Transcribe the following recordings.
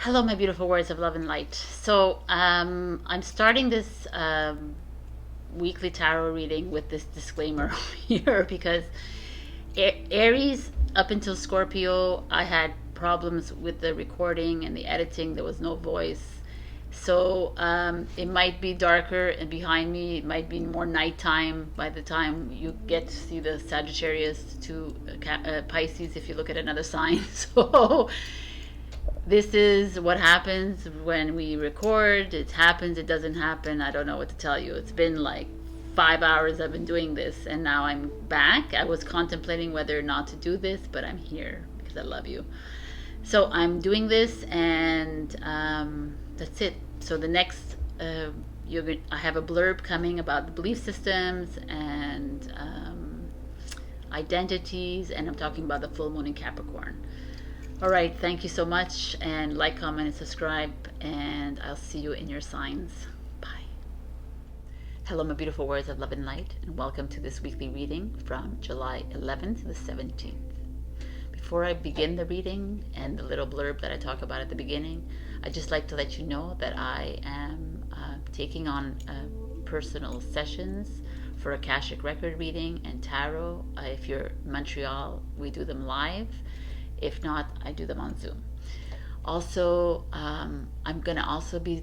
Hello, my beautiful words of love and light. So, I'm starting this weekly tarot reading with this disclaimer here because Aries up until Scorpio, I had problems with the recording and the editing. There was no voice. So, it might be darker and behind me, it might be more nighttime by the time you get to see the Sagittarius to Pisces if you look at another sign. So, this is what happens when we record. It happens, it doesn't happen. I don't know what to tell you. It's been like 5 hours I've been doing this, and now I'm back. I was contemplating whether or not to do this, but I'm here because I love you. So I'm doing this, and that's it. So the next, I have a blurb coming about the belief systems and identities, and I'm talking about the full moon in Capricorn. All right, thank you so much, and like, comment, and subscribe, and I'll see you in your signs. Bye. Hello, my beautiful words of love and light, and welcome to this weekly reading from July 11th to the 17th. Before I begin the reading and the little blurb that I talk about at the beginning, I'd just like to let you know that I am taking on personal sessions for Akashic record reading and tarot. If you're in Montreal, we do them live. If not, I do them on Zoom. Also, I'm going to also be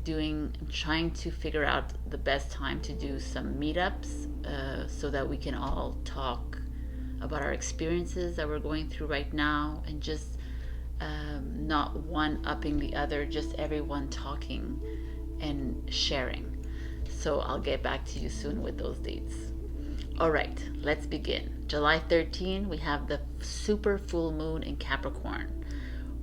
trying to figure out the best time to do some meetups so that we can all talk about our experiences that we're going through right now, and just not one upping the other, just everyone talking and sharing. So I'll get back to you soon with those dates. All right, let's begin. July 13, we have the super full moon in Capricorn.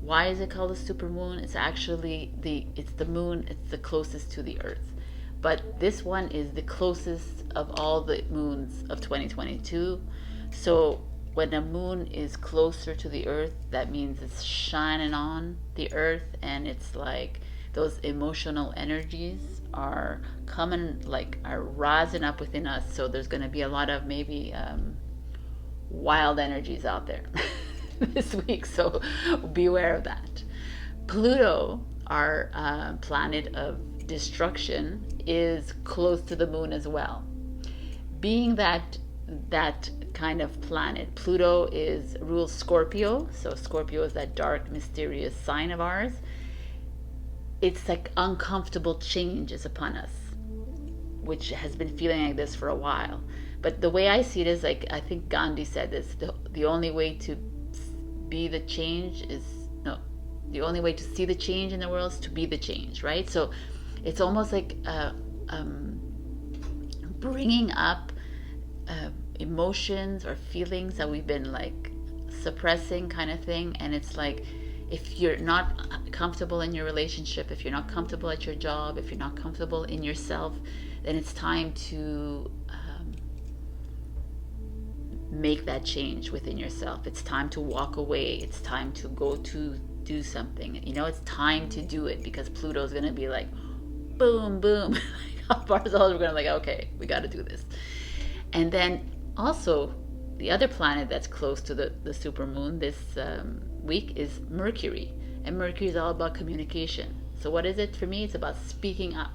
Why is it called a super moon? It's actually it's the moon, it's the closest to the earth. But this one is the closest of all the moons of 2022. So when a moon is closer to the earth, that means it's shining on the earth, and it's like those emotional energies are coming, like are rising up within us. So there's going to be a lot of maybe wild energies out there this week. So beware of that. Pluto, our planet of destruction, is close to the moon as well. Being that kind of planet, Pluto rules Scorpio. So Scorpio is that dark, mysterious sign of ours. It's like uncomfortable change is upon us, which has been feeling like this for a while. But the way I see it is, like, I think Gandhi said this, the only way to be the change is, no, the only way to see the change in the world is to be the change, right? So it's almost like bringing up emotions or feelings that we've been like suppressing, kind of thing. And it's like, if you're not comfortable in your relationship, if you're not comfortable at your job, if you're not comfortable in yourself, then it's time to make that change within yourself. It's time to walk away. It's time to go to do something. It's time to do it, because Pluto's going to be like, boom, boom. We're going to like, okay, we got to do this. And then also, the other planet that's close to the supermoon this week is Mercury. And Mercury is all about communication. So what is it for me? It's about speaking up.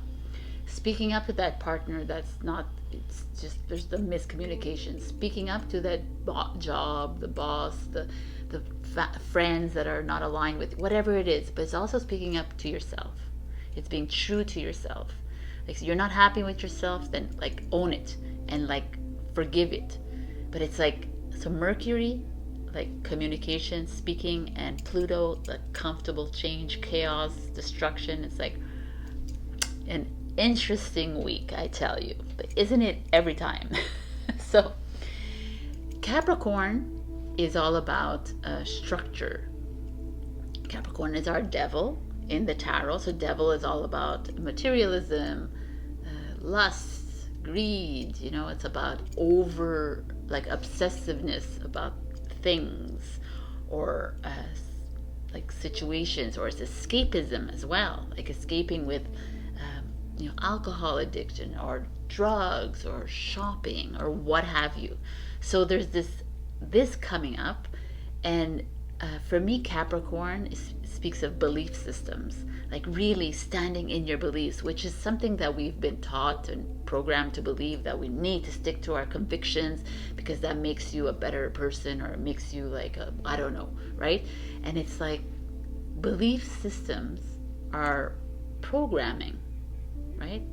Speaking up to that partner that's not, it's just, there's the miscommunication. Speaking up to that job, the boss, the friends that are not aligned with, whatever it is. But it's also speaking up to yourself. It's being true to yourself. Like, so you're not happy with yourself, then like own it and like forgive it. But it's like, so Mercury, like communication, speaking, and Pluto, the comfortable change, chaos, destruction. It's like an interesting week, I tell you. But isn't it every time? So Capricorn is all about structure. Capricorn is our devil in the tarot. So devil is all about materialism, lust, greed. It's about like obsessiveness about things, or like situations, or it's escapism as well, like escaping with alcohol addiction or drugs or shopping or what have you. So there's this coming up, and for me, Capricorn speaks of belief systems, like really standing in your beliefs, which is something that we've been taught and programmed to believe, that we need to stick to our convictions because that makes you a better person, or it makes you like a, I don't know, right? And it's like belief systems are programming, right?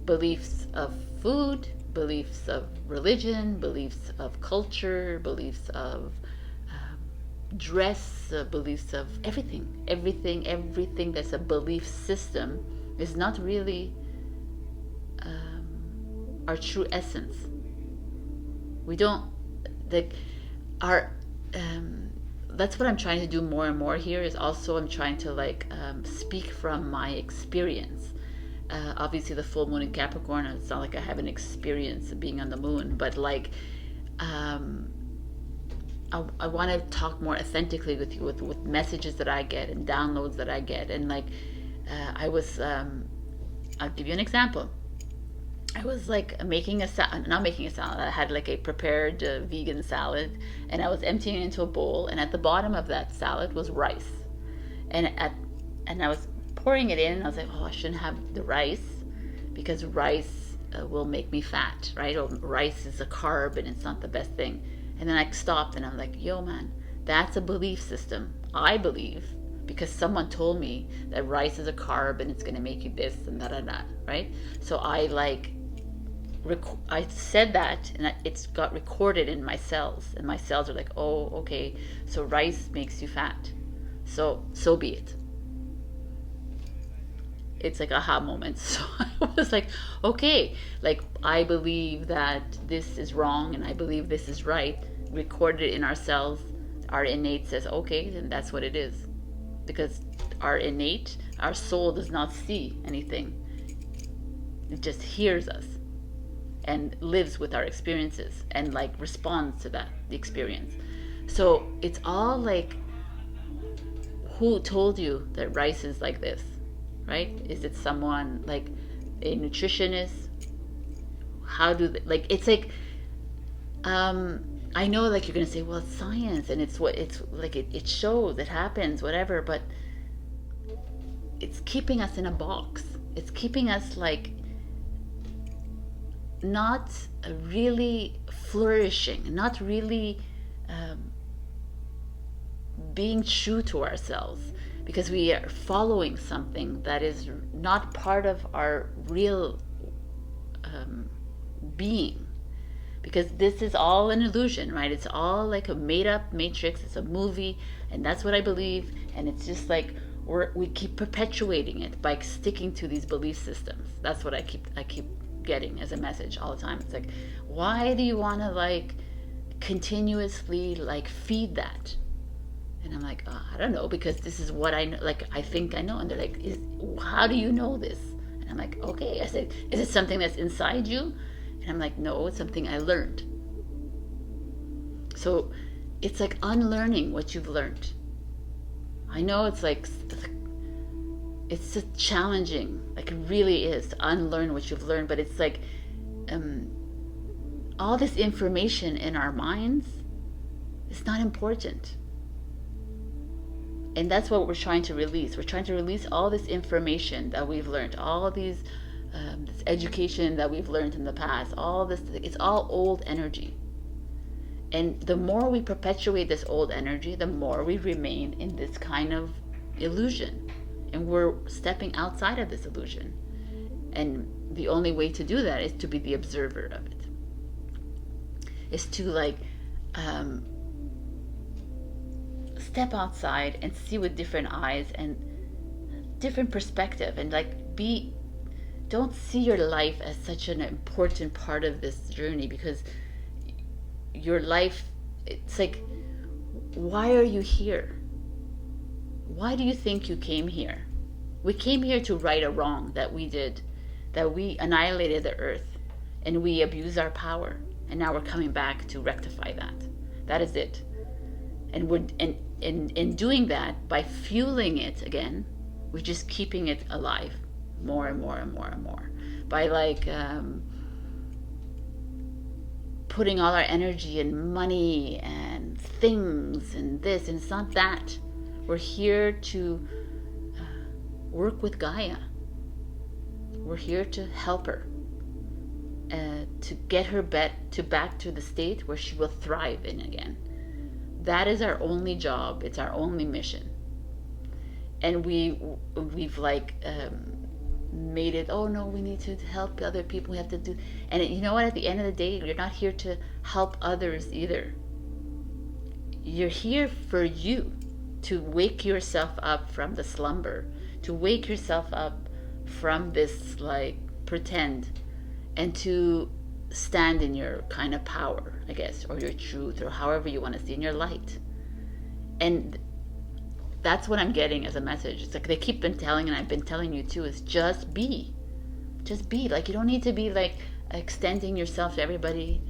Beliefs of food, beliefs of religion, beliefs of culture, beliefs of dress, beliefs of everything that's a belief system is not really our true essence. We don't, like, our that's what I'm trying to do more and more here, is also I'm trying to like speak from my experience. Obviously the full moon in Capricorn, it's not like I have an experience of being on the moon, but like I want to talk more authentically with you, with messages that I get and downloads that I get. And like I'll give you an example. I was like making a salad, not making a salad, I had like a prepared vegan salad, and I was emptying it into a bowl, and at the bottom of that salad was rice, and I was pouring it in, and I was like, oh, I shouldn't have the rice because rice will make me fat, right? Or rice is a carb and it's not the best thing. And then I stopped and I'm like, yo man, that's a belief system. I believe because someone told me that rice is a carb and it's going to make you this and that and that, right? So I like I said that, and it's got recorded in my cells, and my cells are like, oh, okay, so rice makes you fat, so be it. It's like aha moment. So I was like, okay, like I believe that this is wrong and I believe this is right, recorded in our cells. Our innate says, okay, then that's what it is, because our soul does not see anything, it just hears us and lives with our experiences and like responds to that, the experience. So it's all like, who told you that rice is like this, right? Is it someone like a nutritionist? How do they, like, it's like I know like you're gonna say, well, it's science and it's what it's like, it shows, it happens, whatever, but it's keeping us in a box. It's keeping us like not really flourishing, not really being true to ourselves, because we are following something that is not part of our real being. Because this is all an illusion, right? It's all like a made-up matrix. It's a movie, and that's what I believe. And it's just like we keep perpetuating it by sticking to these belief systems. That's what I keep getting as a message all the time. It's like, why do you want to like continuously like feed that? And I'm like, oh, I don't know, because this is what I know. Like, I think I know. And they're like, how do you know this? And I'm like, okay. I said, is it something that's inside you? And I'm like, no, it's something I learned. So it's like unlearning what you've learned. I know it's like, it's so challenging, like it really is, to unlearn what you've learned, but it's like all this information in our minds is not important. And that's what we're trying to release. We're trying to release all this information that we've learned, all these this education that we've learned in the past, all this, it's all old energy. And the more we perpetuate this old energy, the more we remain in this kind of illusion. And we're stepping outside of this illusion. And the only way to do that is to be the observer of it. Is to like step outside and see with different eyes and different perspective, and like don't see your life as such an important part of this journey, because your life, it's like, why are you here? Why do you think you came here? We came here to right a wrong that we did, that we annihilated the earth and we abused our power, and now we're coming back to rectify that. That is it. And we're in doing that, by fueling it again, we're just keeping it alive more and more and more and more, by like putting all our energy and money and things and this, and it's not that. We're here to work with Gaia. We're here to help her, to get her back to the state where she will thrive in again. That is our only job. It's our only mission. And we've like made it, oh no, we need to help other people, we have to do, and you know what, at the end of the day, you're not here to help others either. You're here for you, to wake yourself up from the slumber, to wake yourself up from this like pretend, and to stand in your kind of power, I guess, or your truth, or however you want to see, in your light. And that's what I'm getting as a message. It's like they keep been telling, and I've been telling you too, is just be. Just be. Like, you don't need to be like extending yourself to everybody.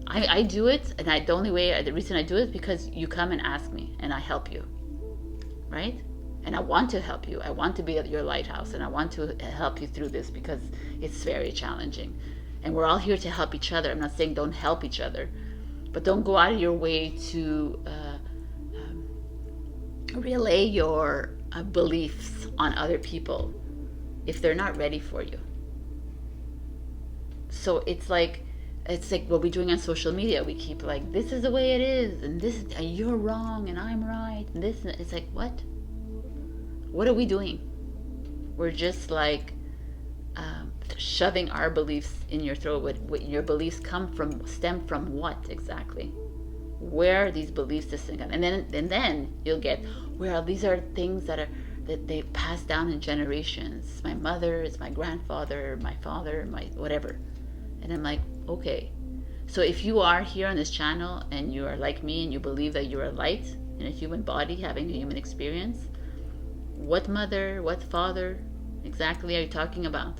I do it, and the reason I do it is because you come and ask me, and I help you. Right? And I want to help you. I want to be at your lighthouse, and I want to help you through this because it's very challenging. And we're all here to help each other. I'm not saying don't help each other, but don't go out of your way to relay your beliefs on other people if they're not ready for you. So it's like what we're doing on social media. We keep like, this is the way it is, and this is, you're wrong and I'm right, and this, it's like, what are we doing? We're just like shoving our beliefs in your throat. What your beliefs stem from what exactly? Where are these beliefs distinct? And then you'll get, well, these are things that they pass down in generations. My mother, it's my grandfather, my father, my whatever. And I'm like, okay. So if you are here on this channel and you are like me and you believe that you are light in a human body having a human experience, what mother, what father exactly are you talking about?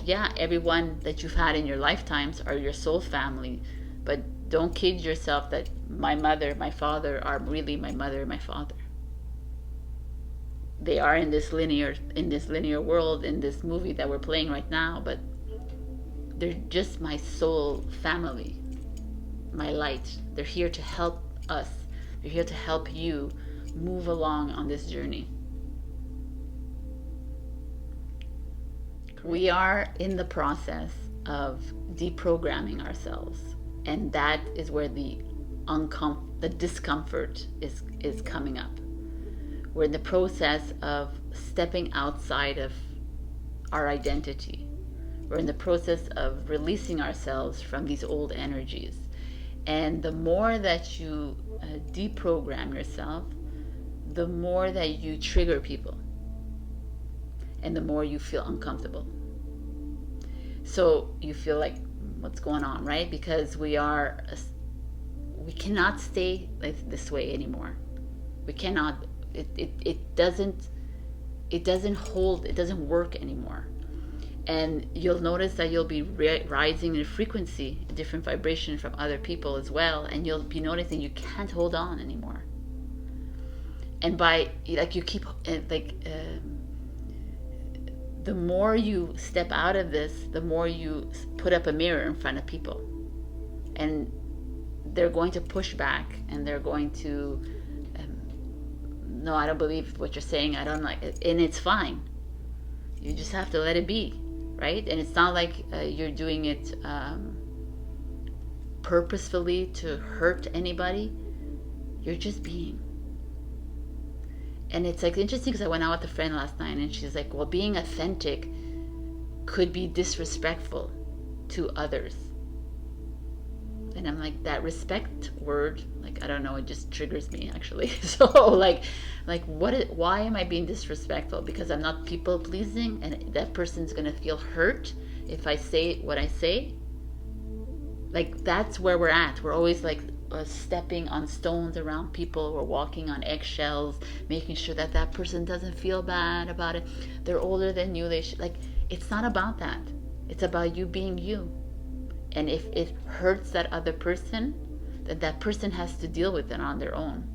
Yeah, everyone that you've had in your lifetimes are your soul family, but don't kid yourself that my mother, my father are really my mother and my father. They are in this linear world, in this movie that we're playing right now, but they're just my soul family, my light. They're here to help us. They're here to help you move along on this journey. We are in the process of deprogramming ourselves, and that is where the discomfort is coming up. We're in the process of stepping outside of our identity. We're in the process of releasing ourselves from these old energies. And the more that you deprogram yourself, the more that you trigger people, and the more you feel uncomfortable. So you feel like, what's going on, right? Because we cannot stay like this way anymore. We cannot. It doesn't hold. It doesn't work anymore. And you'll notice that you'll be rising in frequency, a different vibration from other people as well, and you'll be noticing you can't hold on anymore. And by like you keep the more you step out of this, the more you put up a mirror in front of people, and they're going to push back, and they're going to no, I don't believe what you're saying, I don't like it, and it's fine. You just have to let it be, right? And it's not like you're doing it purposefully to hurt anybody. You're just being. And it's like interesting because I went out with a friend last night, and she's like, well, being authentic could be disrespectful to others. And I'm like, that respect word, like, I don't know, it just triggers me actually. So like why am I being disrespectful? Because I'm not people pleasing, and that person's gonna feel hurt if I say what I say. Like, that's where we're at. We're always like stepping on stones around people. We're walking on eggshells, making sure that that person doesn't feel bad about it. They're older than you. They should, like, it's not about that. It's about you being you. And if it hurts that other person, then that person has to deal with it on their own.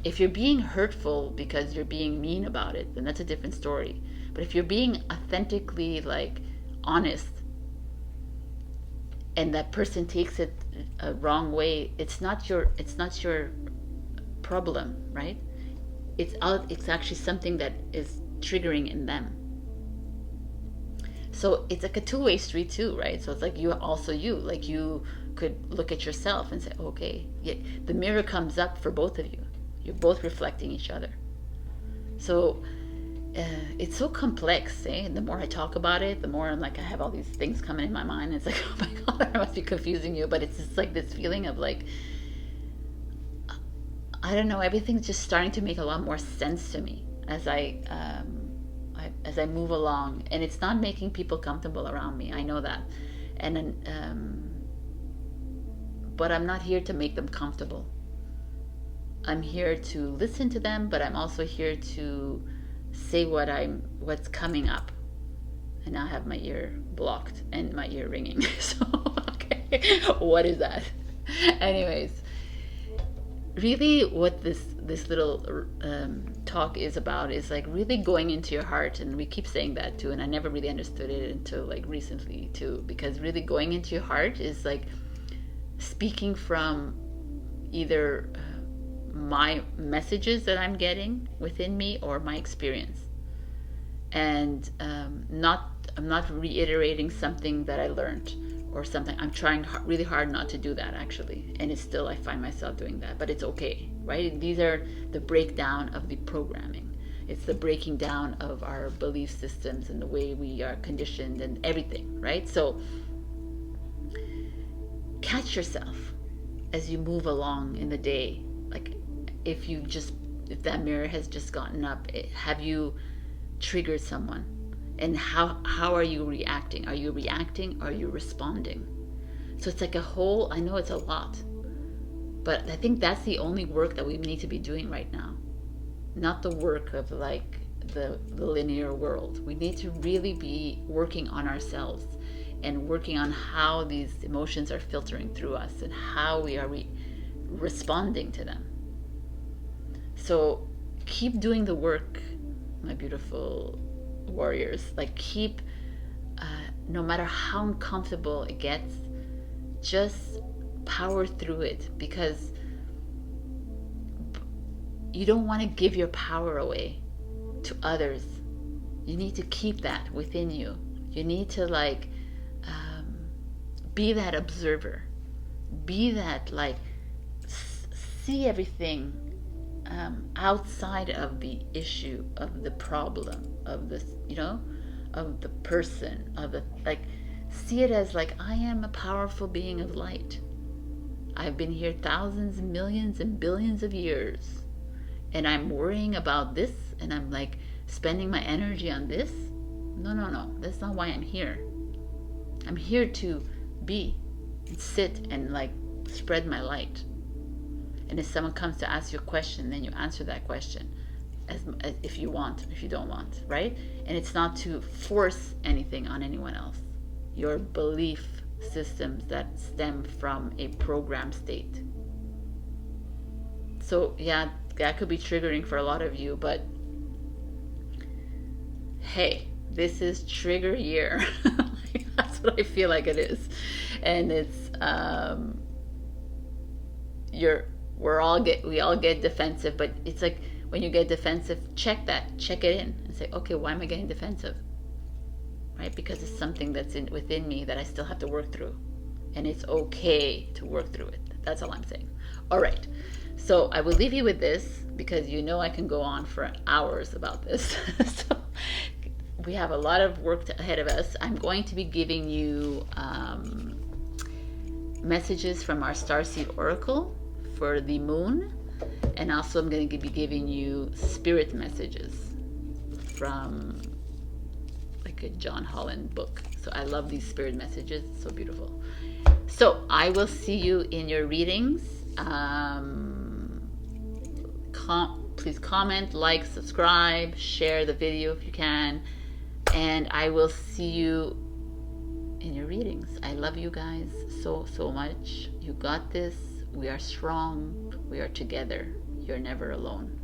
If you're being hurtful because you're being mean about it, then that's a different story. But if you're being authentically like honest, and that person takes it a wrong way, it's not your problem, right? It's actually something that is triggering in them. So it's like a two-way street too, right? So it's like you also like you could look at yourself and say, okay, yeah, the mirror comes up for both of you. You're both reflecting each other. So it's so complex, eh? And the more I talk about it, the more I'm like, I have all these things coming in my mind. It's like, oh my God, I must be confusing you. But it's just like this feeling of like, I don't know, everything's just starting to make a lot more sense to me as I move along. And it's not making people comfortable around me. I know that. But I'm not here to make them comfortable. I'm here to listen to them, but I'm also here to say what's coming up. And I have my ear blocked and my ear ringing. So, okay, what is that? Anyways, really what this little talk is about is like really going into your heart. And we keep saying that too, and I never really understood it until like recently too, because really going into your heart is like speaking from either my messages that I'm getting within me or my experience, and I'm not reiterating something that I learned or something. I'm trying really hard not to do that, actually, and it's still, I find myself doing that, but it's okay, right? These are the breakdown of the programming. It's the breaking down of our belief systems and the way we are conditioned and everything, right? So catch yourself as you move along in the day. Like if that mirror has just gotten up, have you triggered someone? And how are you reacting? Are you reacting? Are you responding? So it's like a whole, I know it's a lot, but I think that's the only work that we need to be doing right now. Not the work of like the linear world. We need to really be working on ourselves and working on how these emotions are filtering through us and how we are responding to them. So keep doing the work, my beautiful warriors. Like keep, no matter how uncomfortable it gets, just power through it, because you don't want to give your power away to others. You need to keep that within you. You need to like be that observer, be that like see everything outside of the issue, of the problem, of this, of the person, of the, like, see it as like, I am a powerful being of light. I've been here thousands, millions, and billions of years, and I'm worrying about this, and I'm like spending my energy on this. No, that's not why I'm here. I'm here to be and sit and like spread my light. And if someone comes to ask you a question, then you answer that question as if you want, if you don't want, right? And it's not to force anything on anyone else. Your belief systems that stem from a program state. So yeah, that could be triggering for a lot of you, but hey, this is trigger year. That's what I feel like it is. And it's we all get defensive, but it's like when you get defensive, check it in and say, okay, why am I getting defensive? Right? Because it's something that's within me that I still have to work through, and it's okay to work through it. That's all I'm saying. All right, so I will leave you with this, because I can go on for hours about this. So we have a lot of work ahead of us. I'm going to be giving you messages from our Starseed Oracle for the moon, and also I'm going to be giving you spirit messages from like a John Holland book. So I love these spirit messages. It's so beautiful. So I will see you in your readings. Please comment, like, subscribe, share the video if you can, and I will see you in your readings. I love you guys so much. You got this. We are strong. We are together. You're never alone.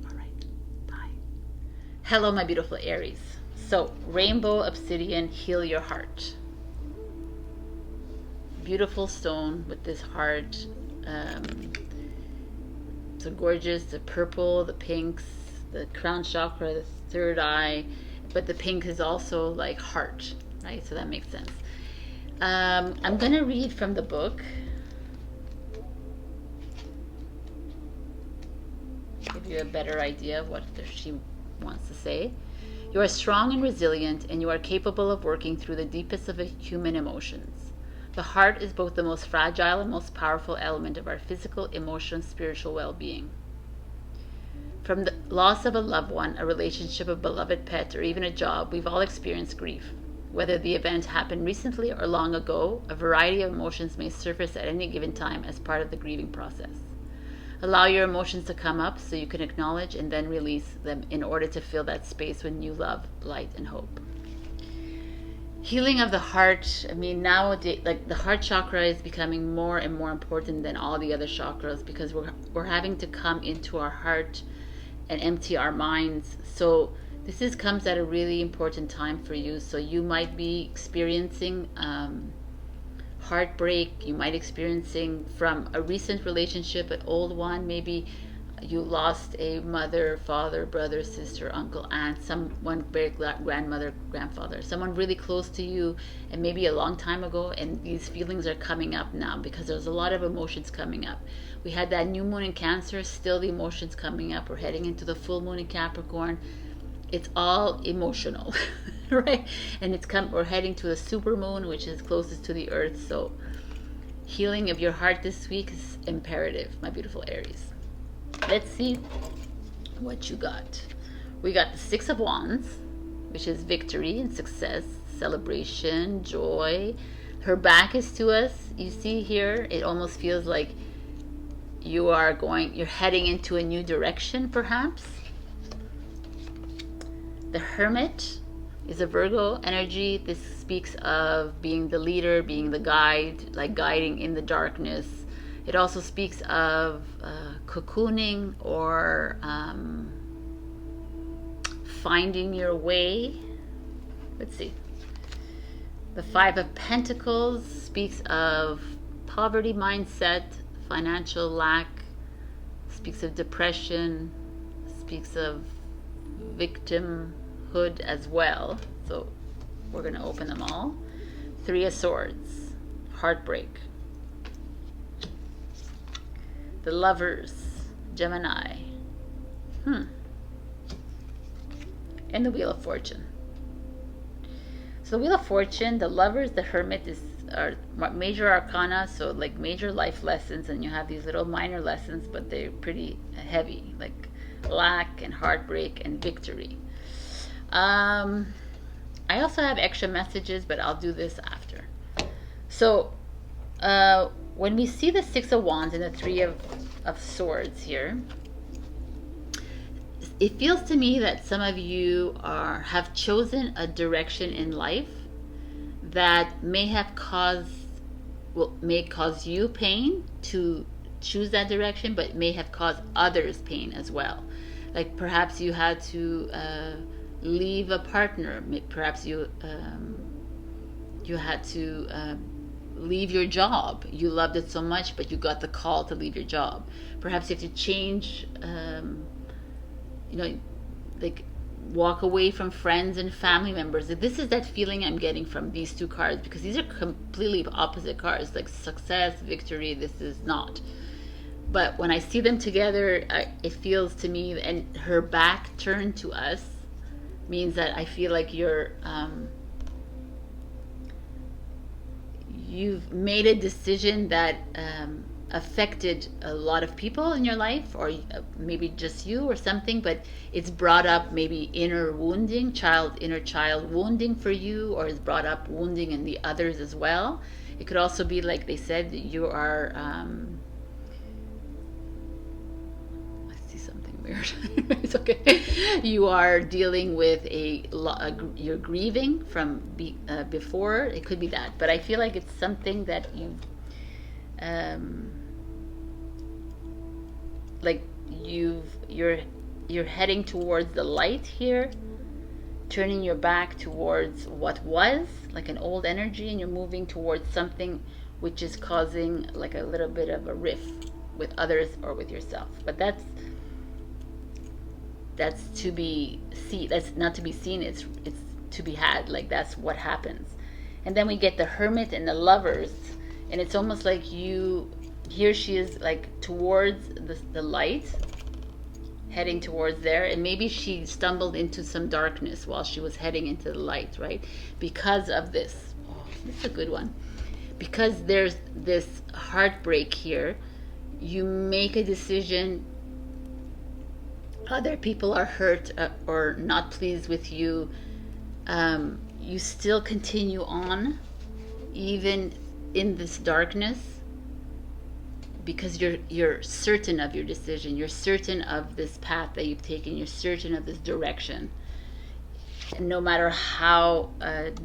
All right. Bye. Hello, my beautiful Aries. So, Rainbow Obsidian, heal your heart. beautiful stone with this heart. So gorgeous, the purple, the pinks, the crown chakra, the third eye, but the pink is also like heart, right? So that makes sense. I'm going to read from the book. Give you a better idea of what she wants to say. You are strong and resilient, and you are capable of working through the deepest of human emotions. The heart is both the most fragile and most powerful element of our physical, emotional, spiritual well-being. From the loss of a loved one, a relationship, a beloved pet, or even a job, we've all experienced grief. Whether the event happened recently or long ago, a variety of emotions may surface at any given time as part of the grieving process. Allow your emotions to come up so you can acknowledge and then release them in order to fill that space with new love, light, and hope. Healing of the heart. I mean, nowadays, like, the heart chakra is becoming more and more important than all the other chakras, because we're having to come into our heart and empty our minds. So this comes at a really important time for you. So you might be experiencing heartbreak. You might experiencing from a recent relationship, an old one. Maybe you lost a mother, father, brother, sister, uncle, aunt, someone very grandmother, grandfather, someone really close to you, and maybe a long time ago, and these feelings are coming up now because there's a lot of emotions coming up. We had that new moon in Cancer, still the emotions coming up. We're heading into the full moon in Capricorn. It's all emotional, right? And we're heading to the super moon, which is closest to the earth. So healing of your heart this week is imperative, my beautiful Aries. Let's see what you got. We got the Six of Wands, which is victory and success, celebration, joy. Her back is to us. You see here, it almost feels like you're heading into a new direction, perhaps. The Hermit is a Virgo energy. This speaks of being the leader, being the guide, like guiding in the darkness. It also speaks of cocooning or finding your way. Let's see. The Five of Pentacles speaks of poverty mindset, financial lack, speaks of depression, speaks of victimhood as well. So we're going to open them all. Three of Swords, heartbreak. The Lovers, Gemini. And the Wheel of Fortune. So the Wheel of Fortune, the Lovers, the Hermit are major arcana, so like major life lessons, and you have these little minor lessons, but they're pretty heavy, like lack and heartbreak and victory. I also have extra messages, but I'll do this after. So when we see the Six of Wands and the Three of Swords here, it feels to me that some of you have chosen a direction in life that may cause you pain to choose that direction, but may have caused others pain as well. Like perhaps you had to leave a partner. Perhaps you had to leave your job. You loved it so much, but you got the call to leave your job. Perhaps you have to change, like walk away from friends and family members. This is that feeling I'm getting from these two cards, because these are completely opposite cards, like success, victory. This is not. But when I see them together, it feels to me, and her back turned to us means that I feel like you've made a decision that affected a lot of people in your life, or maybe just you or something, but it's brought up maybe inner wounding, inner child wounding for you, or it's brought up wounding in the others as well. It could also be like they said, you are weird. It's okay. You are dealing with you're grieving from before. It could be that, but I feel like it's something that you're heading towards the light here, turning your back towards what was like an old energy, and you're moving towards something which is causing like a little bit of a rift with others or with yourself. But that's to be seen. That's not to be seen. It's to be had. Like, that's what happens. And then we get the Hermit and the Lovers, and it's almost like here she is, like towards the light, heading towards there, and maybe she stumbled into some darkness while she was heading into the light, right? Because of this. Oh, this is a good one. Because there's this heartbreak here, you make a decision, other people are hurt or not pleased with you, you still continue on even in this darkness, because you're certain of your decision, you're certain of this path that you've taken, you're certain of this direction. And no matter how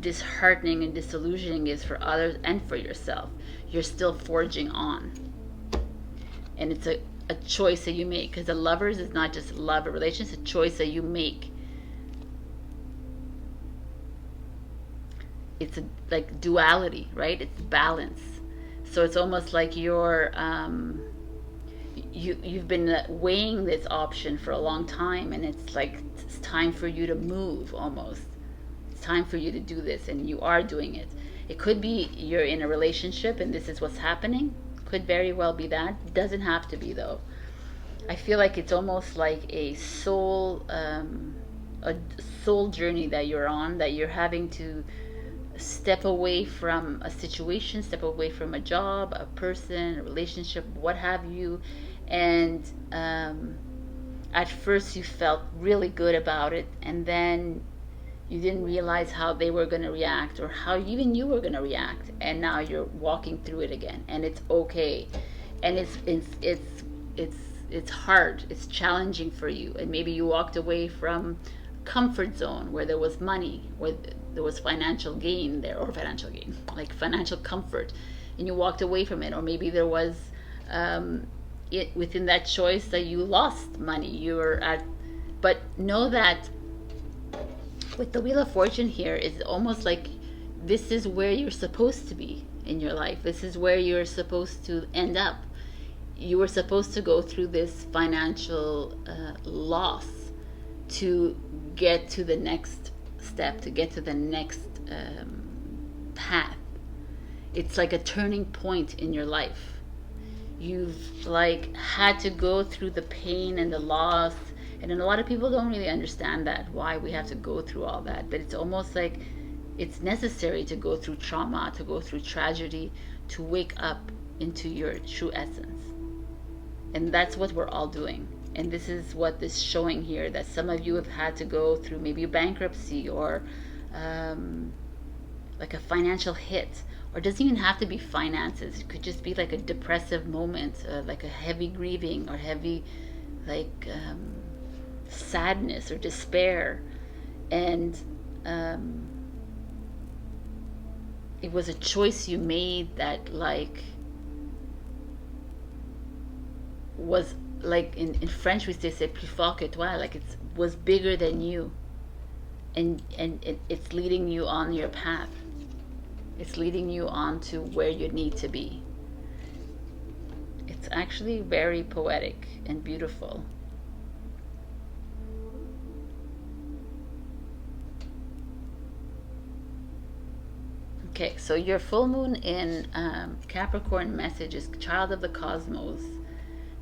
disheartening and disillusioning it is for others and for yourself, you're still forging on. And it's a choice that you make, because the Lovers is not just love or relation, it's a choice that you make. It's like duality, right? It's balance. So it's almost like you've been weighing this option for a long time, and it's like it's time for you to move. Almost, it's time for you to do this, and you are doing it. It could be you're in a relationship and this is what's happening. Could very well be that. It doesn't have to be, though. I feel like it's almost like a soul journey that you're on, that you're having to step away from a situation, step away from a job, a person, a relationship, what have you. And at first you felt really good about it, and then you didn't realize how they were going to react, or how even you were going to react, and now you're walking through it again, and it's okay. And it's hard, it's challenging for you, and maybe you walked away from comfort zone where there was money, where there was financial gain there, or financial gain, like financial comfort, and you walked away from it. Or maybe there was within that choice that you lost money, you were at. But know that with the Wheel of Fortune here, it's almost like this is where you're supposed to be in your life. This is where you're supposed to end up. You were supposed to go through this financial loss to get to the next step, to get to the next path. It's like a turning point in your life. You've like had to go through the pain and the loss, and then a lot of people don't really understand that, why we have to go through all that. But it's almost like it's necessary to go through trauma, to go through tragedy, to wake up into your true essence. And that's what we're all doing. And this is what is showing here, that some of you have had to go through maybe a bankruptcy, or like a financial hit. Or it doesn't even have to be finances. It could just be like a depressive moment, like a heavy grieving, or heavy like sadness or despair. And it was a choice you made that like was like in French we say c'est plus fort que toi, like it was bigger than you, and it's leading you on your path. It's leading you on to where you need to be. It's actually very poetic and beautiful. Okay, so your full moon in Capricorn message is child of the cosmos.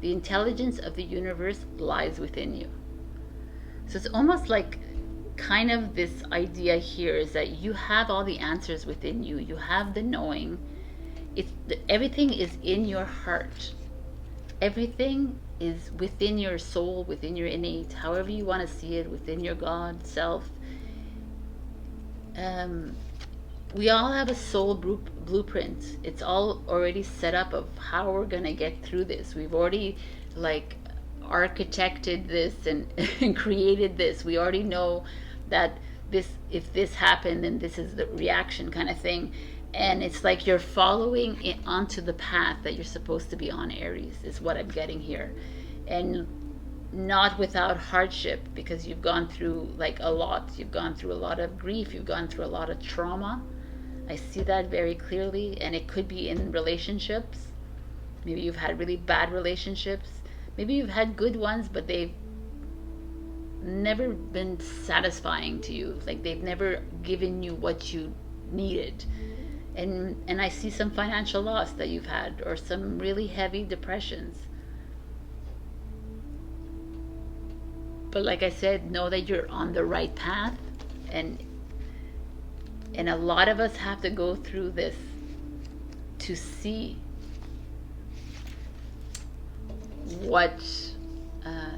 The intelligence of the universe lies within you. So it's almost like kind of this idea here is that you have all the answers within you. You have the knowing. Everything is in your heart. Everything is within your soul, within your innate, however you want to see it, within your God self. We all have a soul blueprint. It's all already set up of how we're gonna get through this. We've already like architected this and, and created this. We already know that this, if this happened, then this is the reaction kind of thing. And it's like you're following it onto the path that you're supposed to be on, Aries, is what I'm getting here. And not without hardship, because you've gone through like a lot. You've gone through a lot of grief. You've gone through a lot of trauma. I see that very clearly, and it could be in relationships. Maybe you've had really bad relationships. Maybe you've had good ones, but they've never been satisfying to you. Like they've never given you what you needed. And I see some financial loss that you've had, or some really heavy depressions. But like I said, know that you're on the right path, and a lot of us have to go through this to see what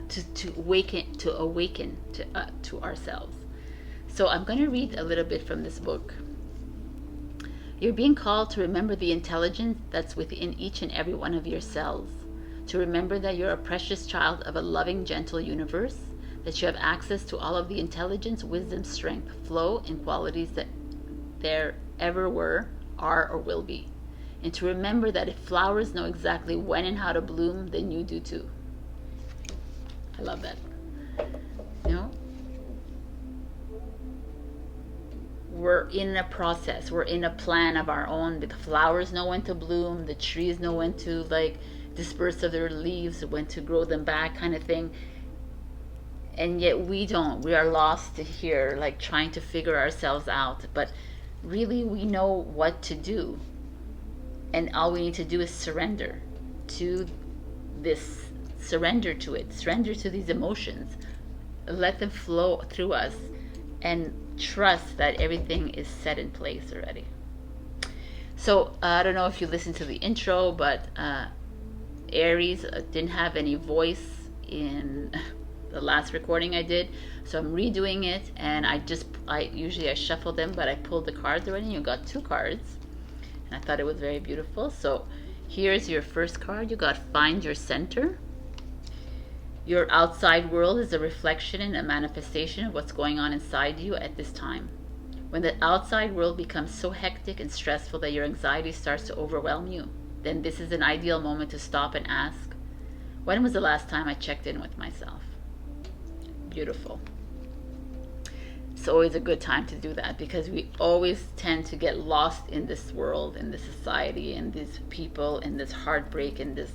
to awaken to ourselves. So I'm going to read a little bit from this book. You're being called to remember the intelligence that's within each and every one of your cells, to remember that you're a precious child of a loving, gentle universe, that you have access to all of the intelligence, wisdom, strength, flow, and qualities that there ever were, are, or will be. And to remember that if flowers know exactly when and how to bloom, then you do too. I love that. You know? We're in a process. We're in a plan of our own. The flowers know when to bloom. The trees know when to like disperse of their leaves, when to grow them back, kind of thing. And yet we don't. We are lost here, like trying to figure ourselves out. But really, we know what to do. And all we need to do is surrender to this. Surrender to it. Surrender to these emotions. Let them flow through us. And trust that everything is set in place already. So I don't know if you listened to the intro, but Aries didn't have any voice in the last recording I did, so I'm redoing it. And I usually shuffle them, but I pulled the cards already. You got 2 cards, and I thought it was very beautiful. So here's your first card. You got Find Your Center. Your outside world is a reflection and a manifestation of what's going on inside you at this time. When the outside world becomes so hectic and stressful that your anxiety starts to overwhelm you, then this is an ideal moment to stop and ask, when was the last time I checked in with myself? Beautiful. It's always a good time to do that, because we always tend to get lost in this world, in this society, in these people, in this heartbreak, in this,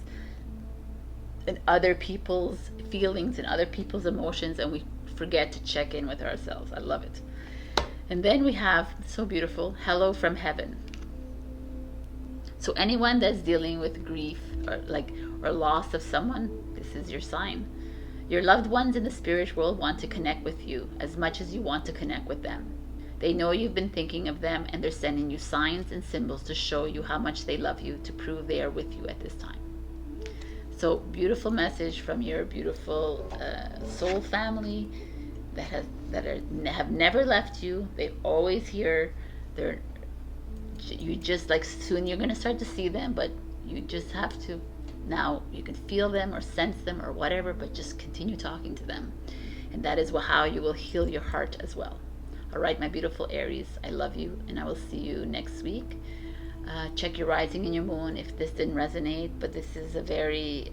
and other people's feelings and other people's emotions, and we forget to check in with ourselves. I love it. And then we have, so beautiful, Hello from Heaven. So anyone that's dealing with grief or loss of someone, this is your sign. Your loved ones in the spirit world want to connect with you as much as you want to connect with them. They know you've been thinking of them, and they're sending you signs and symbols to show you how much they love you, to prove they are with you at this time. So beautiful message from your beautiful soul family that have never left you. They're always here. You just, like, soon you're going to start to see them, but you just have to, now you can feel them or sense them or whatever, but just continue talking to them. And that is how you will heal your heart as well. All right, my beautiful Aries, I love you, and I will see you next week. Check your rising and your moon if this didn't resonate, but this is a very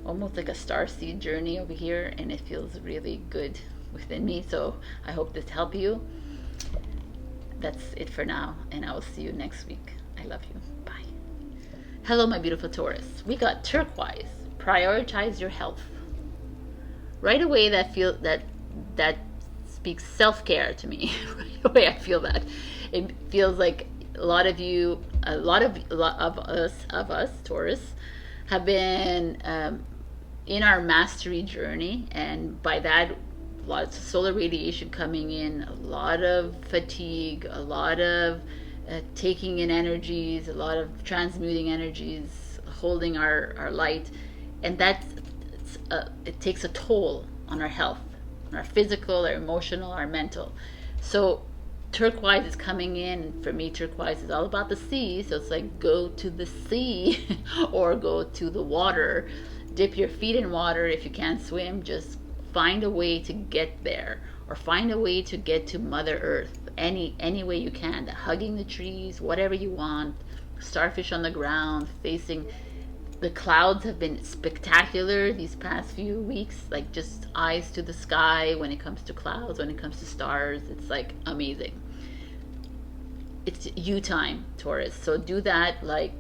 almost like a starseed journey over here, and it feels really good within me. So I hope this helped you. That's it for now, and I will see you next week. I love you. Bye. Hello, my beautiful Taurus. We got turquoise. Prioritize your health. Right away, that speaks self-care to me. Right away, I feel that. It feels like a lot of us Taurus have been in our mastery journey, and by that, lots of solar radiation coming in, a lot of fatigue, a lot of taking in energies, a lot of transmuting energies, holding our light, and it takes a toll on our health, on our physical, our emotional, our mental. So turquoise is coming in, and for me turquoise is all about the sea. So it's like, go to the sea or go to the water, dip your feet in water. If you can't swim, just find a way to get there, or find a way to get to Mother Earth any way you can. Hugging the trees, whatever you want, starfish on the ground, facing the clouds have been spectacular these past few weeks, like just eyes to the sky when it comes to clouds, when it comes to stars. It's like amazing. it's you time, Taurus. So do that like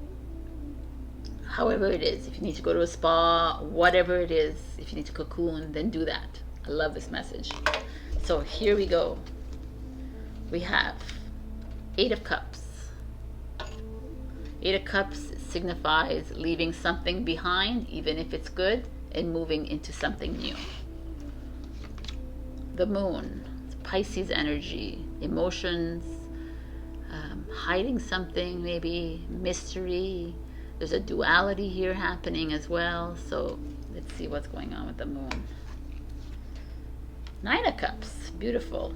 however it is. If you need to go to a spa, whatever it is, if you need to cocoon, then do that. I love this message. So here we go. We have 8 of Cups. 8 of Cups signifies leaving something behind, even if it's good, and moving into something new. The Moon, Pisces energy, emotions, hiding something, maybe mystery. There's a duality here happening as well. So let's see what's going on with the Moon. 9 of Cups, beautiful.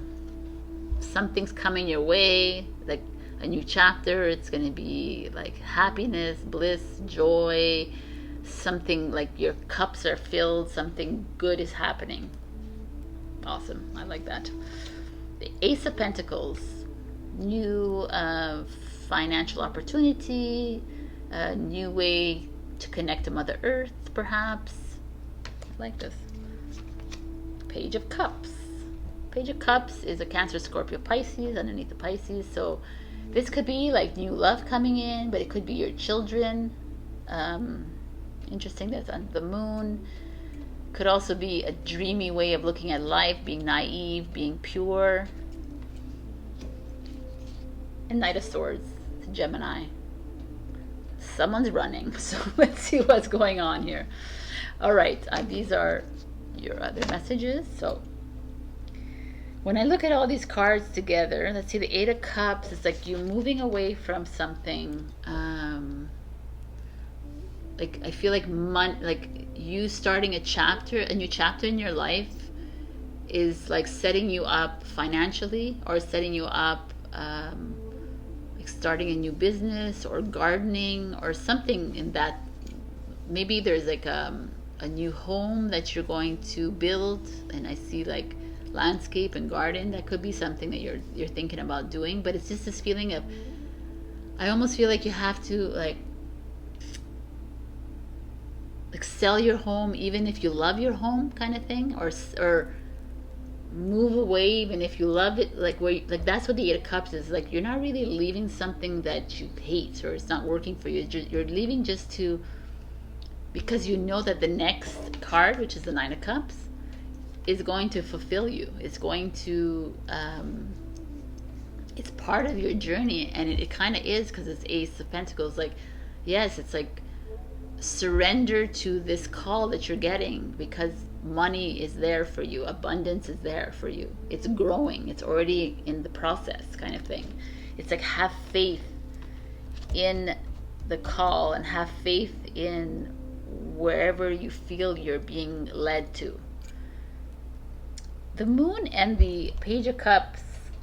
Something's coming your way, like a new chapter. It's going to be like happiness, bliss, joy, something like your cups are filled, something good is happening. Awesome. I like that. The Ace of Pentacles, new financial opportunity, a new way to connect to Mother Earth, perhaps. I like this. Page of Cups. Page of Cups is a Cancer, Scorpio, Pisces underneath the Pisces. So this could be like new love coming in, but it could be your children. Interesting, that's on the Moon. Could also be a dreamy way of looking at life, being naive, being pure. And Knight of Swords, Gemini. Someone's running, so let's see what's going on here. All right, these are your other messages. So when I look at all these cards together, let's see, the 8 of Cups, it's like you moving away from something. Like I feel like you starting a new chapter in your life is like setting you up financially, or setting you up like starting a new business or gardening or something in that. Maybe there's like a new home that you're going to build, and I see like landscape and garden. That could be something that you're thinking about doing, but it's just this feeling of, I almost feel like you have to like sell your home even if you love your home, kind of thing, or move away even if you love it, like that's what the 8 of Cups is. Like you're not really leaving something that you hate or it's not working for you. You're leaving just to, because you know that the next card, which is the 9 of Cups, is going to fulfill you. It's going to it's part of your journey, and it kind of is, because it's Ace of Pentacles. Like, yes, it's like surrender to this call that you're getting, because money is there for you, abundance is there for you, it's growing, it's already in the process, kind of thing. It's like have faith in the call and have faith in wherever you feel you're being led to. The Moon and the Page of Cups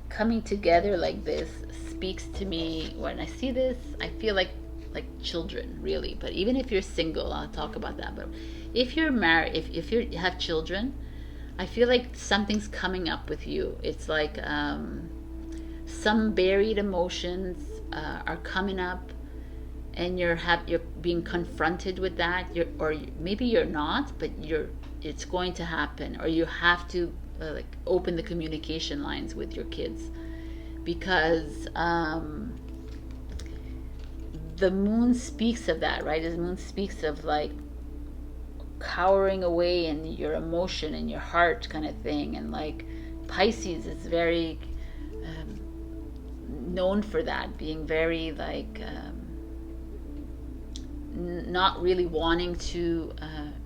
coming together like this speaks to me. When I see this, I feel like children, really. But even if you're single, I'll talk about that. But if you're married, if you have children, I feel like something's coming up with you. It's like some buried emotions are coming up, and you're being confronted with that. Or maybe you're not, but it's going to happen, or you have to like open the communication lines with your kids, because the Moon speaks of that, right? The Moon speaks of like cowering away in your emotion and your heart, kind of thing. And like Pisces is very known for that, being very like not really wanting to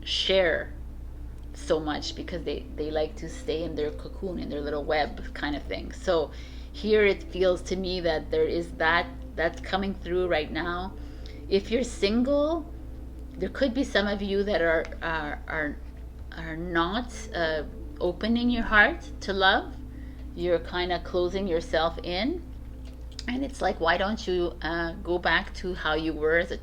share so much, because they like to stay in their cocoon, in their little web, kind of thing. So here it feels to me that there is that's coming through right now. If you're single, there could be some of you that are not opening your heart to love. You're kind of closing yourself in, and it's like, why don't you go back to how you were as a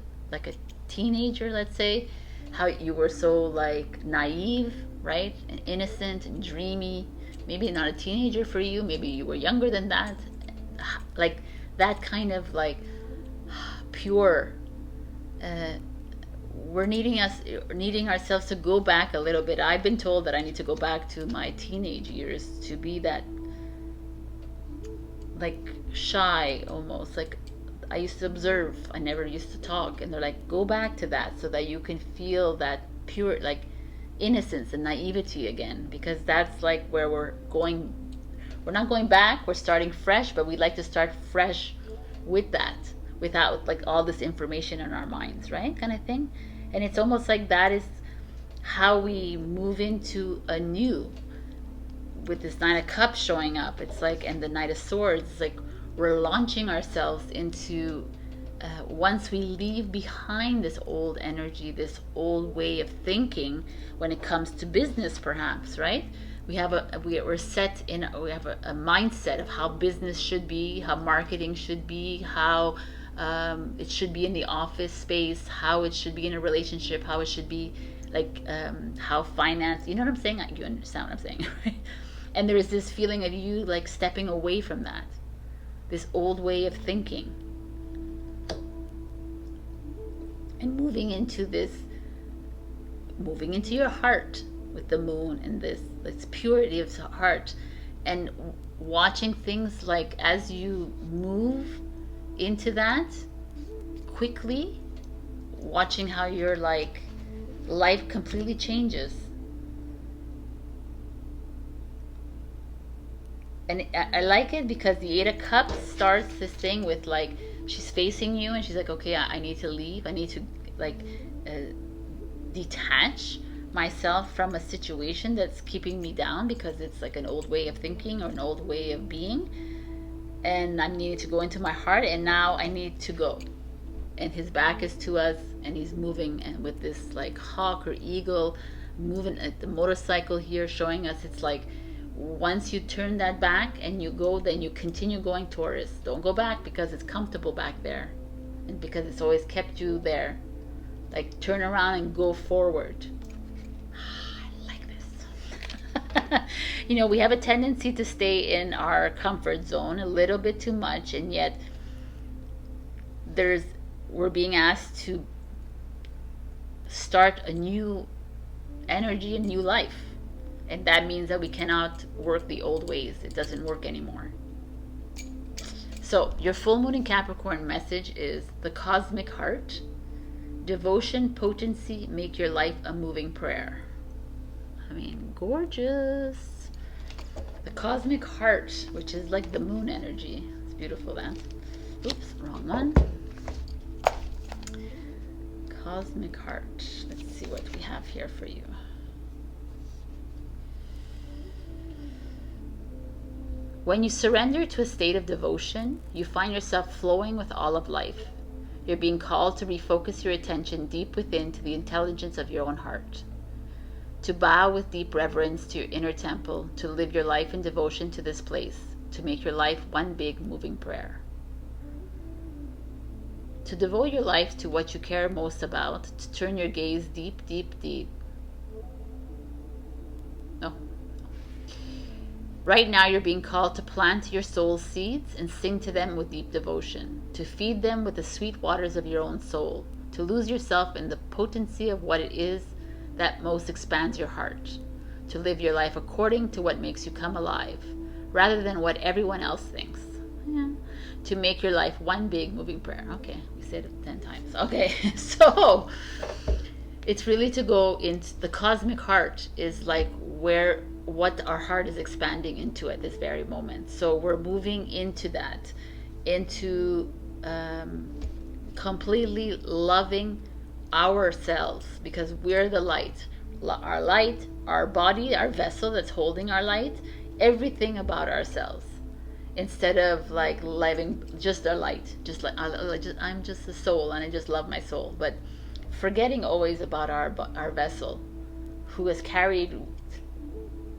teenager, let's say, how you were so like naive, right, and innocent and dreamy. Maybe not a teenager for you, maybe you were younger than that, like that kind of like pure. We're needing ourselves to go back a little bit. I've been told that I need to go back to my teenage years to be that like shy almost. Like I used to observe, I never used to talk, and they're like, go back to that so that you can feel that pure, like, innocence and naivety again, because that's like where we're going. We're not going back, we're starting fresh, but we like to start fresh with that, without like all this information in our minds, right, kind of thing. And it's almost like that is how we move into a new, with this Nine of Cups showing up. It's like, and the Knight of Swords, it's like we're launching ourselves into, once we leave behind this old energy, this old way of thinking when it comes to business, perhaps, right? We have we're set in, we have a mindset of how business should be, how marketing should be, how it should be in the office space, how it should be in a relationship, how it should be like, how finance, you know what I'm saying? You understand what I'm saying, right? And there is this feeling of you like stepping away from that, this old way of thinking, and moving into this, moving into your heart with the moon, and this purity of heart, and watching things like, as you move into that quickly, watching how your like life completely changes. And I like it because the Eight of Cups starts this thing with like, she's facing you and she's like, okay, I need to leave. I need to like detach myself from a situation that's keeping me down, because it's like an old way of thinking or an old way of being. And I needed to go into my heart, and now I need to go. And his back is to us, and he's moving, and with this like hawk or eagle moving at the motorcycle here, showing us it's like, once you turn that back and you go, then you continue going, Taurus. Don't go back because it's comfortable back there, and because it's always kept you there. Like, turn around and go forward. I like this. You know, we have a tendency to stay in our comfort zone a little bit too much, and yet we're being asked to start a new energy, a new life. And that means that we cannot work the old ways. It doesn't work anymore. So your full moon in Capricorn message is the cosmic heart. Devotion, potency, make your life a moving prayer. I mean, gorgeous. The cosmic heart, which is like the moon energy. It's beautiful, that. Oops, wrong one. Cosmic heart. Let's see what we have here for you. When you surrender to a state of devotion, you find yourself flowing with all of life. You're being called to refocus your attention deep within to the intelligence of your own heart. To bow with deep reverence to your inner temple, to live your life in devotion to this place, to make your life one big moving prayer. To devote your life to what you care most about, to turn your gaze deep, deep, deep. No. Right now you're being called to plant your soul's seeds and sing to them with deep devotion, to feed them with the sweet waters of your own soul, to lose yourself in the potency of what it is that most expands your heart, to live your life according to what makes you come alive, rather than what everyone else thinks. Yeah. To make your life one big moving prayer. Okay, we said it 10 times. Okay, so it's really to go into the cosmic heart, is like what our heart is expanding into at this very moment. So we're moving into that, into completely loving ourselves, because we're the light. Our light, our body, our vessel that's holding our light, everything about ourselves. Instead of like living just our light, just like I'm just a soul and I just love my soul, but forgetting always about our vessel, who has carried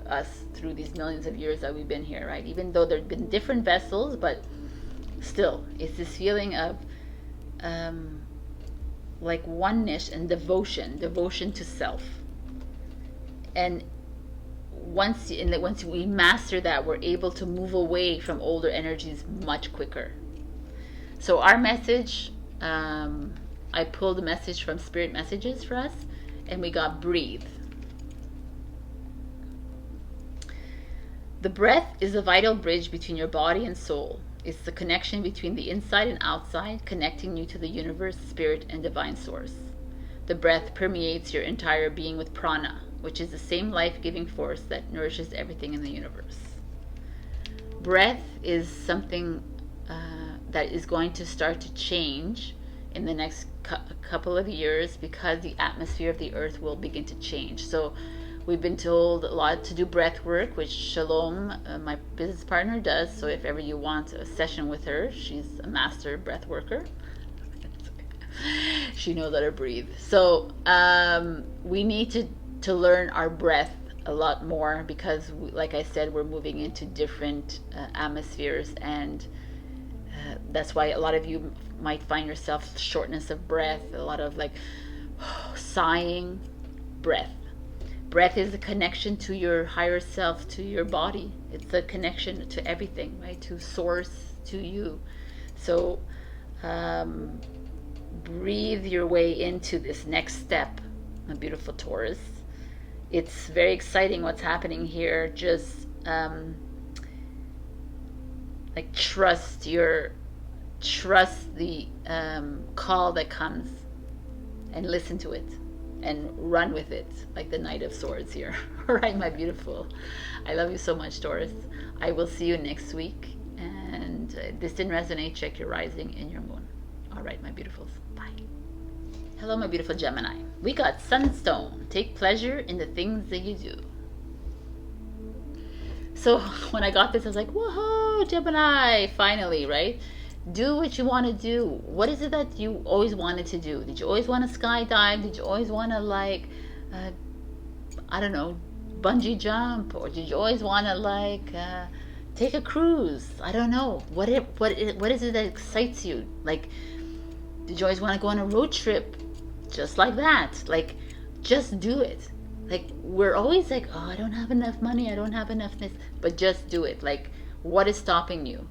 us through these millions of years that we've been here, right? Even though there've been different vessels, but still, it's this feeling of like oneness and devotion to self. And once we master that, we're able to move away from older energies much quicker. So our message, I pulled a message from Spirit Messages for us, and we got breathe. The breath is the vital bridge between your body and soul. It's the connection between the inside and outside, connecting you to the universe, spirit, and divine source. The breath permeates your entire being with prana, which is the same life-giving force that nourishes everything in the universe. Breath is something that is going to start to change in the next couple of years, because the atmosphere of the earth will begin to change. So we've been told a lot to do breath work, which Shalom, my business partner, does. So if ever you want a session with her, she's a master breath worker. She knows how to breathe. So we need to learn our breath a lot more, because like I said, we're moving into different atmospheres, and that's why a lot of you might find yourself shortness of breath, a lot of like sighing. Breath is the connection to your higher self, to your body. It's the connection to everything, right? To source, to you. So breathe your way into this next step, my beautiful Taurus. It's very exciting what's happening here. Just like trust the call that comes, and listen to it and run with it, like the Knight of Swords here. All right, my beautiful. I love you so much, Taurus. I will see you next week. And if this didn't resonate, check your rising and your moon. All right, my beautifuls. Bye. Hello, my beautiful Gemini. We got Sunstone. Take pleasure in the things that you do. So when I got this, I was like, whoa, Gemini, finally, right? Do what you want to do. What is it that you always wanted to do? Did you always want to skydive? Did you always want to, like, I don't know, bungee jump? Or did you always want to, like, take a cruise? I don't know. What is it that excites you? Like, did you always want to go on a road trip? Just like that. Like, just do it. Like, we're always like, oh, I don't have enough money, I don't have enough this. But just do it. Like, what is stopping you?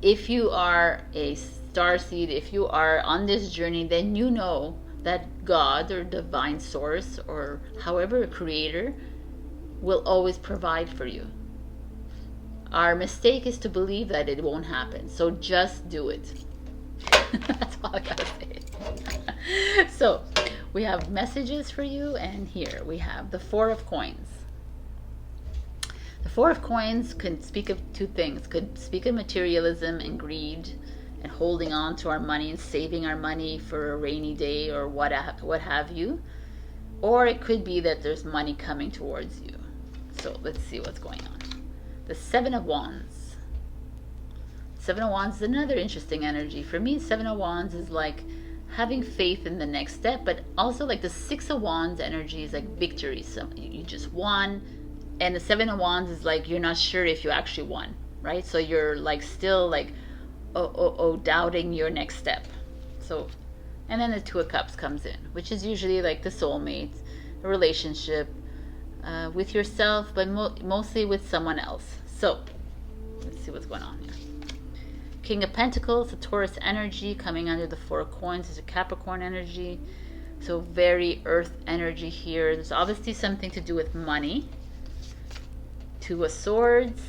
If you are a starseed, if you are on this journey, then you know that God or divine source, or however, a creator, will always provide for you. Our mistake is to believe that it won't happen. So just do it. That's all I gotta say. So we have messages for you, and here we have the Four of Coins. The Four of Coins could speak of two things. Could speak of materialism and greed, and holding on to our money and saving our money for a rainy day, or what have you. Or it could be that there's money coming towards you. So let's see what's going on. The Seven of Wands. Seven of Wands is another interesting energy. For me, Seven of Wands is like having faith in the next step, but also like the Six of Wands energy is like victory. So you just won. And the Seven of Wands is like you're not sure if you actually won, right? So you're like still like doubting your next step. So, and then the Two of Cups comes in, which is usually like the soulmate, a relationship with yourself, but mostly with someone else. So let's see what's going on here. King of Pentacles, a Taurus energy coming under the Four of Coins is a Capricorn energy. So very earth energy here. There's obviously something to do with money. Two of Swords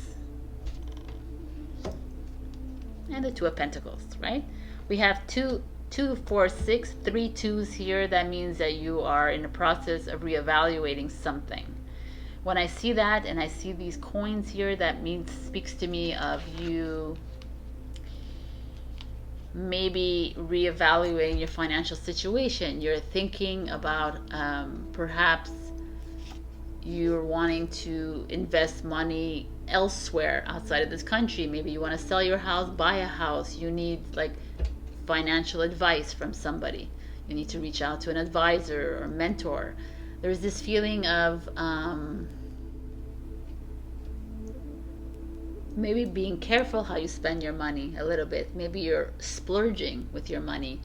and the Two of Pentacles, right? We have 2, 4, 6, 3 twos here. That means that you are in the process of reevaluating something. When I see that and I see these coins here, that speaks to me of you maybe reevaluating your financial situation. You're thinking about perhaps you're wanting to invest money elsewhere outside of this country. Maybe you want to sell your house, buy a house. You need like financial advice from somebody. You need to reach out to an advisor or mentor. There's this feeling of maybe being careful how you spend your money a little bit. Maybe you're splurging with your money.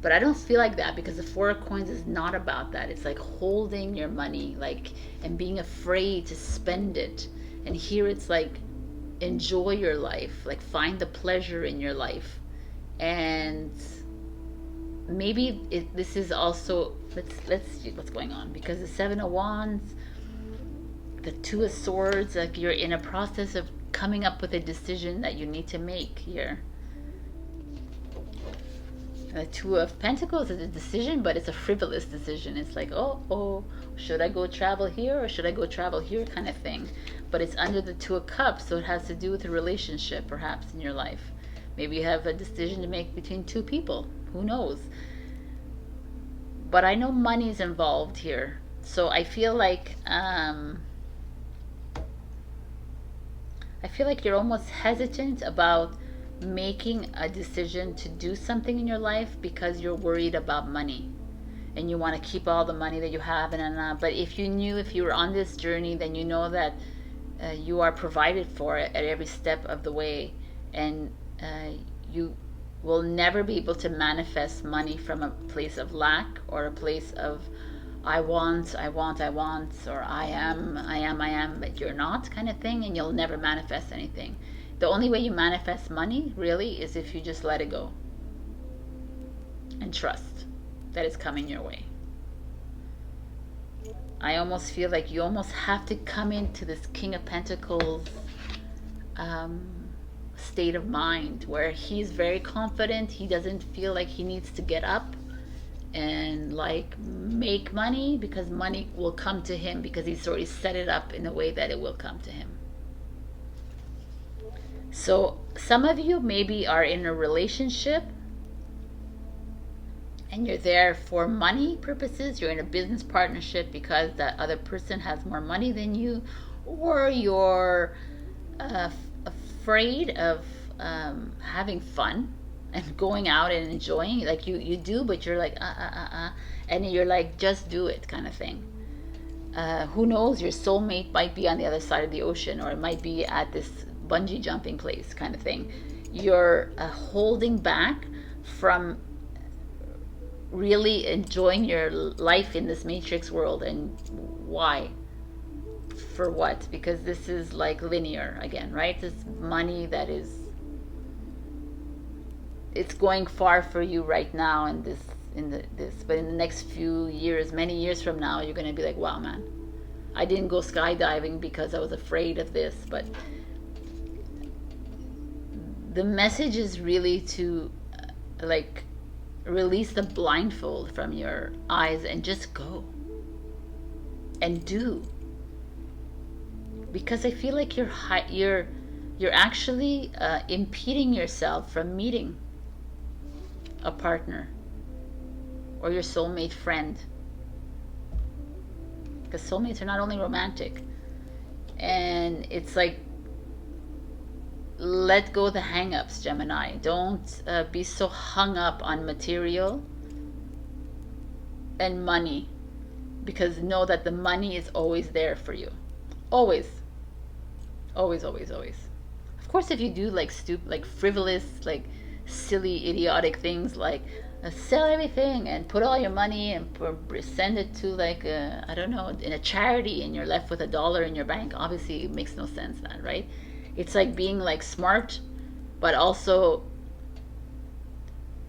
But I don't feel like that, because the Four of Coins is not about that. It's like holding your money, like, and being afraid to spend it. And here it's like, enjoy your life, like find the pleasure in your life. And maybe this is also, let's see what's going on, because the Seven of Wands, the Two of Swords, like you're in a process of coming up with a decision that you need to make here. The Two of Pentacles is a decision, but it's a frivolous decision. It's like, oh, should I go travel here or should I go travel here kind of thing. But it's under the Two of Cups, so it has to do with a relationship perhaps in your life. Maybe you have a decision to make between two people. Who knows? But I know money is involved here. So I feel like you're almost hesitant about making a decision to do something in your life because you're worried about money and you want to keep all the money that you have. But if you were on this journey, then you know that you are provided for at every step of the way, and you will never be able to manifest money from a place of lack or a place of I want, or I am, but you're not kind of thing, and you'll never manifest anything. The only way you manifest money really is if you just let it go and trust that it's coming your way. I almost feel like you almost have to come into this King of Pentacles state of mind where he's very confident. He doesn't feel like he needs to get up and like make money, because money will come to him because he's already set it up in a way that it will come to him. So some of you maybe are in a relationship and you're there for money purposes. You're in a business partnership because that other person has more money than you, or you're afraid of having fun and going out and enjoying, like you do, but you're like and you're like, just do it kind of thing. Who knows, your soulmate might be on the other side of the ocean, or it might be at this bungee jumping place kind of thing. You're holding back from really enjoying your life in this matrix world. And why? For what? Because this is like linear again, right? This money that is, it's going far for you right now in this, but in the next few years, many years from now, you're going to be like, wow, man, I didn't go skydiving because I was afraid of this. But the message is really to like release the blindfold from your eyes and just go and do. Because I feel like you're actually impeding yourself from meeting a partner or your soulmate friend. Because soulmates are not only romantic. And it's like, let go the hang-ups, Gemini. Don't be so hung up on material and money, because know that the money is always there for you. Always. Always, always, always. Of course, if you do like stupid, like frivolous, like silly, idiotic things, like sell everything and put all your money and send it to like I don't know, in a charity, and you're left with $1 in your bank, obviously it makes no sense, that, right? It's like being like smart, but also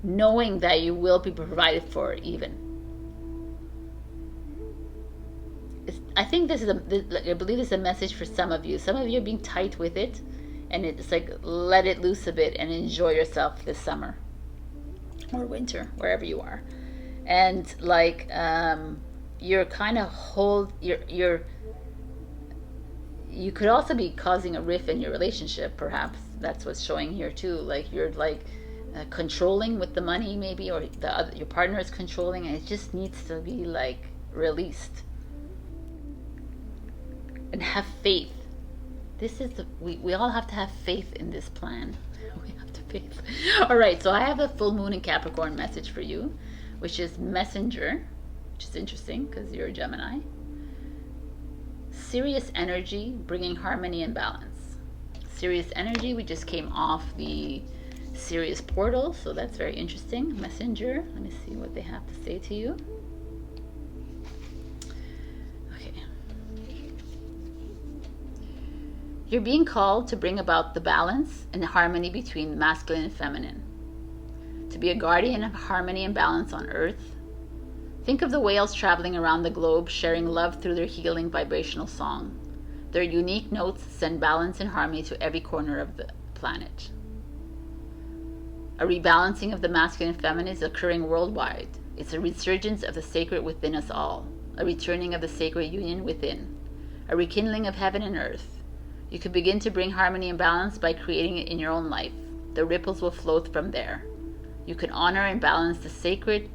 knowing that you will be provided for even. I think this is I believe this is a message for some of you. Some of you are being tight with it, and it's like, let it loose a bit and enjoy yourself this summer or winter, wherever you are. And like you're kind of you could also be causing a rift in your relationship, perhaps. That's what's showing here too. Like you're like controlling with the money, maybe, or your partner is controlling, and it just needs to be like released. And have faith. This is we all have to have faith in this plan. We have to faith. All right, so I have the full moon in Capricorn message for you, which is messenger, which is interesting because you're a Gemini. Serious energy, bringing harmony and balance. Serious energy, we just came off the Serious portal, so that's very interesting. Messenger, let me see what they have to say to you. Okay. You're being called to bring about the balance and the harmony between masculine and feminine. To be a guardian of harmony and balance on Earth. Think of the whales traveling around the globe, sharing love through their healing vibrational song. Their unique notes send balance and harmony to every corner of the planet. A rebalancing of the masculine and feminine is occurring worldwide. It's a resurgence of the sacred within us all, a returning of the sacred union within, a rekindling of heaven and earth. You can begin to bring harmony and balance by creating it in your own life. The ripples will flow from there. You can honor and balance the sacred,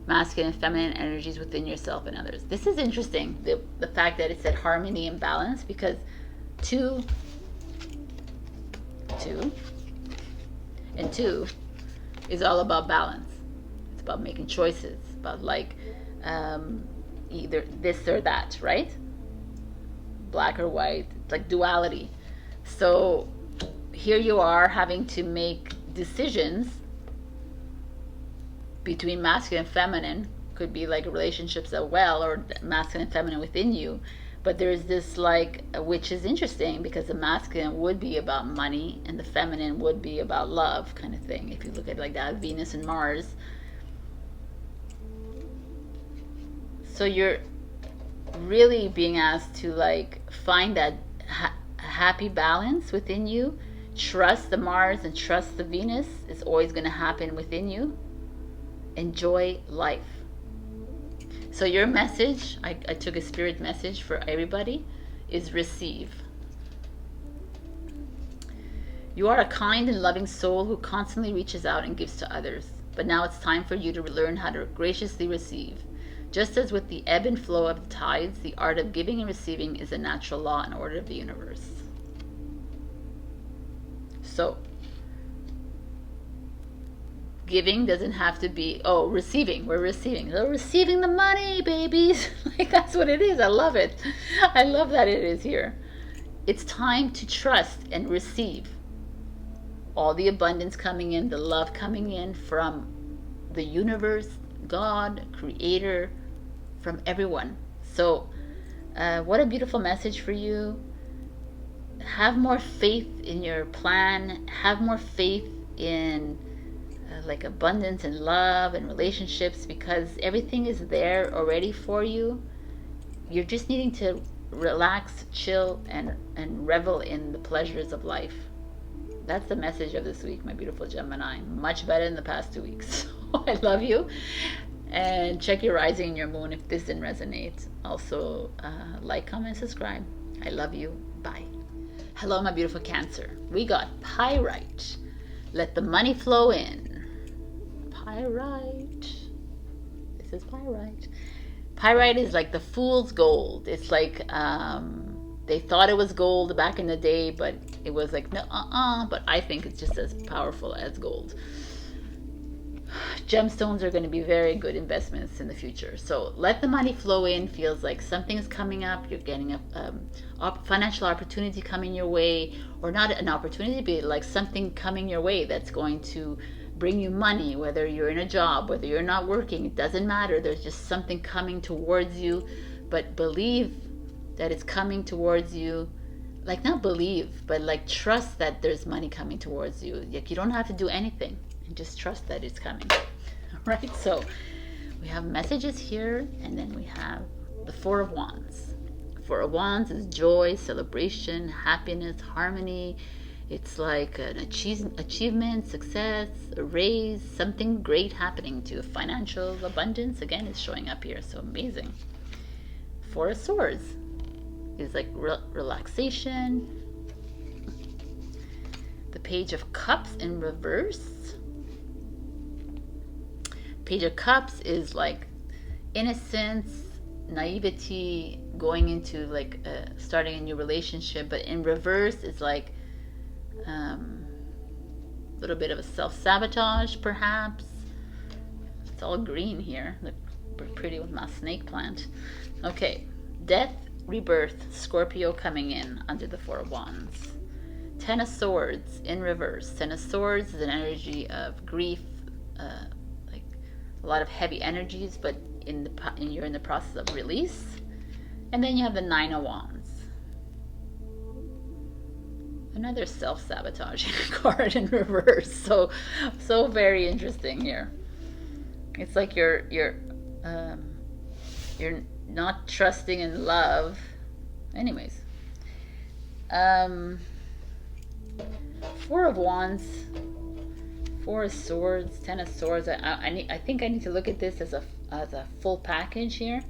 masculine and feminine energies within yourself and others. This is interesting, the fact that it said harmony and balance, because two is all about balance. It's about making choices, about like either this or that, right? Black or white, it's like duality. So here you are having to make decisions between masculine and feminine. Could be like relationships as well, or masculine and feminine within you. But there's this like, which is interesting, because the masculine would be about money and the feminine would be about love, kind of thing. If you look at it like that, Venus and Mars. So you're really being asked to like find that happy balance within you. Trust the Mars and trust the Venus is always going to happen within you. Enjoy life. So your message, I took a spirit message for everybody, is receive. You are a kind and loving soul who constantly reaches out and gives to others. But now it's time for you to learn how to graciously receive. Just as with the ebb and flow of the tides, the art of giving and receiving is a natural law and order of the universe. So, giving doesn't have to be, oh, receiving. We're receiving. So receiving the money, babies. Like, that's what it is. I love it. I love that it is here. It's time to trust and receive all the abundance coming in, the love coming in from the universe, God, Creator, from everyone. So, what a beautiful message for you. Have more faith in your plan. Have more faith in like abundance and love and relationships, because everything is there already for you. You're just needing to relax, chill, and revel in the pleasures of life. That's the message of this week, my beautiful Gemini. Much better than the past 2 weeks. I love you. And check your rising and your moon if this didn't resonate. Also, like, comment, subscribe. I love you. Bye. Hello, my beautiful Cancer. We got pyrite. Let the money flow in. Pyrite. This is pyrite. Pyrite is like the fool's gold. It's like they thought it was gold back in the day, but it was like no, but I think it's just as powerful as gold. Gemstones are going to be very good investments in the future. So let the money flow in. Feels like something is coming up. You're getting a financial opportunity coming your way, or not an opportunity, but like something coming your way that's going to bring you money, whether you're in a job, whether you're not working, it doesn't matter. There's just something coming towards you, but believe that it's coming towards you. Like, not believe, but like trust that there's money coming towards you. Like, you don't have to do anything, and just trust that it's coming. Right? So we have messages here, and then we have the Four of Wands. Four of Wands is joy, celebration, happiness, harmony. It's like an achievement, success, a raise, something great happening to you. Financial abundance, again, is showing up here. So amazing. Four of Swords is like relaxation. The Page of Cups in reverse. Page of Cups is like innocence, naivety, going into like starting a new relationship. But in reverse, it's like a little bit of a self-sabotage, perhaps. It's all green here. Look pretty with my snake plant. Okay, death, rebirth, Scorpio coming in under the Four of Wands. Ten of Swords in reverse. Ten of Swords is an energy of grief, like a lot of heavy energies, but you're in the process of release. And then you have the Nine of Wands. Another self-sabotaging card in reverse. So very interesting here. It's like you're not trusting in love. Anyways, Um, Four of Wands, Four of Swords, Ten of Swords. I think I need to look at this as a full package here,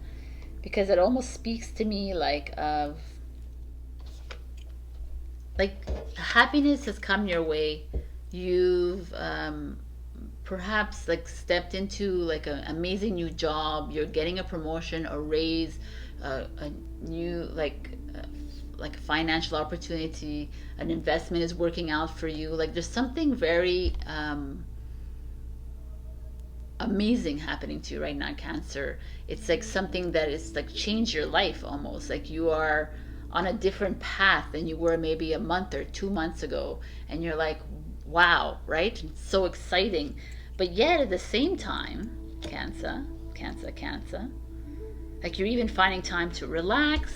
because it almost speaks to me like of like happiness has come your way. You've perhaps like stepped into like an amazing new job. You're getting a promotion, a raise, a new like a financial opportunity, an investment is working out for you. Like there's something very amazing happening to you right now, Cancer. It's like something that is like changed your life almost. Like you are on a different path than you were maybe a month or 2 months ago, and you're like, wow, right? It's so exciting. But yet at the same time, Cancer, like you're even finding time to relax.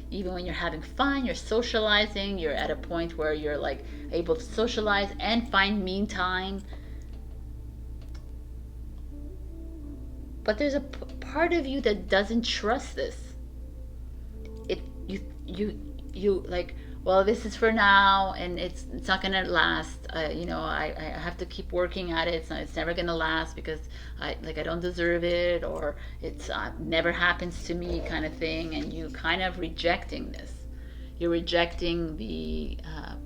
Even when you're having fun, you're socializing, you're at a point where you're like able to socialize and find mean time. But there's a part of you that doesn't trust this. You like, well, this is for now, and it's not gonna last. I have to keep working at it. It's never gonna last because I don't deserve it, or it's never happens to me, kind of thing. And you kind of rejecting this. You're rejecting the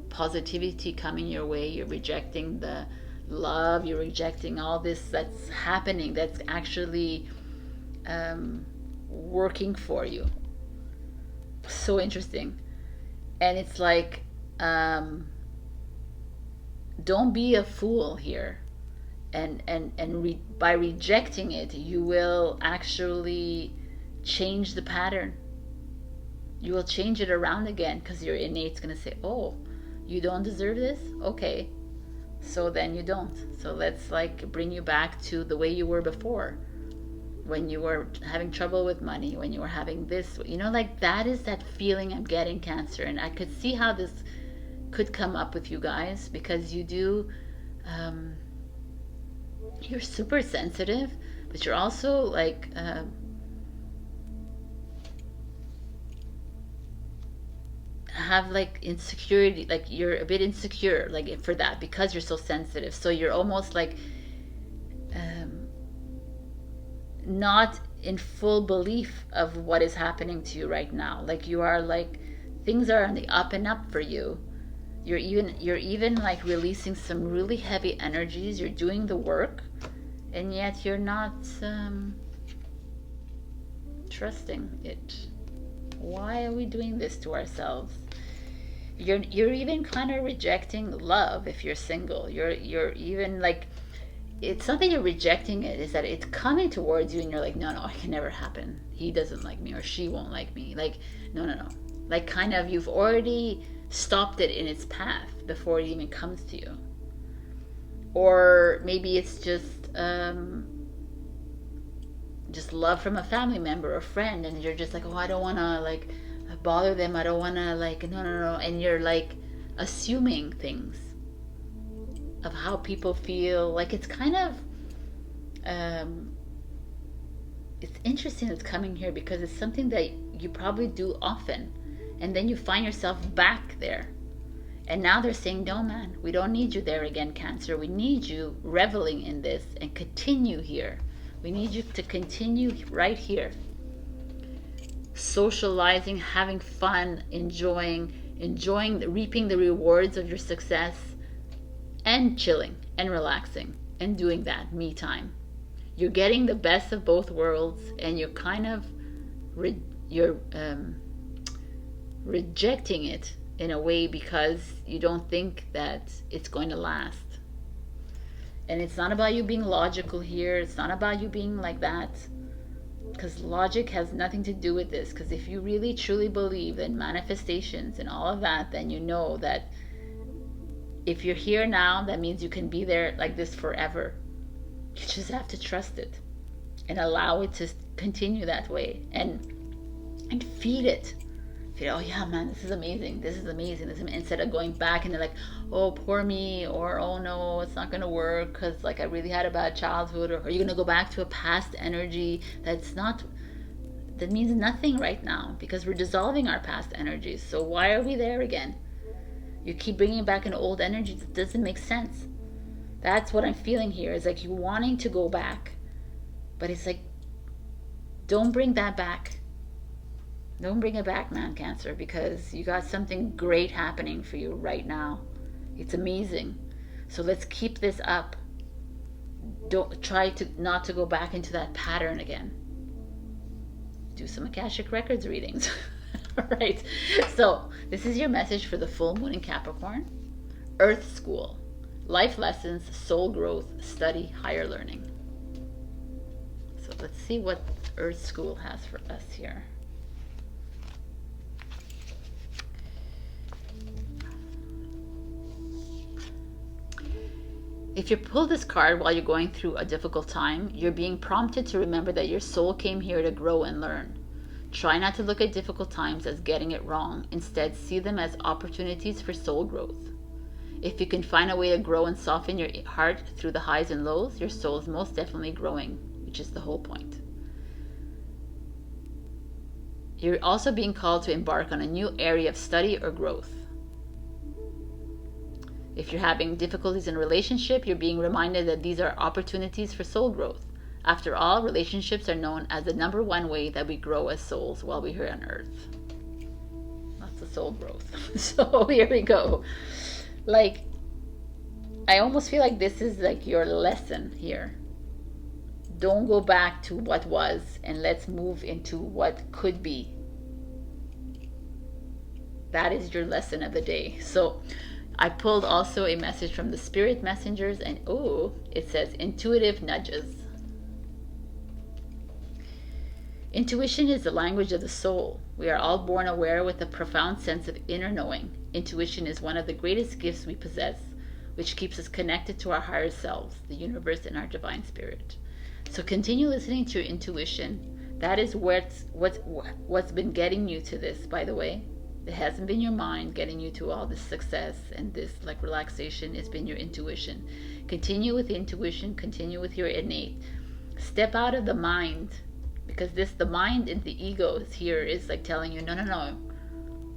positivity coming your way. You're rejecting the love. You're rejecting all this that's happening. That's actually working for you. So interesting. And it's like, don't be a fool here. By rejecting it, you will actually change the pattern. You will change it around again, because your innate's going to say, oh, you don't deserve this? Okay. So then you don't. So let's like bring you back to the way you were before. When you were having trouble with money, when you were having this, like that is that feeling I'm getting, Cancer. And I could see how this could come up with you guys, because you do, you're super sensitive, but you're also like, have like insecurity, like you're a bit insecure, like for that, because you're so sensitive. So you're almost like, not in full belief of what is happening to you right now. Like you are like, things are on the up and up for you. You're even like releasing some really heavy energies. You're doing the work, and yet you're not trusting it. Why are we doing this to ourselves? You're even kind of rejecting love if you're single. You're even like, it's not that you're rejecting it, is that it's coming towards you and you're like, no, it can never happen. He doesn't like me, or she won't like me. Like, no. Like kind of, you've already stopped it in its path before it even comes to you. Or maybe it's just love from a family member or friend, and you're just like, oh, I don't want to like bother them. I don't want to like, no. And you're like assuming things of how people feel. Like it's kind of it's interesting it's coming here, because it's something that you probably do often, and then you find yourself back there, and now they're saying, no man, we don't need you there again, Cancer. We need you reveling in this and continue here. We need you to continue right here, socializing, having fun, enjoying reaping the rewards of your success, and chilling and relaxing and doing that me time. You're getting the best of both worlds, and you're kind of rejecting it in a way, because you don't think that it's going to last. And it's not about you being logical here. It's not about you being like that, because logic has nothing to do with this. Because if you really truly believe in manifestations and all of that, then you know that if you're here now, that means you can be there like this forever. You just have to trust it and allow it to continue that way, and feed it. Oh yeah, man, this is amazing. Instead of going back and they're like, oh, poor me, or oh no, it's not gonna work because like I really had a bad childhood, or you're gonna go back to a past energy that means nothing right now, because we're dissolving our past energies. So why are we there again? You keep bringing back an old energy that doesn't make sense. That's what I'm feeling here. It's like you wanting to go back, but it's like, don't bring that back. Don't bring it back, man, Cancer, because you got something great happening for you right now. It's amazing. So let's keep this up. Don't try to not to go back into that pattern again. Do some Akashic Records readings. All right. So this is your message for the full moon in Capricorn. Earth School. Life lessons, soul growth, study, higher learning. So let's see what Earth School has for us here. If you pull this card while you're going through a difficult time, you're being prompted to remember that your soul came here to grow and learn. Try not to look at difficult times as getting it wrong. Instead, see them as opportunities for soul growth. If you can find a way to grow and soften your heart through the highs and lows, your soul is most definitely growing, which is the whole point. You're also being called to embark on a new area of study or growth. If you're having difficulties in a relationship, you're being reminded that these are opportunities for soul growth. After all, relationships are known as the #1 way that we grow as souls while we're here on Earth. That's the soul growth. So here we go. Like, I almost feel like this is like your lesson here. Don't go back to what was, and let's move into what could be. That is your lesson of the day. So I pulled also a message from the spirit messengers, and oh, it says intuitive nudges. Intuition is the language of the soul. We are all born aware with a profound sense of inner knowing. Intuition is one of the greatest gifts we possess, which keeps us connected to our higher selves, the universe, and our divine spirit. So continue listening to your intuition. That is what's been getting you to this, by the way. It hasn't been your mind getting you to all this success and this like relaxation. It's been your intuition. Continue with the intuition. Continue with your innate. Step out of the mind, because the mind and the ego is here is like telling you, no,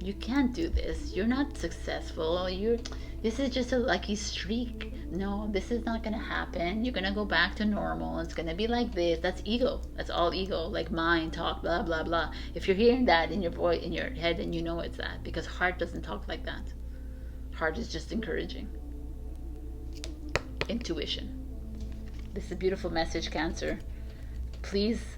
you can't do this. You're not successful. This is just a lucky streak. No, this is not going to happen. You're going to go back to normal. It's going to be like this. That's ego. That's all ego, like mind talk, blah, blah, blah. If you're hearing that in your voice, in your head, then you know it's that, because heart doesn't talk like that. Heart is just encouraging. Intuition. This is a beautiful message, Cancer. Please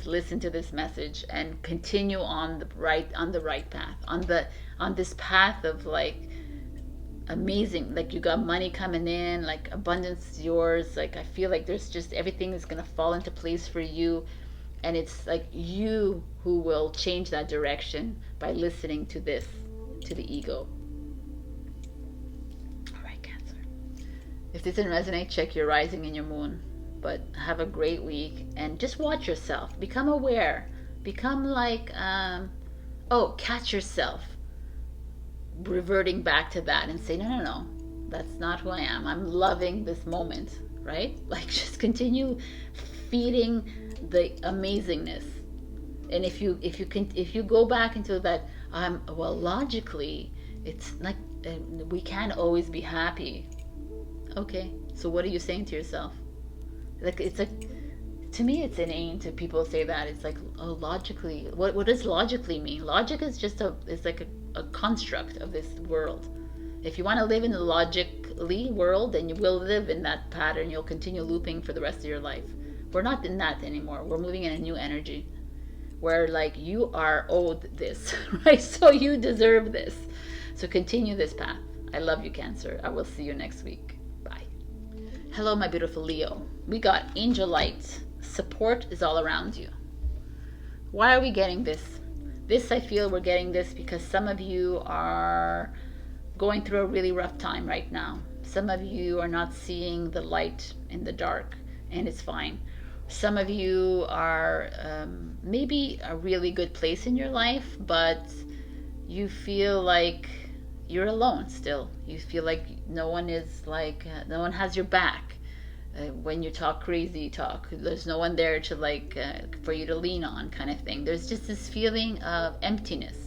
listen to this message and continue on the right path, on this path of like amazing, like you got money coming in, like abundance is yours. Like I feel like there's just everything is gonna fall into place for you, and it's like you who will change that direction by listening to this, to the ego. All right, Cancer. If this didn't resonate, check your rising and your moon. But have a great week, and just watch yourself. Become aware. Become like, catch yourself reverting back to that and say, no, that's not who I am. I'm loving this moment, right? Like just continue feeding the amazingness. And if you go back into that, logically, it's like we can't always be happy. Okay, so what are you saying to yourself? Like it's like, to me it's inane to people say that. It's like, oh, logically, what does logically mean? Logic is just it's like a construct of this world. If you want to live in the logically world, then you will live in that pattern. You'll continue looping for the rest of your life. We're not in that anymore. We're moving in a new energy where like you are owed this, right? So you deserve this. So continue this path. I love you, Cancer. I will see you next week. Bye. Hello, my beautiful Leo. We got angel light. Support is all around you. Why are we getting this? I feel we're getting this because some of you are going through a really rough time right now. Some of you are not seeing the light in the dark, and it's fine. Some of you are maybe a really good place in your life, but you feel like you're alone still. You feel like no one has your back. When you talk crazy talk, there's no one there to for you to lean on, kind of thing. There's just this feeling of emptiness.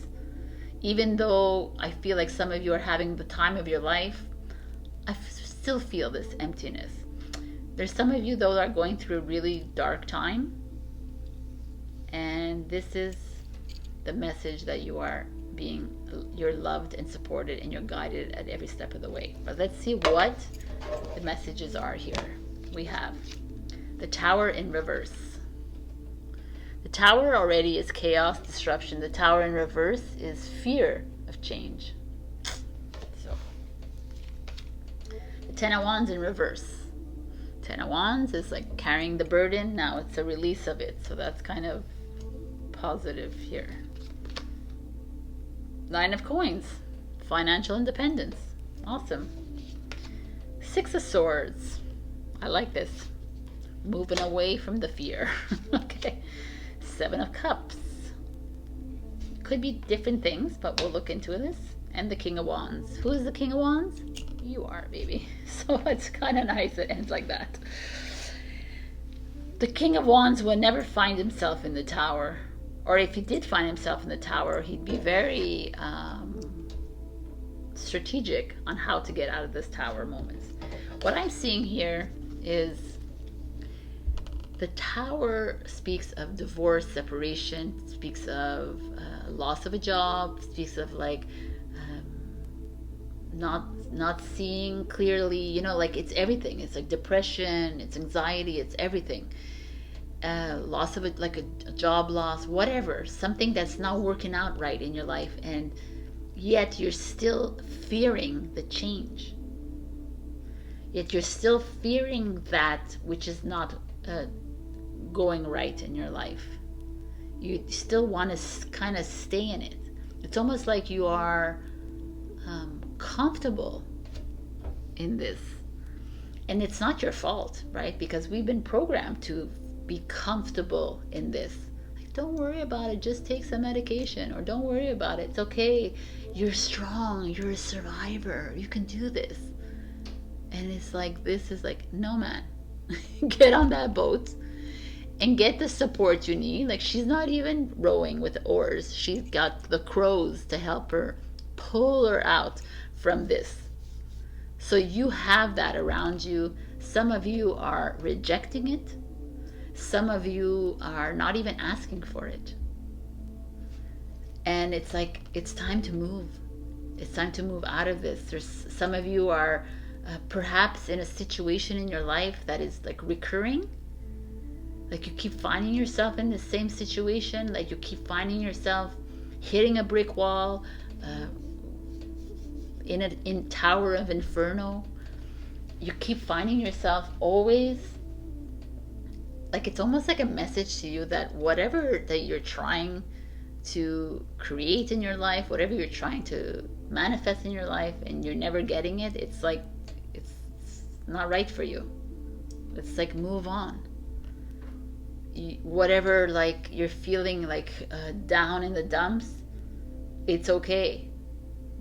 even though I feel like some of you are having the time of your life, I still feel this emptiness. There's some of you though that are going through a really dark time, and this is the message that you're loved and supported, and you're guided at every step of the way. But let's see what the messages are here. We have the Tower in reverse. The Tower already is chaos, disruption. The Tower in reverse is fear of change. So, the Ten of Wands in reverse. Ten of Wands is like carrying the burden. Now it's a release of it. So that's kind of positive here. Nine of Coins, financial independence. Awesome. Six of Swords. I like this. Moving away from the fear. Okay. Seven of Cups. Could be different things, but we'll look into this. And the King of Wands. Who is the King of Wands? You are, baby. So it's kind of nice it ends like that. The King of Wands will never find himself in the Tower. Or if he did find himself in the Tower, he'd be very strategic on how to get out of this Tower moments. What I'm seeing here is the Tower speaks of divorce, separation, speaks of loss of a job, speaks of like not seeing clearly, you know, like it's everything. It's like depression, it's anxiety, it's everything. Loss of like a job loss, whatever, something that's not working out right in your life, and yet you're still fearing the change. Yet you're still fearing that which is not going right in your life. You still want to kind of stay in it. It's almost like you are comfortable in this, and it's not your fault, right? Because we've been programmed to be comfortable in this. Like, don't worry about it, just take some medication, or don't worry about it, it's okay, you're strong, you're a survivor, you can do this. And it's like, this is like, no man, get on that boat and get the support you need. Like, she's not even rowing with oars, she's got the crows to help her pull her out from this. So you have that around you. Some of you are rejecting it. Some of you are not even asking for it. And it's like, it's time to move. It's time to move out of this. There's some of you are perhaps in a situation in your life that is like recurring. Like you keep finding yourself in the same situation. Like you keep finding yourself hitting a brick wall, in Tower of Inferno. You keep finding yourself always, like it's almost like a message to you that whatever that you're trying to create in your life, whatever you're trying to manifest in your life, and you're never getting it, it's like it's not right for you. It's like, move on. Whatever, like you're feeling like down in the dumps, it's okay,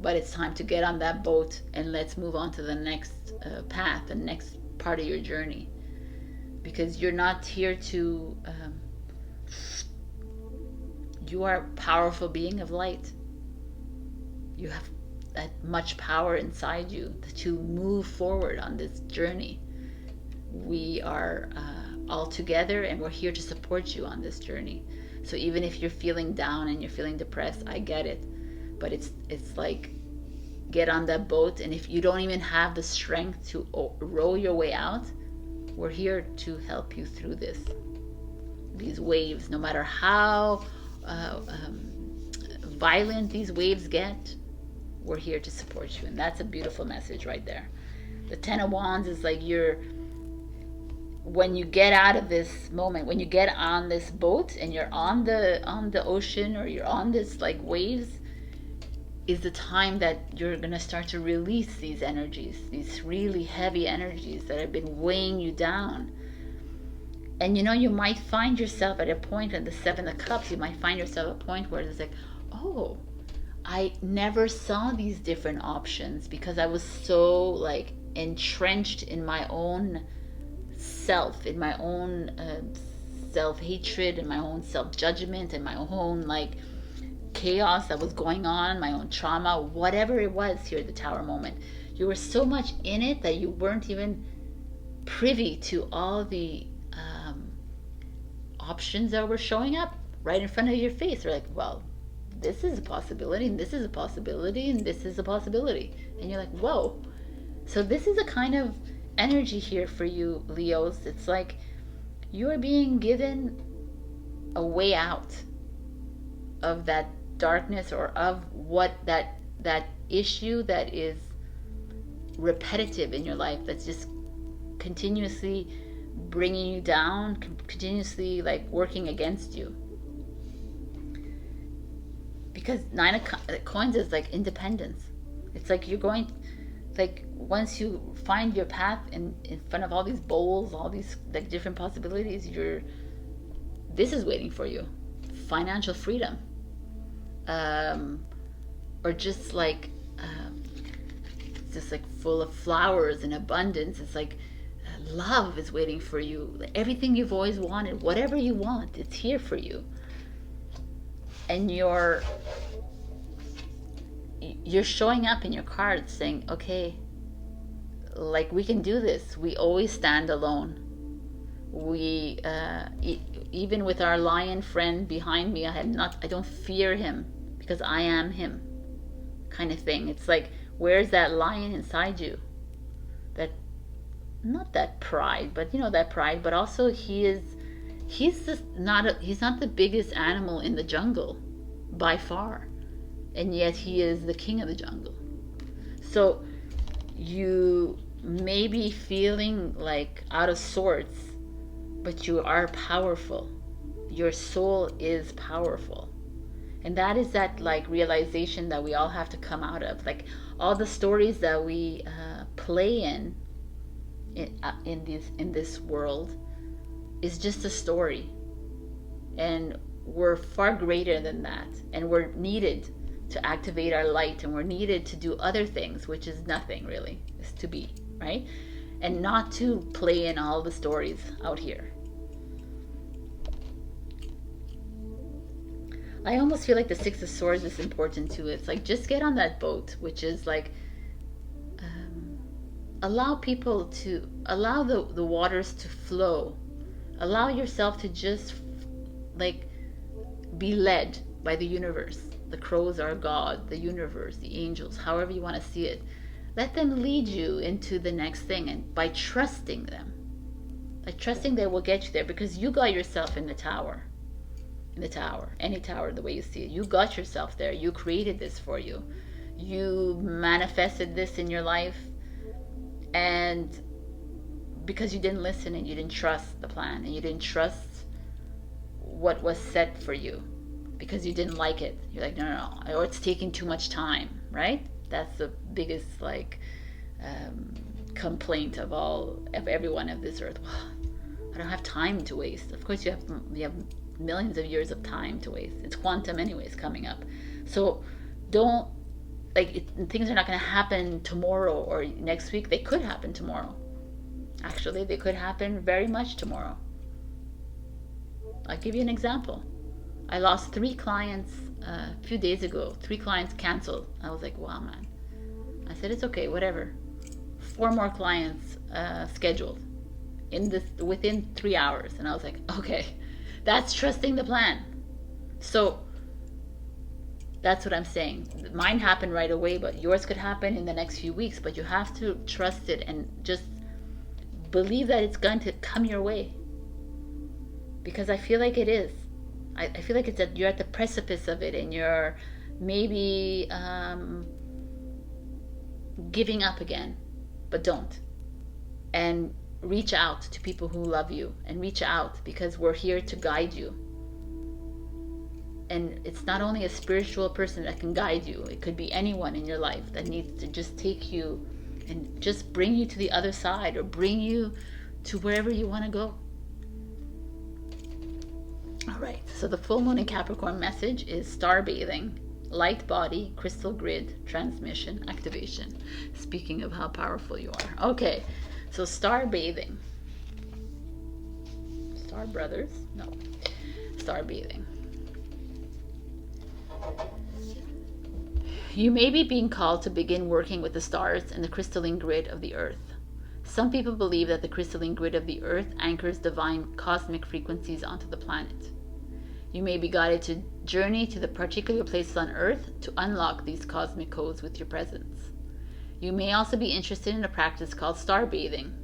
but it's time to get on that boat and let's move on to the next path, the next part of your journey. Because you're not here to you are a powerful being of light. You have that much power inside you to move forward on this journey. We are all together, and we're here to support you on this journey. So even if you're feeling down and you're feeling depressed, I get it, but it's like, get on that boat. And if you don't even have the strength to row your way out, we're here to help you through these waves. No matter how violent these waves get, we're here to support you. And that's a beautiful message right there. The Ten of Wands is like, when you get out of this moment, when you get on this boat and you're on the ocean, or you're on this like waves, is the time that you're going to start to release these energies, these really heavy energies that have been weighing you down. And you know, you might find yourself at a point in the Seven of Cups, you might find yourself at a point where it's like, oh, I never saw these different options because I was so like entrenched in my own self, in my own self-hatred, and my own self-judgment, and my own like chaos that was going on, my own trauma, whatever it was here at the Tower moment. You were so much in it that you weren't even privy to all the options that were showing up right in front of your face. You're like, well, this is a possibility, and this is a possibility, and this is a possibility. And you're like, whoa. So this is a kind of energy here for you, Leos. It's like you are being given a way out of that darkness, or of what that issue that is repetitive in your life, that's just continuously bringing you down, continuously like working against you. Because Nine of Coins is like independence. It's like you're going, like once you find your path in front of all these bowls, all these like different possibilities, this is waiting for you. Financial freedom, or just like full of flowers and abundance. It's like love is waiting for you. Everything you've always wanted, whatever you want, it's here for you. And you're showing up in your cards saying, okay, like we can do this. We always stand alone. We even with our lion friend behind me, I don't fear him because I am him, kind of thing. It's like, where's that lion inside you? That, not that pride, but that pride, but also he's not the biggest animal in the jungle by far, and yet he is the king of the jungle. So you may be feeling like out of sorts, but you are powerful. Your soul is powerful. And that is that like realization that we all have to come out of. Like all the stories that we play in this world is just a story. And we're far greater than that. And we're needed to activate our light, and we're needed to do other things, which is nothing really, is to be, right? And not to play in all the stories out here. I almost feel like the Six of Swords is important too. It's like, just get on that boat, which is like, allow people to, allow the waters to flow. Allow yourself to just like be led by the universe. The crows are God, the universe, the angels, however you want to see it. Let them lead you into the next thing, and by trusting them. By trusting they will get you there, because you got yourself in the tower. In the tower, any tower, the way you see it. You got yourself there. You created this for you. You manifested this in your life, and because you didn't listen and you didn't trust the plan, and you didn't trust what was set for you, because you didn't like it. You're like, no, or it's taking too much time, right? That's the biggest like complaint of everyone of this earth. I don't have time to waste. Of course you have millions of years of time to waste. It's quantum anyways coming up. So don't, like, things are not going to happen tomorrow or next week. They could happen tomorrow. Actually, they could happen very much tomorrow. I'll give you an example. I lost 3 clients a few days ago. 3 clients canceled. I was like, wow, man. I said, it's okay, whatever. 4 more clients scheduled within 3 hours. And I was like, okay, that's trusting the plan. So that's what I'm saying. Mine happened right away, but yours could happen in the next few weeks. But you have to trust it and just believe that it's going to come your way. Because I feel like it is. I feel like it's you're at the precipice of it, and you're maybe giving up again, but don't. And reach out to people who love you, and reach out, because we're here to guide you. And it's not only a spiritual person that can guide you. It could be anyone in your life that needs to just take you and just bring you to the other side, or bring you to wherever you want to go. All right, so the full moon in Capricorn message is star bathing, light body, crystal grid, transmission, activation. Speaking of how powerful you are. Okay, so star bathing. Star brothers? No. Star bathing. You may be being called to begin working with the stars and the crystalline grid of the earth. Some people believe that the crystalline grid of the earth anchors divine cosmic frequencies onto the planet. You may be guided to journey to the particular places on earth to unlock these cosmic codes with your presence. You may also be interested in a practice called star bathing.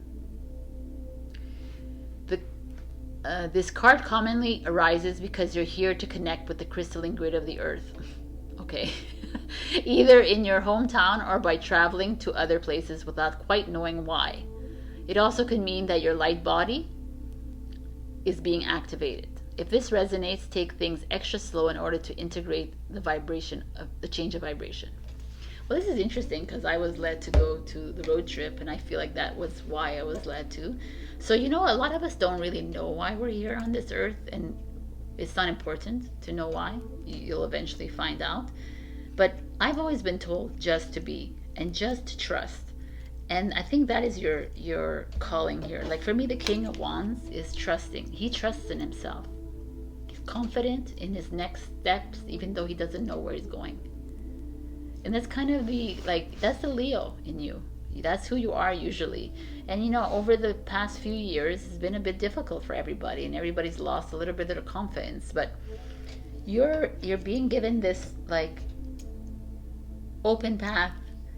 This card commonly arises because you're here to connect with the crystalline grid of the earth. Okay. Either in your hometown or by traveling to other places without quite knowing why. It also could mean that your light body is being activated. If this resonates, take things extra slow in order to integrate the vibration of the change of vibration. Well, this is interesting because I was led to go to the road trip, and I feel like that was why I was led to. So, you know, a lot of us don't really know why we're here on this earth, and it's not important to know why. You'll eventually find out. But I've always been told just to be and just to trust. And I think that is your calling here. Like for me, the King of Wands is trusting. He trusts in himself. He's confident in his next steps, even though he doesn't know where he's going. And that's kind of that's the Leo in you. That's who you are usually. And you know, over the past few years, it's been a bit difficult for everybody, and everybody's lost a little bit of their confidence. But you're being given this like open path,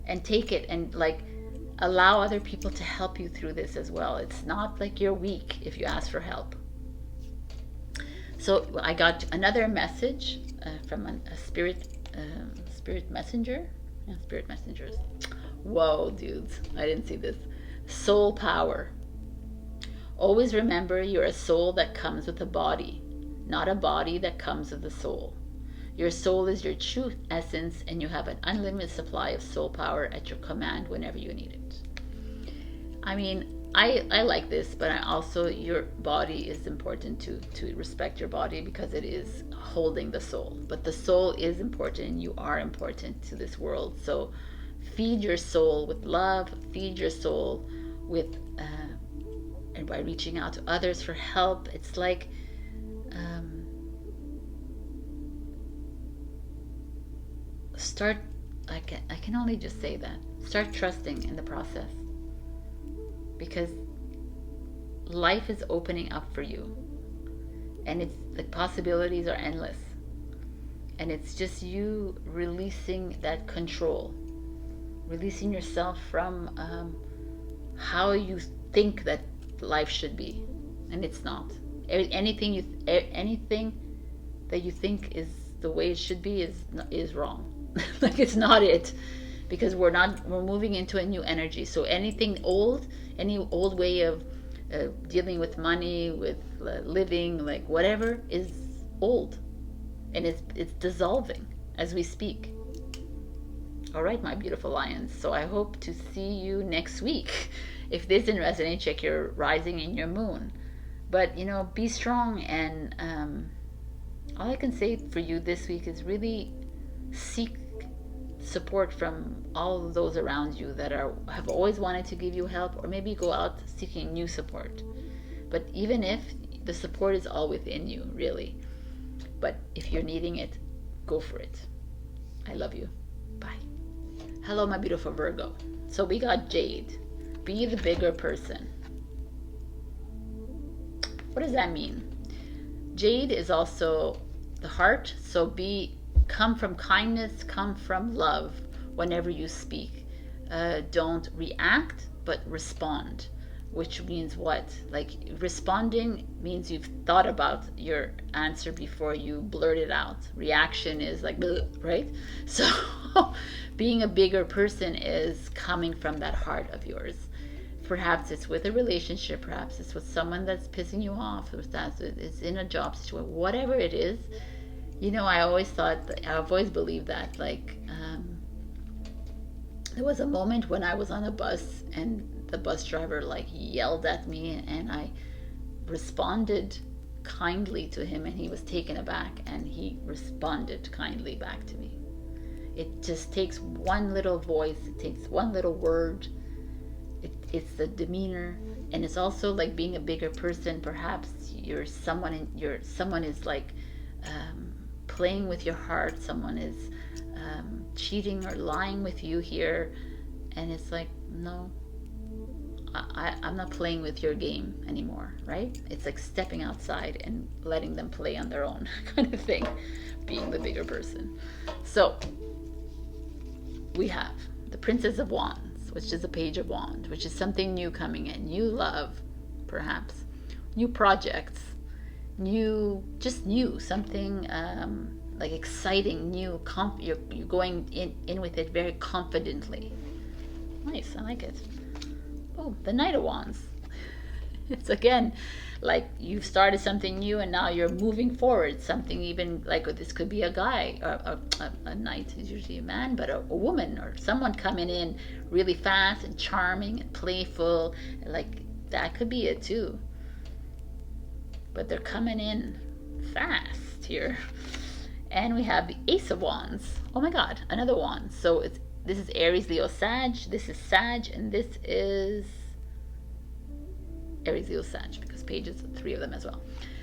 and take it and like allow other people to help you through this as well. It's not like you're weak if you ask for help. So I got another message from a spirit messenger. Yeah, spirit messengers. Whoa, dudes, I didn't see this. Soul power. Always remember you're a soul that comes with a body, not a body that comes with a soul. Your soul is your true essence, and you have an unlimited supply of soul power at your command whenever you need it. I mean, I like this, but I also, your body is important to respect your body because it is holding the soul. But the soul is important, and you are important to this world. So feed your soul with love, feed your soul with, and by reaching out to others for help. It's like, start, I can only just say that, start trusting in the process, because life is opening up for you, and it's, the possibilities are endless, and it's just you releasing that control, releasing yourself from how you think that life should be, and it's not. Anything that you think is the way it should be is wrong. Like it's not it, because we're moving into a new energy. So any old way of dealing with money, with living, like whatever, is old, and it's dissolving as we speak. All right, my beautiful lions. So I hope to see you next week. If this didn't resonate, check your rising and your moon. But you know, be strong, and all I can say for you this week is really seek support from all of those around you that have always wanted to give you help, or maybe go out seeking new support. But even if the support is all within you, really, but if you're needing it, go for it. I love you. Bye. Hello, my beautiful Virgo. So we got Jade. Be the bigger person. What does that mean? Jade is also the heart, so come from kindness, come from love whenever you speak. Don't react, but respond. Which means what? Like, responding means you've thought about your answer before you blurt it out. Reaction is like, right? So being a bigger person is coming from that heart of yours. Perhaps it's with a relationship, perhaps it's with someone that's pissing you off, or it's in a job situation, whatever it is. You know, I've always believed that, like, there was a moment when I was on a bus and the bus driver like yelled at me, and I responded kindly to him, and he was taken aback, and he responded kindly back to me. It just takes one little voice, it takes one little word, it's the demeanor, and it's also like being a bigger person. Perhaps someone is like playing with your heart, someone is cheating or lying with you here, and it's like, no, I'm not playing with your game anymore, right? It's like stepping outside and letting them play on their own kind of thing, being the bigger person. So we have the Princess of Wands, which is a Page of Wands, which is something new coming in, new love, perhaps, new projects, new, just new, something like exciting, new, you're going in with it very confidently. Nice, I like it. Oh, the Knight of Wands. It's again like you've started something new and now you're moving forward. Something even like this could be a guy, or a knight is usually a man, but a woman or someone coming in really fast and charming and playful. Like that could be it too. But they're coming in fast here. And we have the Ace of Wands. Oh my God, another wand. So this is Aries, Leo, Sag. This is Sag, and this is Aries, Leo, Sag, because pages, 3 of them as well.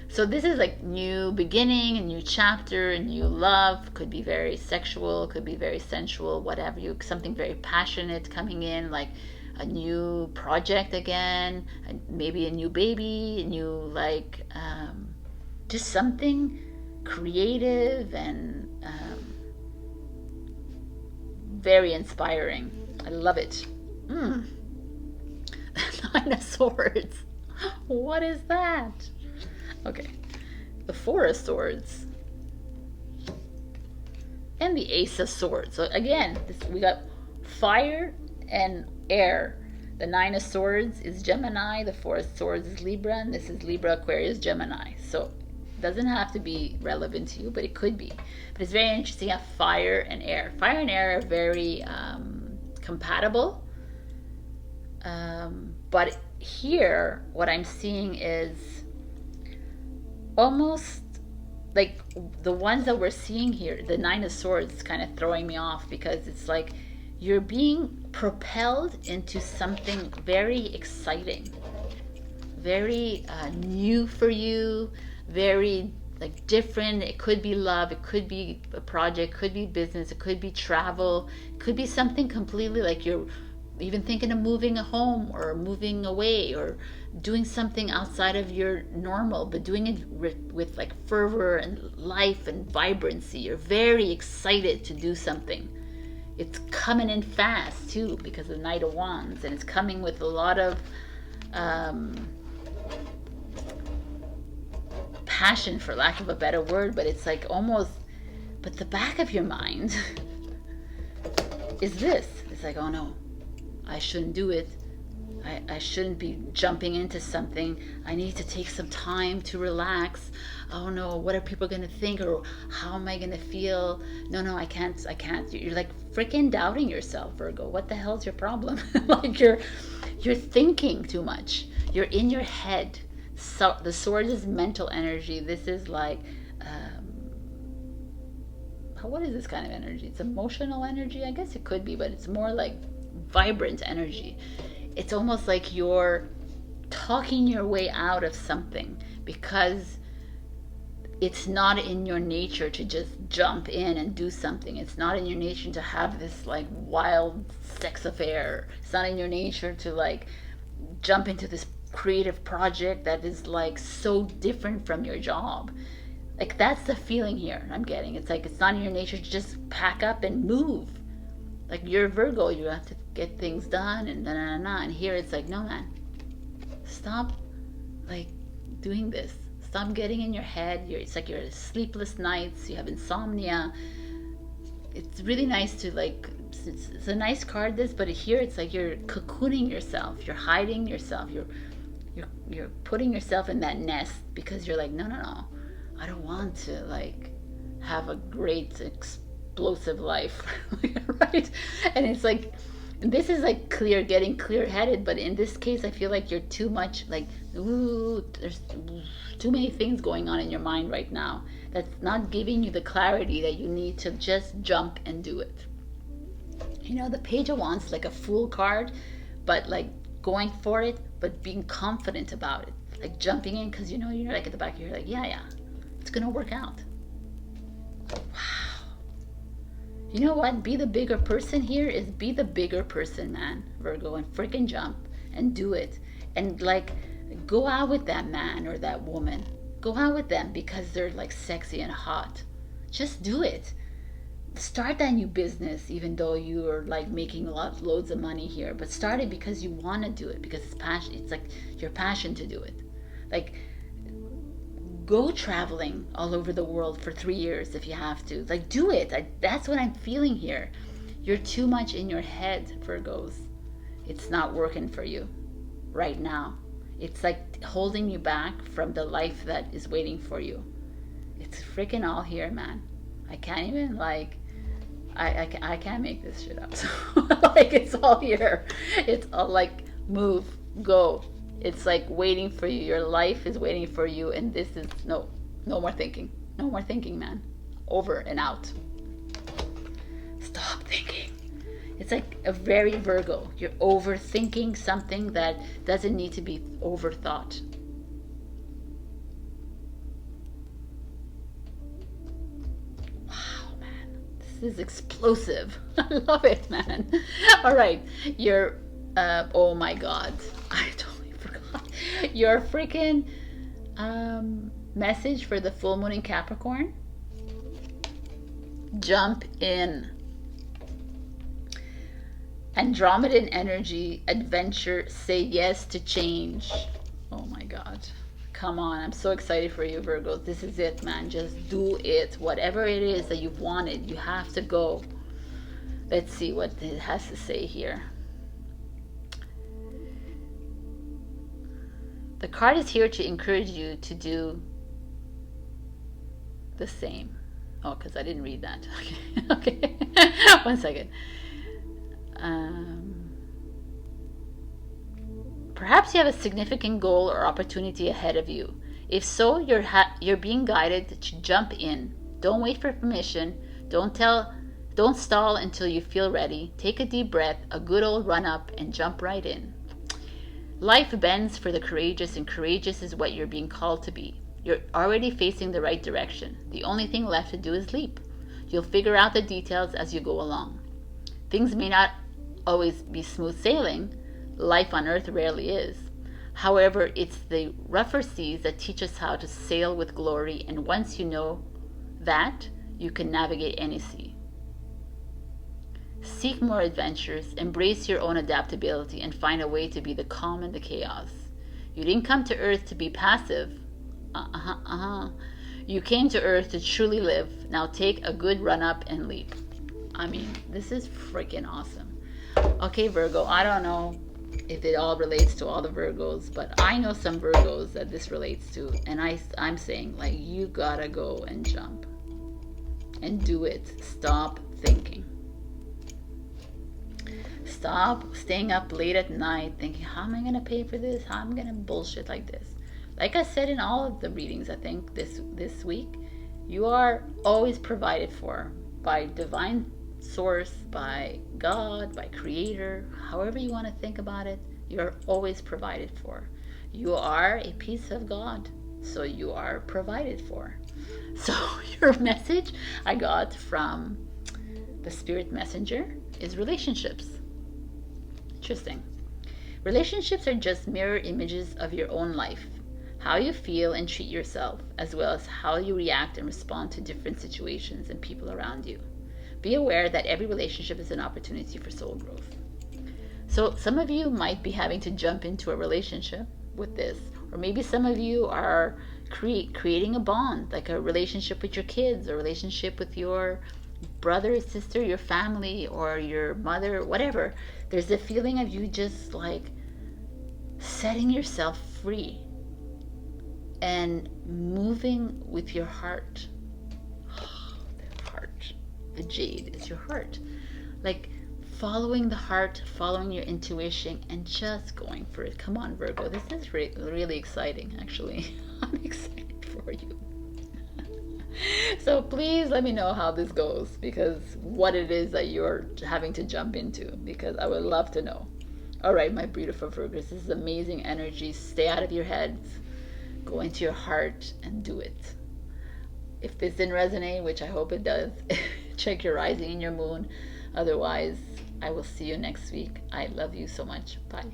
So this is like new beginning, a new chapter, a new love. Could be very sexual, could be very sensual, whatever. Something very passionate coming in, like a new project again, maybe a new baby, a new like just something creative and very inspiring. I love it. 9 of Swords. What is that? Okay. The 4 of Swords. And the Ace of Swords. So again, we got fire and air. The 9 of Swords is Gemini. The 4 of Swords is Libra. And this is Libra, Aquarius, Gemini. So it doesn't have to be relevant to you, but it could be. But it's very interesting how fire and air. Fire and air are very compatible. But here, what I'm seeing is almost like the ones that we're seeing here, the 9 of Swords is kind of throwing me off because it's like you're being propelled into something very exciting, very new for you, very like different. It could be love, it could be a project, it could be business, it could be travel, it could be something completely like you're even thinking of moving a home or moving away or doing something outside of your normal, but doing it with like fervor and life and vibrancy. You're very excited to do something. It's coming in fast too because of the Knight of Wands, and it's coming with a lot of passion, for lack of a better word, but it's like almost, but the back of your mind is this. It's like, oh no, I shouldn't do it. I shouldn't be jumping into something. I need to take some time to relax. Oh no, what are people gonna think, or how am I gonna feel? No, I can't. You're like freaking doubting yourself, Virgo. What the hell's your problem? Like you're thinking too much. You're in your head. So the Sword is mental energy. This is like what is this kind of energy? It's emotional energy, I guess it could be, but it's more like vibrant energy. It's almost like you're talking your way out of something because it's not in your nature to just jump in and do something. It's not in your nature to have this like wild sex affair. It's not in your nature to like jump into this creative project that is like so different from your job. Like that's the feeling here I'm getting. It's like it's not in your nature to just pack up and move. Like you're Virgo, you have to get things done and and here it's like, no man, stop like doing this. Stop getting in your head. It's like you're sleepless nights, you have insomnia. It's really nice to like, it's a nice card this, but here it's like you're cocooning yourself, you're hiding yourself, you're putting yourself in that nest because you're like, no, I don't want to like have a great explosive life. Right? And it's like, this is like getting clear-headed, but in this case I feel like you're too much like, ooh, there's too many things going on in your mind right now that's not giving you the clarity that you need to just jump and do it. You know, the Page of Wands is like a fool card, but like going for it, but being confident about it, like jumping in because you know you're like at the back of your head like, yeah, it's gonna work out. Wow. You know what? Be the bigger person here is be the bigger person, man, Virgo, and freaking jump and do it. And like, go out with that man or that woman. Go out with them because they're like sexy and hot. Just do it. Start that new business, even though you're like making loads of money here, but start it because you want to do it, because it's passion. It's like your passion to do it. Like, go traveling all over the world for 3 years if you have to. Like, do it. That's what I'm feeling here. You're too much in your head, Virgos. It's not working for you right now. It's like holding you back from the life that is waiting for you. It's freaking all here, man. I can't even like, I can't make this shit up. So, like, it's all here. It's all like, move, go. It's like waiting for you. Your life is waiting for you, and this is no more thinking. No more thinking, man. Over and out. Stop thinking. It's like a very Virgo. You're overthinking something that doesn't need to be overthought. Wow, man. This is explosive. I love it, man. All right. You're, oh my God. I totally forgot. Your freaking message for the full moon in Capricorn. Jump in. Andromedan energy, adventure, say yes to change. Oh my God. Come on. I'm so excited for you, Virgo. This is it, man. Just do it. Whatever it is that you've wanted, you have to go. Let's see what it has to say here. The card is here to encourage you to do the same. Oh, because I didn't read that. Okay. Okay. 1 second. Perhaps you have a significant goal or opportunity ahead of you. If so, you're being guided to jump in. Don't wait for permission. Don't stall until you feel ready. Take a deep breath, a good old run up, and jump right in. Life bends for the courageous, and courageous is what you're being called to be. You're already facing the right direction. The only thing left to do is leap. You'll figure out the details as you go along. Things may not always be smooth sailing. Life on earth rarely is. However, it's the rougher seas that teach us how to sail with glory, and once you know that, you can navigate any sea. Seek more adventures, embrace your own adaptability, and find a way to be the calm in the chaos. You didn't come to earth to be passive. You came to earth to truly live. Now take a good run up and leap. I mean, this is freaking awesome. Okay, Virgo, I don't know if it all relates to all the Virgos, but I know some Virgos that this relates to, and I'm saying, like, you gotta go and jump and do it. Stop thinking. Stop staying up late at night thinking, how am I gonna pay for this? How am I gonna bullshit like this? Like I said in all of the readings, I think this week, you are always provided for by divine source, by God, by creator, however you want to think about it. You're always provided for. You are a piece of God, so you are provided for. So your message I got from the spirit messenger is relationships. Interesting. Relationships are just mirror images of your own life, how you feel and treat yourself, as well as how you react and respond to different situations and people around you. Be aware that every relationship is an opportunity for soul growth. So some of you might be having to jump into a relationship with this, or maybe some of you are creating a bond, like a relationship with your kids, or a relationship with your brother, sister, your family, or your mother, whatever. There's a feeling of you just like setting yourself free and moving with your heart. The heart, the jade is your heart. Like following the heart, following your intuition, and just going for it. Come on, Virgo. This is really exciting, actually. I'm excited for you. So please let me know how this goes, because what it is that you're having to jump into, because I would love to know. All right, my beautiful Virgos, this is amazing energy. Stay out of your heads. Go into your heart and do it. If this didn't resonate, which I hope it does, Check your rising and your moon. Otherwise, I will see you next week. I love you so much. Bye.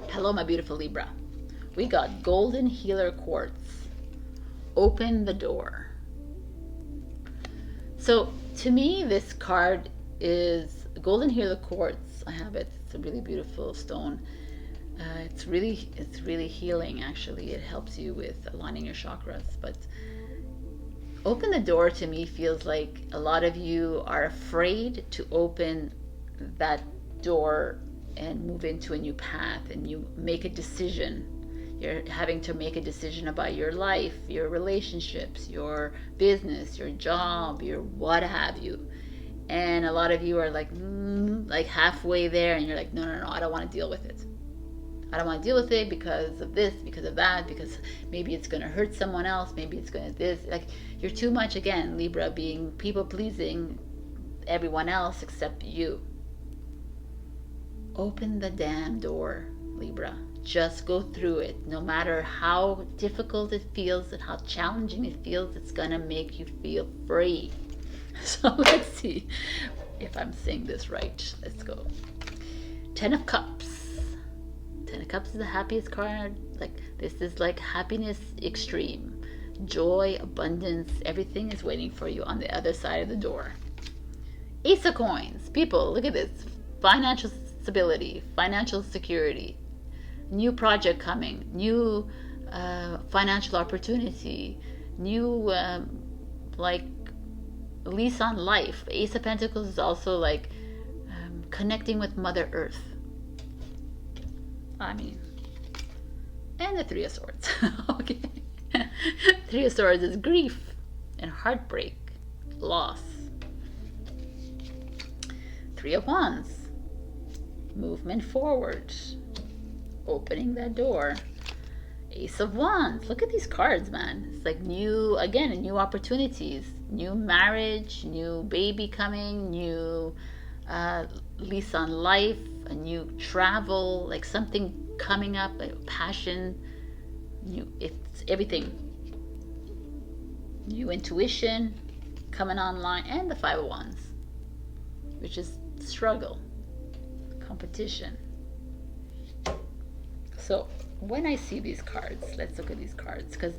Hello, my beautiful Libra. We got Golden Healer Quartz. Open the door. So to me, this card is Golden Healer Quartz. I have it. It's a really beautiful stone. It's really healing. Actually, it helps you with aligning your chakras. But open the door to me feels like a lot of you are afraid to open that door and move into a new path, and you make a decision. You're having to make a decision about your life, your relationships, your business, your job, your what have you. And a lot of you are like halfway there, and you're like, no, I don't want to deal with it. I don't want to deal with it because of this, because of that, because maybe it's going to hurt someone else, maybe it's going to this. Like, you're too much, again, Libra, being people-pleasing everyone else except you. Open the damn door, Libra. Just go through it. No matter how difficult it feels and how challenging it feels, it's going to make you feel free. So let's see if I'm saying this right. Let's go. 10 of Cups. 10 of Cups is the happiest card. Like, this is like happiness extreme. Joy, abundance, everything is waiting for you on the other side of the door. Ace of Coins. People, look at this. Financial stability, financial security, new project coming, new financial opportunity, new like lease on life. Ace of Pentacles is also like connecting with Mother Earth. I mean, and the Three of Swords. Okay. Three of Swords is grief and heartbreak, loss. Three of Wands, movement forward, opening that door. Ace of Wands. Look at these cards, man. It's like new, again, new opportunities, new marriage, new baby coming, new lease on life, a new travel, like something coming up, a passion, new, it's everything. New intuition coming online, and the Five of Wands, which is struggle, competition. So when I see these cards, let's look at these cards, because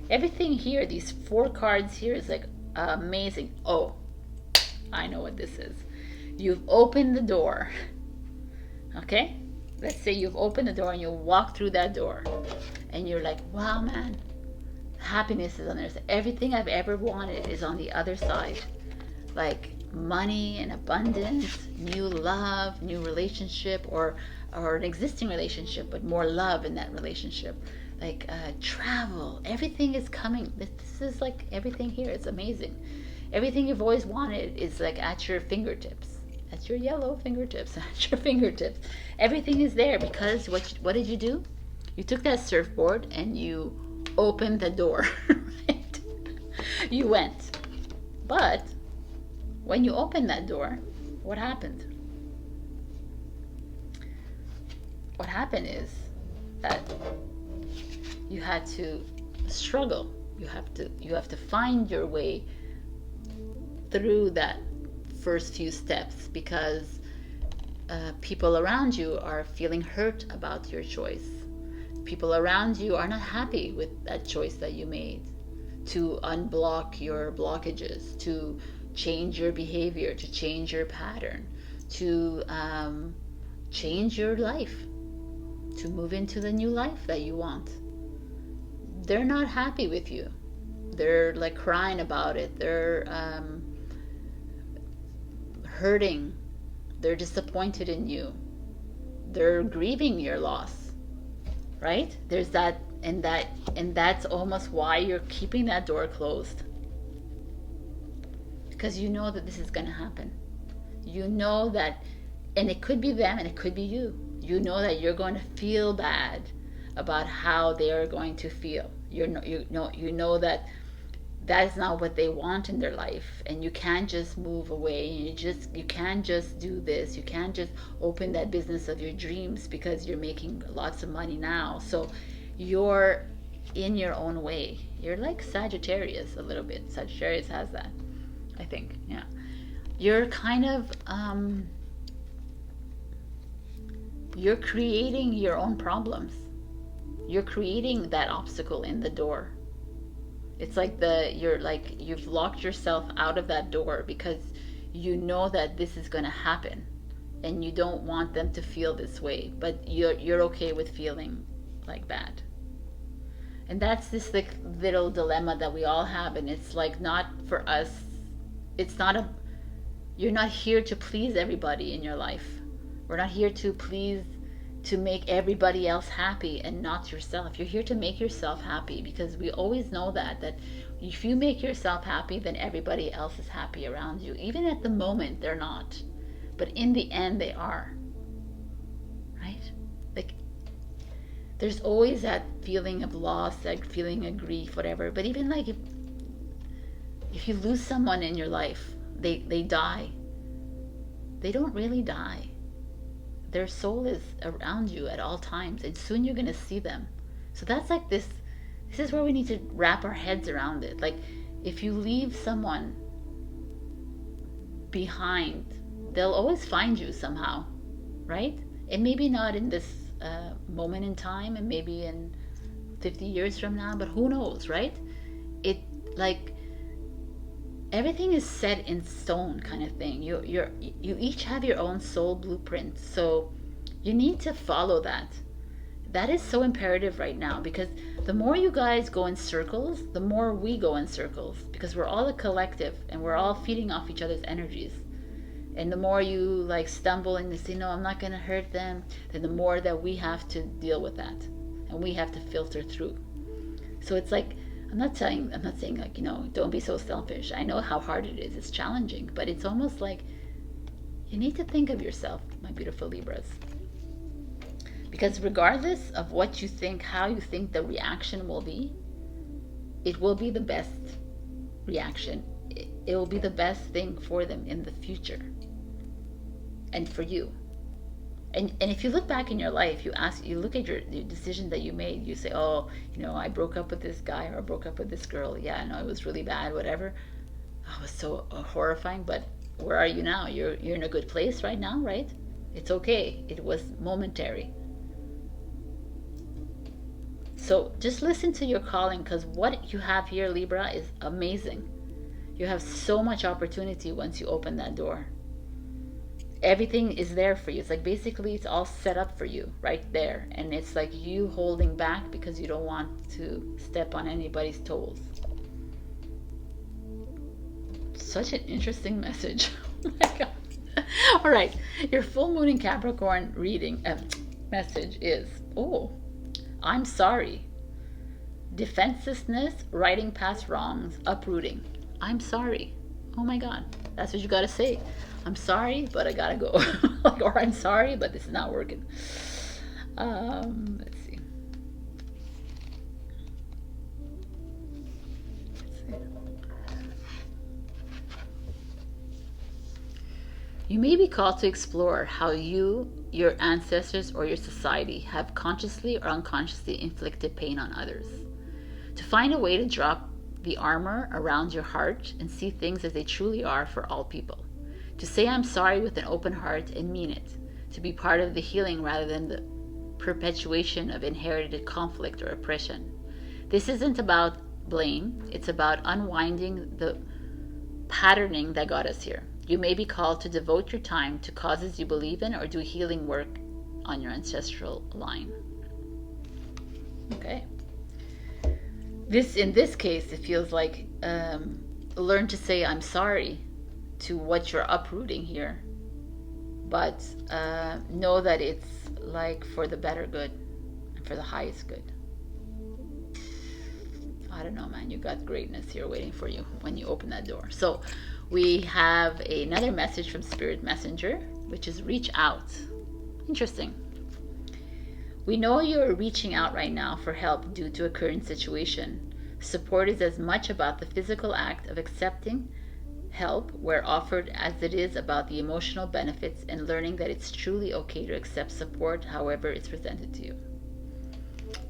everything here, these 4 cards here, is like amazing. Oh, I know what this is. You've opened the door. Okay, let's say you've opened the door and you walk through that door and you're like, wow, man, happiness is on there. Everything I've ever wanted is on the other side. Like money and abundance, new love, new relationship, or an existing relationship, but more love in that relationship. Like travel, everything is coming. This is like everything here. It's amazing. Everything you've always wanted is like at your fingertips. At your yellow fingertips, at your fingertips. Everything is there because what did you do? You took that surfboard and you opened the door, right? You went. But when you opened that door, what happened? What happened is that you had to struggle. You have to find your way through that first few steps, because people around you are feeling hurt about your choice. People around you are not happy with that choice that you made to unblock your blockages, to change your behavior, to change your pattern, to change your life, to move into the new life that you want. They're not happy with you. They're like crying about it. They're hurting. They're disappointed in you. They're grieving your loss, right? There's that, and that's almost why you're keeping that door closed, because you know that this is going to happen. You know that, and it could be them and it could be you. You know that you're going to feel bad about how they are going to feel. You know that that's not what they want in their life, and you can't just move away. You can't just do this. You can't just open that business of your dreams because you're making lots of money now. So you're in your own way. You're like Sagittarius a little bit. Sagittarius has that. I think. Yeah. You're kind of, you're creating your own problems. You're creating that obstacle in the door. It's like you've locked yourself out of that door because you know that this is going to happen and you don't want them to feel this way, but you're okay with feeling like that. And that's this like little dilemma that we all have, and it's like not for us. It's not a You're not here to please everybody in your life. We're not here to make everybody else happy and not yourself. You're here to make yourself happy, because we always know that if you make yourself happy, then everybody else is happy around you. Even at the moment, they're not. But in the end, they are. Right? Like, there's always that feeling of loss, that feeling of grief, whatever. But even like if you lose someone in your life, they die. They don't really die. Their soul is around you at all times, and soon you're going to see them. So that's like this is where we need to wrap our heads around it. Like, if you leave someone behind, they'll always find you somehow, right? And maybe not in this moment in time, and maybe in 50 years from now, but who knows, right? It, like, everything is set in stone, kind of thing. You each have your own soul blueprint, so you need to follow that. That is so imperative right now, because the more you guys go in circles, the more we go in circles, because we're all a collective and we're all feeding off each other's energies. And the more you like stumble and you say, no, I'm not going to hurt them, then the more that we have to deal with that, and we have to filter through. So it's like, I'm not saying like, don't be so selfish. I know how hard it is. It's challenging, but it's almost like you need to think of yourself, my beautiful Libras. Because regardless of what you think, how you think the reaction will be, it will be the best reaction. It will be the best thing for them in the future. And for you. And if you look back in your life, you look at your decision that you made, you say, oh, I broke up with this guy, or I broke up with this girl. Yeah, I know it was really bad, whatever. Oh, it was so horrifying, but where are you now? You're in a good place right now, right? It's okay. It was momentary. So just listen to your calling, because what you have here, Libra, is amazing. You have so much opportunity once you open that door. Everything is there for you. It's like basically it's all set up for you right there. And it's like you holding back because you don't want to step on anybody's toes. Such an interesting message. Oh my God. All right. Your full moon in Capricorn reading message is, I'm sorry. Defensiveness, righting past wrongs, uprooting. I'm sorry. Oh my God. That's what you got to say. I'm sorry, but I gotta go. Or I'm sorry, but this is not working. Let's see. You may be called to explore how you, your ancestors, or your society have consciously or unconsciously inflicted pain on others. To find a way to drop the armor around your heart and see things as they truly are for all people. To say I'm sorry with an open heart and mean it. To be part of the healing rather than the perpetuation of inherited conflict or oppression. This isn't about blame. It's about unwinding the patterning that got us here. You may be called to devote your time to causes you believe in, or do healing work on your ancestral line. Okay. In this case, it feels like learn to say I'm sorry to what you're uprooting here, but know that it's like for the better good and for the highest good. I don't know, man. You got greatness here waiting for you when you open that door. So we have another message from Spirit Messenger, which is reach out. Interesting. We know you're reaching out right now for help due to a current situation. Support is as much about the physical act of accepting help where offered as it is about the emotional benefits and learning that it's truly okay to accept support however it's presented to you.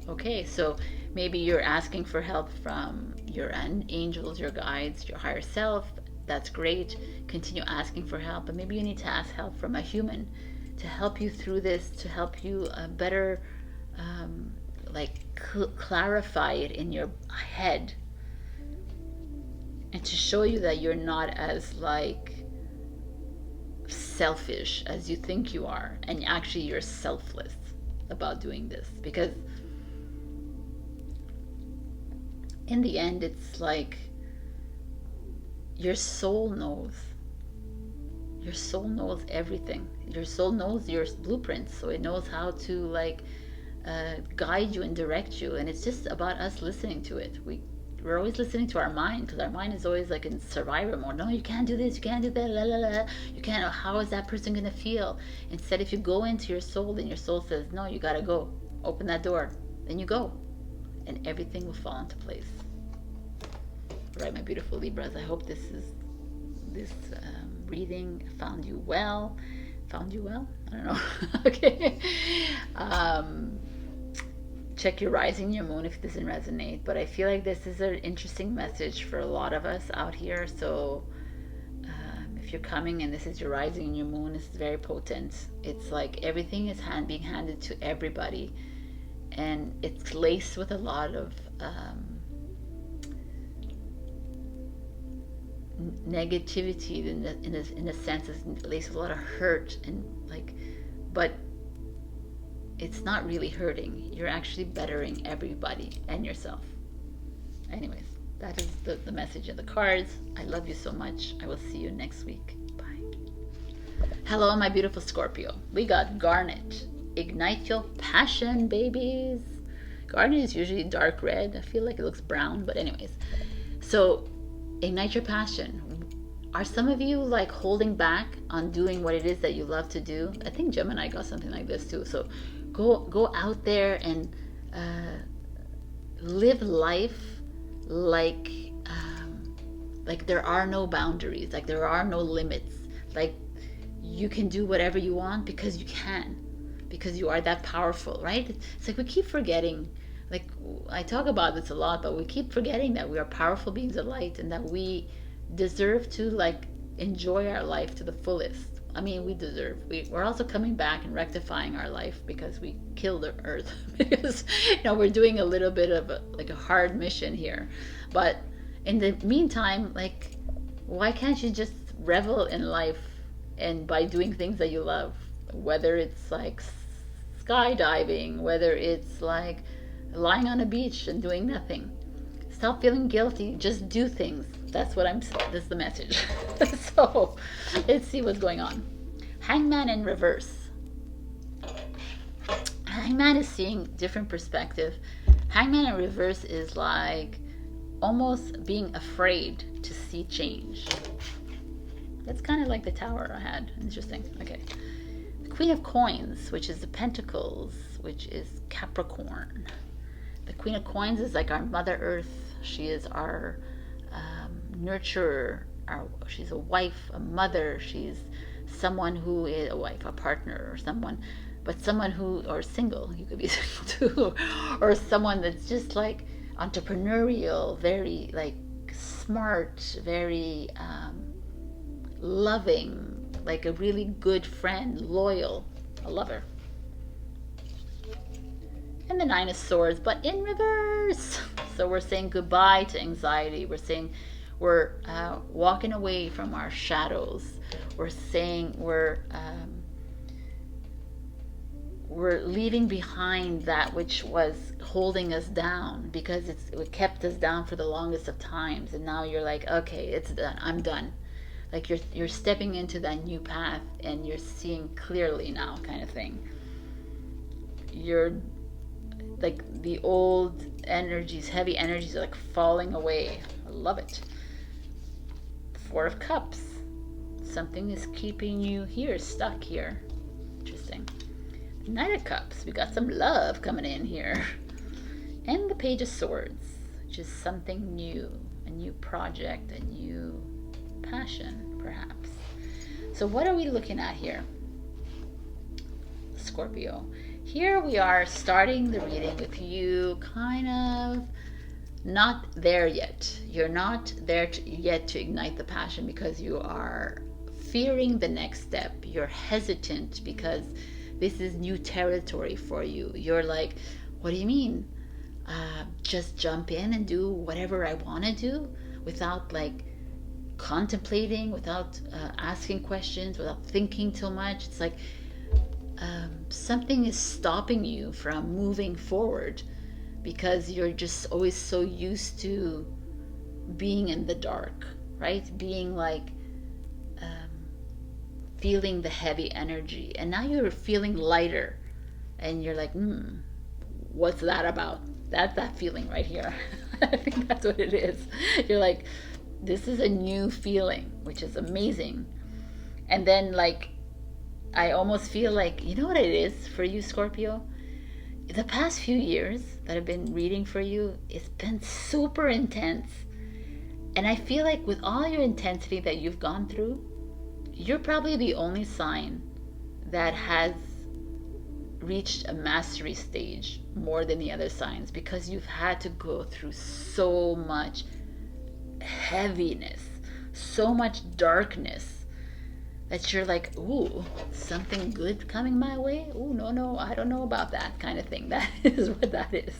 Okay, so maybe you're asking for help from your angels, your guides, your higher self, That's great. Continue asking for help, but maybe you need to ask help from a human to help you through this, to help you better like clarify it in your head, and to show you that you're not as like selfish as you think you are, and actually you're selfless about doing this, because in the end it's like your soul knows. Your soul knows everything. Your soul knows your blueprints, so it knows how to like guide you and direct you, and it's just about us listening to it. We're always listening to our mind, because our mind is always like in survivor mode. No, you can't do this, you can't do that, la la la. You can't, how is that person gonna feel? Instead, if you go into your soul, then your soul says, no, you gotta go. Open that door. Then you go. And everything will fall into place. All right, my beautiful Libras, I hope this reading found you well. Found you well? I don't know. Okay. Check your rising, your moon if it doesn't resonate, but I feel like this is an interesting message for a lot of us out here. So if you're coming and this is your rising and your moon, is very potent. It's like everything is being handed to everybody, and it's laced with a lot of negativity in a sense. It's laced with a lot of hurt, and like, but it's not really hurting. You're actually bettering everybody and yourself. Anyways, that is the message of the cards. I love you so much. I will see you next week. Bye. Hello, my beautiful Scorpio. We got Garnet. Ignite your passion, babies. Garnet is usually dark red. I feel like it looks brown, but anyways. So, ignite your passion. Are some of you like holding back on doing what it is that you love to do? I think Gemini got something like this too. So go out there and live life like there are no boundaries, like there are no limits, like you can do whatever you want because you can, because you are that powerful, right? It's like we keep forgetting, like I talk about this a lot, but we keep forgetting that we are powerful beings of light, and that we deserve to like enjoy our life to the fullest. I mean, we're also coming back and rectifying our life because we killed the earth. Because, we're doing a little bit of a hard mission here. But in the meantime, like, why can't you just revel in life, and by doing things that you love? Whether it's like skydiving, whether it's like lying on a beach and doing nothing. Stop feeling guilty. Just do things. That's the message. So let's see what's going on. Hangman in reverse. Hangman is seeing different perspective. Hangman in reverse is like almost being afraid to see change. That's kind of like the Tower I had. Interesting. Okay. The Queen of Coins, which is the Pentacles, which is Capricorn. The Queen of Coins is like our Mother Earth. She is our nurturer. She's a wife, a mother. She's someone who is a wife, a partner, or someone who, or single. You could be single too, or someone that's just like entrepreneurial, very like smart, very loving, like a really good friend, loyal, a lover. And the Nine of Swords, but in reverse. So we're saying goodbye to anxiety. We're saying we're walking away from our shadows. We're saying we're leaving behind that which was holding us down, because it kept us down for the longest of times. And now you're like, okay, it's done. I'm done. Like you're stepping into that new path, and you're seeing clearly now, kind of thing. You're like the old energies, heavy energies are like falling away. I love it. Four of Cups. Something is keeping you here, stuck here. Interesting. Knight of Cups. We got some love coming in here. And the Page of Swords, which is something new, a new project, a new passion, perhaps. So what are we looking at here? Scorpio. Here we are starting the reading with you kind of not there yet. You're not there yet to ignite the passion because you are fearing the next step. You're hesitant because this is new territory for you. You're like, what do you mean? Just jump in and do whatever I want to do without like contemplating, without asking questions, without thinking too much. It's like something is stopping you from moving forward because you're just always so used to being in the dark, right? Being like feeling the heavy energy, and now you're feeling lighter, and you're like, what's that about? That's that feeling right here. I think that's what it is. You're like, this is a new feeling, which is amazing. And then like, I almost feel like, you know what it is for you, Scorpio? The past few years that I've been reading for you, it's been super intense. And I feel like with all your intensity that you've gone through, you're probably the only sign that has reached a mastery stage more than the other signs, because you've had to go through so much heaviness, so much darkness, that you're like, ooh, something good coming my way? Ooh, no, I don't know about that kind of thing. That is what that is.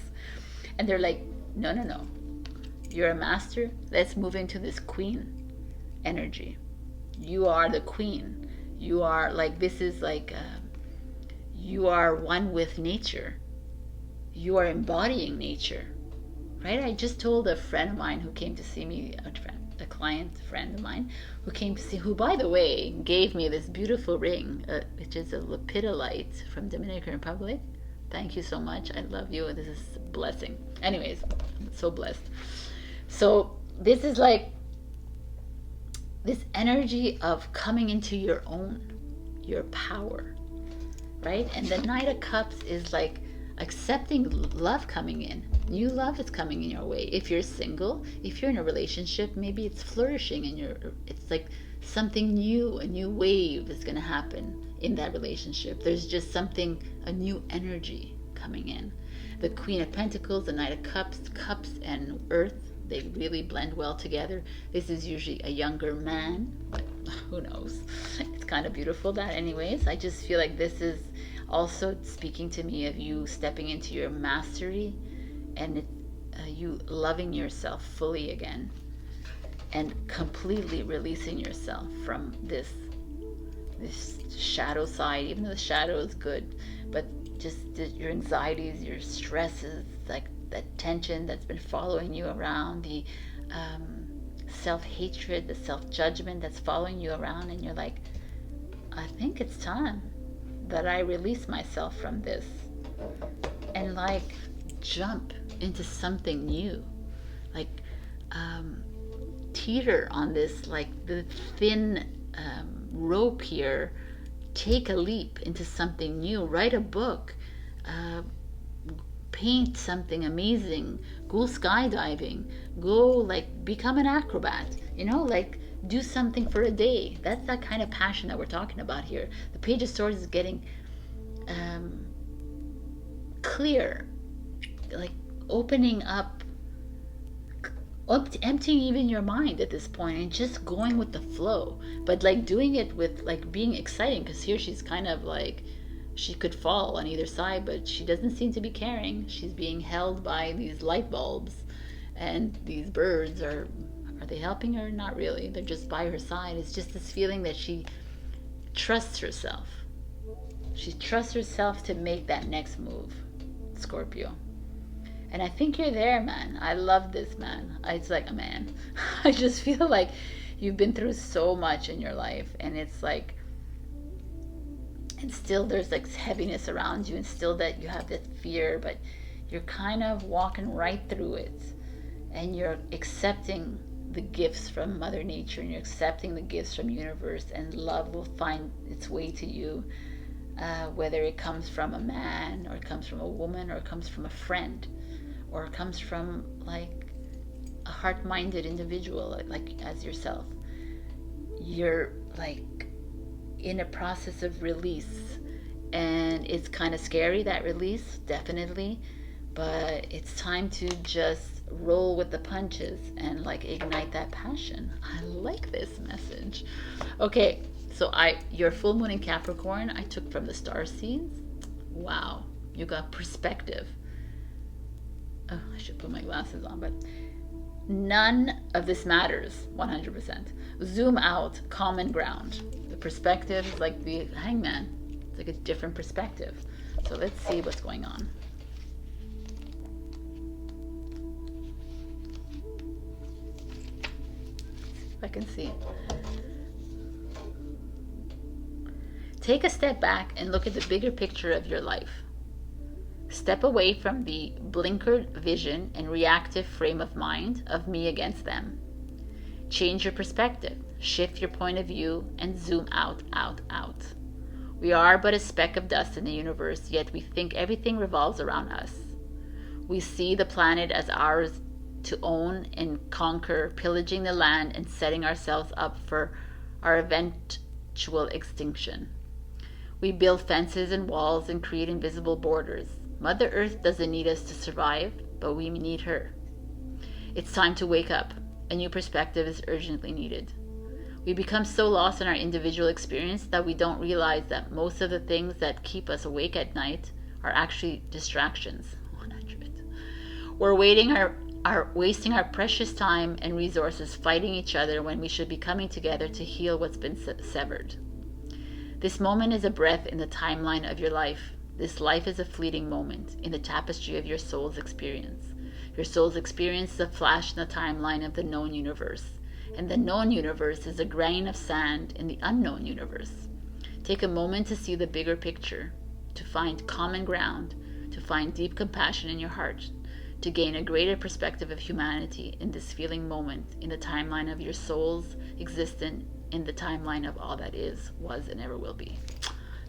And they're like, no. You're a master. Let's move into this queen energy. You are the queen. You are like, this is like, you are one with nature. You are embodying nature, right? I just told a friend of mine who came to see me, a client friend of mine who came to see, who by the way gave me this beautiful ring, which is a lepidolite from Dominican Republic. Thank you so much. I love you. This is a blessing. Anyways, I'm so blessed. So this is like this energy of coming into your own, your power, right? And the Knight of Cups is like accepting love coming in. New love is coming in your way. If you're single, if you're in a relationship, maybe it's flourishing and it's like something new, a new wave is going to happen in that relationship. There's just something, a new energy coming in. The Queen of Pentacles, the Knight of Cups and Earth, they really blend well together. This is usually a younger man, but who knows? It's kind of beautiful that anyways. I just feel like this is also speaking to me of you stepping into your mastery and you loving yourself fully again and completely releasing yourself from this shadow side, even though the shadow is good, but just your anxieties, your stresses, like that tension that's been following you around, the self-hatred, the self-judgment that's following you around, and you're like, I think it's time that I release myself from this and like jump into something new, like teeter on this, like the thin rope here, take a leap into something new, write a book, paint something amazing, go skydiving, go like become an acrobat, you know, like do something for a day. That's that kind of passion that we're talking about here. The Page of Swords is getting clear, like opening up, emptying even your mind at this point and just going with the flow, but like doing it with like being exciting, because here she's kind of like, she could fall on either side, but she doesn't seem to be caring. She's being held by these light bulbs, and these birds are they helping her? Not really. They're just by her side. It's just this feeling that she trusts herself. She trusts herself to make that next move, Scorpio. And I think you're there, man. I love this, man. It's like, man, I just feel like you've been through so much in your life, and it's like, and still there's like heaviness around you, and still that you have that fear, but you're kind of walking right through it, and you're accepting the gifts from Mother Nature, and you're accepting the gifts from universe, and love will find its way to you, whether it comes from a man, or it comes from a woman, or it comes from a friend, or it comes from like a heart-minded individual like as yourself. You're like in a process of release, and it's kind of scary, that release, definitely, but it's time to just roll with the punches and like ignite that passion. I like this message. Okay, so your full moon in Capricorn I took from the star seeds. Wow, you got perspective. Oh, I should put my glasses on, but none of this matters. 100%. Zoom out, common ground. The perspective is like the hangman. It's like a different perspective. So let's see what's going on. If I can see it. Take a step back and look at the bigger picture of your life. Step away from the blinkered vision and reactive frame of mind of me against them. Change your perspective, shift your point of view, and zoom out, out, out. We are but a speck of dust in the universe, yet we think everything revolves around us. We see the planet as ours to own and conquer, pillaging the land and setting ourselves up for our eventual extinction. We build fences and walls and create invisible borders. Mother Earth doesn't need us to survive, but we need her. It's time to wake up. A new perspective is urgently needed. We become so lost in our individual experience that we don't realize that most of the things that keep us awake at night are actually distractions. 100. We're wasting our precious time and resources fighting each other when we should be coming together to heal what's been severed. This moment is a breath in the timeline of your life. This life is a fleeting moment in the tapestry of your soul's experience. Your soul's experience is a flash in the timeline of the known universe, and the known universe is a grain of sand in the unknown universe. Take a moment to see the bigger picture, to find common ground, to find deep compassion in your heart, to gain a greater perspective of humanity in this feeling moment in the timeline of your soul's existence, in the timeline of all that is, was, and ever will be.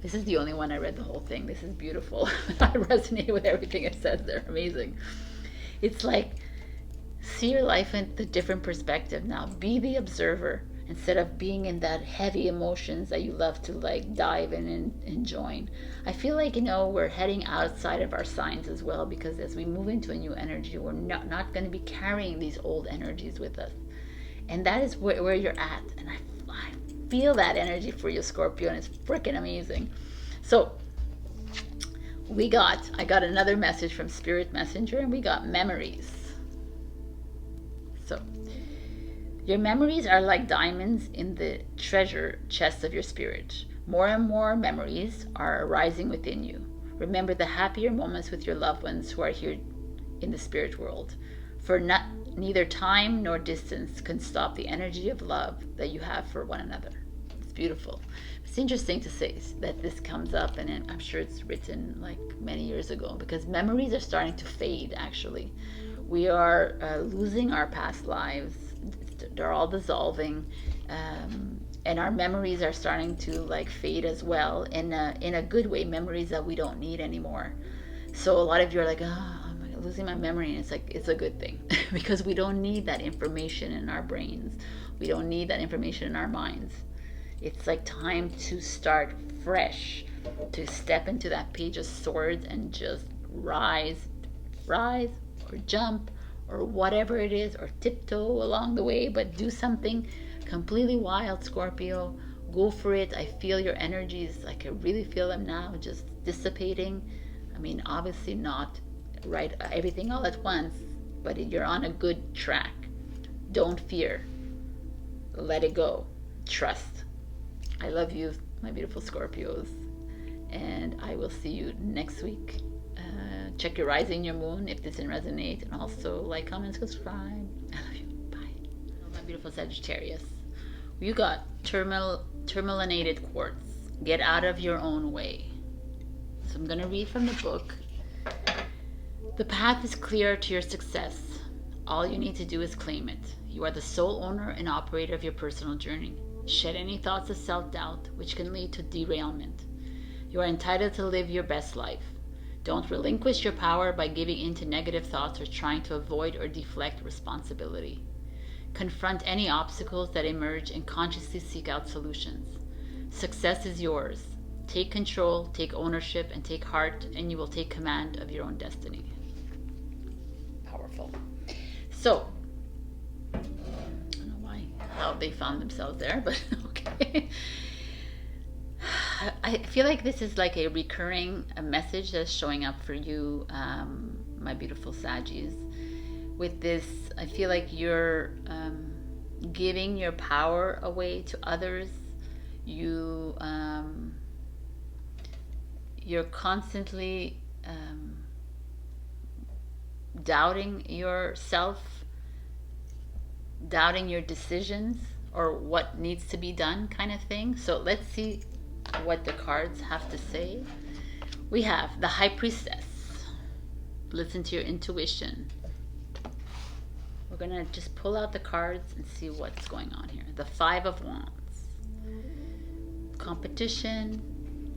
This is the only one I read the whole thing. This is beautiful. I resonate with everything it says. They're amazing. It's like, see your life in the different perspective now. Be the observer instead of being in that heavy emotions that you love to like dive in and join. I feel like, we're heading outside of our signs as well, because as we move into a new energy, we're not going to be carrying these old energies with us. And that is where you're at. And I feel that energy for you, Scorpio, and it's freaking amazing. So I got another message from Spirit Messenger, and we got memories. So your memories are like diamonds in the treasure chest of your spirit. More and more memories are arising within you. Remember the happier moments with your loved ones who are here in the spirit world. For neither time nor distance can stop the energy of love that you have for one another. It's beautiful. It's interesting to say that this comes up, and I'm sure it's written like many years ago, because memories are starting to fade, actually. We are losing our past lives. They're all dissolving. And our memories are starting to like fade as well, in a good way, memories that we don't need anymore. So a lot of you are like, I'm losing my memory, and it's like, it's a good thing because we don't need that information in our brains. We don't need that information in our minds. It's like time to start fresh, to step into that page of swords and just rise or jump or whatever it is, or tiptoe along the way, but do something completely wild, Scorpio. Go for it. I feel your energies. I can really feel them now, just dissipating. I mean, obviously not right everything all at once, but you're on a good track. Don't fear. Let it go. Trust. I love you, my beautiful Scorpios, and I will see you next week. Check your rising, your moon, if this didn't resonate, and also like, comment, subscribe. I love you. Bye. Hello, my beautiful Sagittarius. You got tourmalinated quartz. Get out of your own way. So I'm going to read from the book. The path is clear to your success. All you need to do is claim it. You are the sole owner and operator of your personal journey. Shed any thoughts of self-doubt, which can lead to derailment. You are entitled to live your best life. Don't relinquish your power by giving in to negative thoughts or trying to avoid or deflect responsibility. Confront any obstacles that emerge and consciously seek out solutions. Success is yours. Take control, take ownership, and take heart, and you will take command of your own destiny. Powerful. So, I don't know how they found themselves there, but okay. I feel like this is like a recurring message that's showing up for you, my beautiful Saggies. With this, I feel like you're giving your power away to others. You're constantly doubting yourself, doubting your decisions or what needs to be done, kind of thing. So let's see what the cards have to say. We have the High Priestess. Listen to your intuition. We're gonna just pull out the cards and see what's going on here. The Five of Wands. Competition,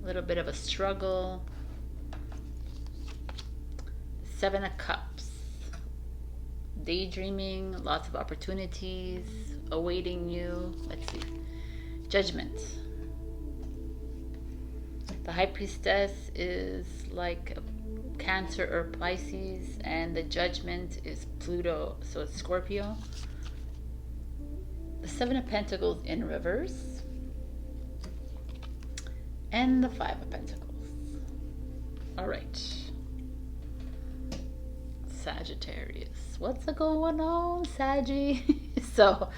a little bit of a struggle. Seven of Cups. Daydreaming, lots of opportunities awaiting you. Let's see. Judgment. The High Priestess is like a Cancer or Pisces, and the Judgment is Pluto, so it's Scorpio. The Seven of Pentacles in reverse, and the Five of Pentacles. All right, Sagittarius, what's going on, Saggy? So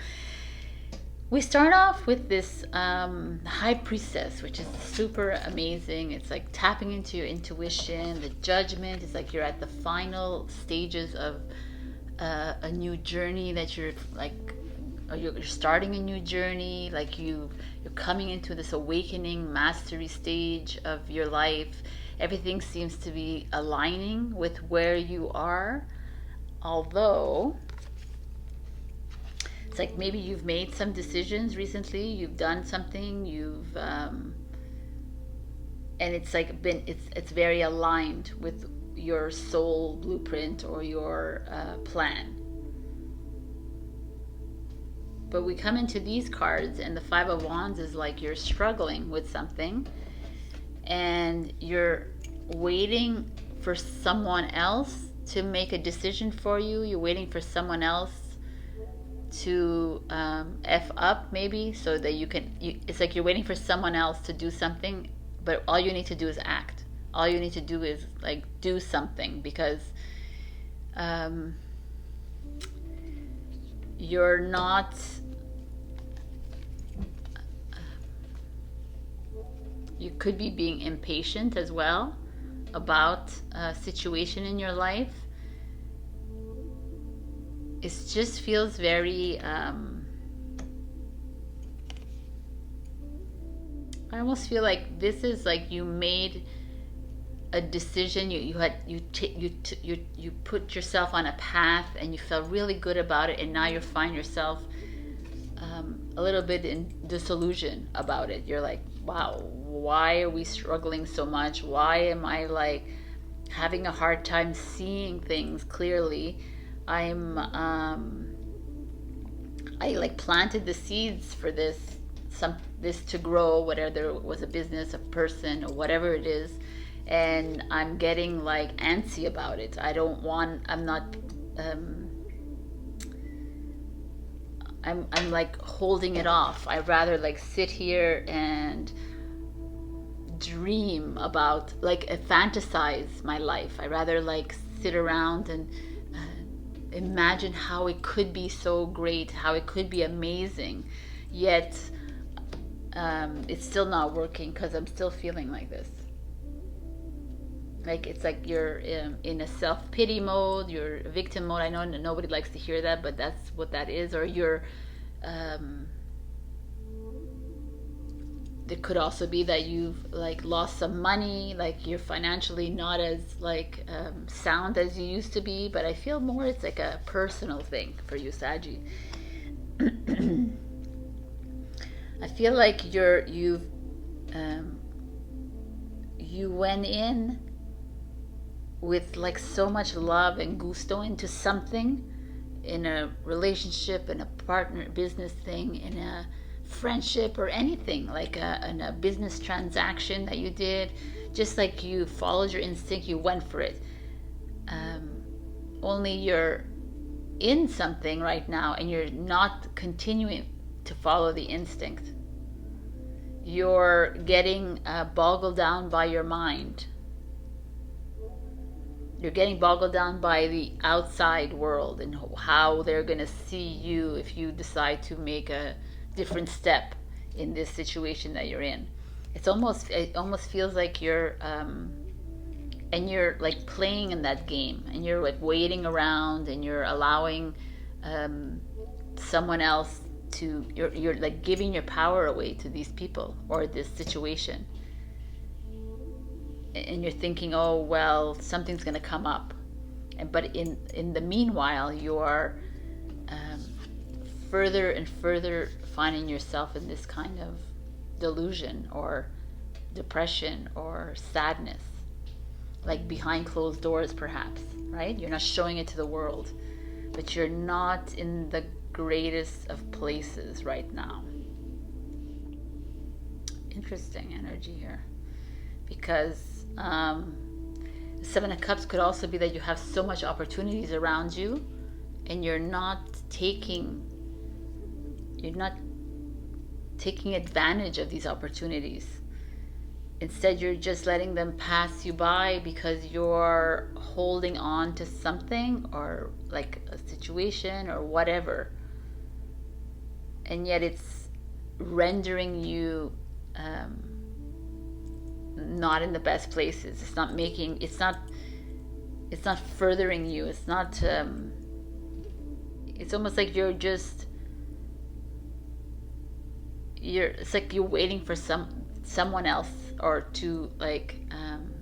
we start off with this High Priestess, which is super amazing. It's like tapping into your intuition. The Judgment is like you're at the final stages of a new journey that you're like, or you're starting a new journey. Like you're coming into this awakening mastery stage of your life. Everything seems to be aligning with where you are, although it's like maybe you've made some decisions recently, you've done something, and it's like it's very aligned with your soul blueprint or your plan. But we come into these cards, and the Five of Wands is like you're struggling with something, and you're waiting for someone else to make a decision for you. You're waiting for someone else to F up, maybe, so that it's like you're waiting for someone else to do something, but all you need to do is act. All you need to do is like do something, because you're not you could be being impatient as well about a situation in your life. It just feels very I almost feel like this is like you made a decision, you put yourself on a path and you felt really good about it, and now you find yourself a little bit in disillusion about it. You're like, wow, why are we struggling so much? Why am I like having a hard time seeing things clearly? I like planted the seeds for this to grow, whether it was a business, a person, or whatever it is, and I'm getting like antsy about it. I'm like holding it off. I'd rather like sit here and dream about, like, fantasize my life. I'd rather like sit around and imagine how it could be so great, how it could be amazing, yet it's still not working because I'm still feeling like this. Like it's like you're in a self-pity mode, you're a victim mode. I know nobody likes to hear that, but that's what that is. Or you're it could also be that you've like lost some money, like you're financially not as like sound as you used to be. But I feel more it's like a personal thing for you, Saggy. I feel like you went in with like so much love and gusto into something, in a relationship, in a partner, business thing, in a friendship, or anything, like in a business transaction that you did. Just like you followed your instinct, you went for it. Only you're in something right now and you're not continuing to follow the instinct. You're getting boggled down by your mind. You're getting boggled down by the outside world and how they're going to see you if you decide to make a different step in this situation that you're in. It almost feels like you're like playing in that game, and you're like waiting around, and you're allowing someone else to, you're like giving your power away to these people or this situation. And you're thinking, oh well, something's going to come up, but in the meanwhile you are further and further finding yourself in this kind of delusion or depression or sadness, like behind closed doors perhaps, right? You're not showing it to the world, but you're not in the greatest of places right now. Interesting energy here, because Seven of Cups could also be that you have so much opportunities around you and you're not taking advantage of these opportunities. Instead, you're just letting them pass you by because you're holding on to something or like a situation or whatever. And yet it's rendering you not in the best places. It's not furthering you. It's not, it's almost like it's like you're waiting for someone else, or to like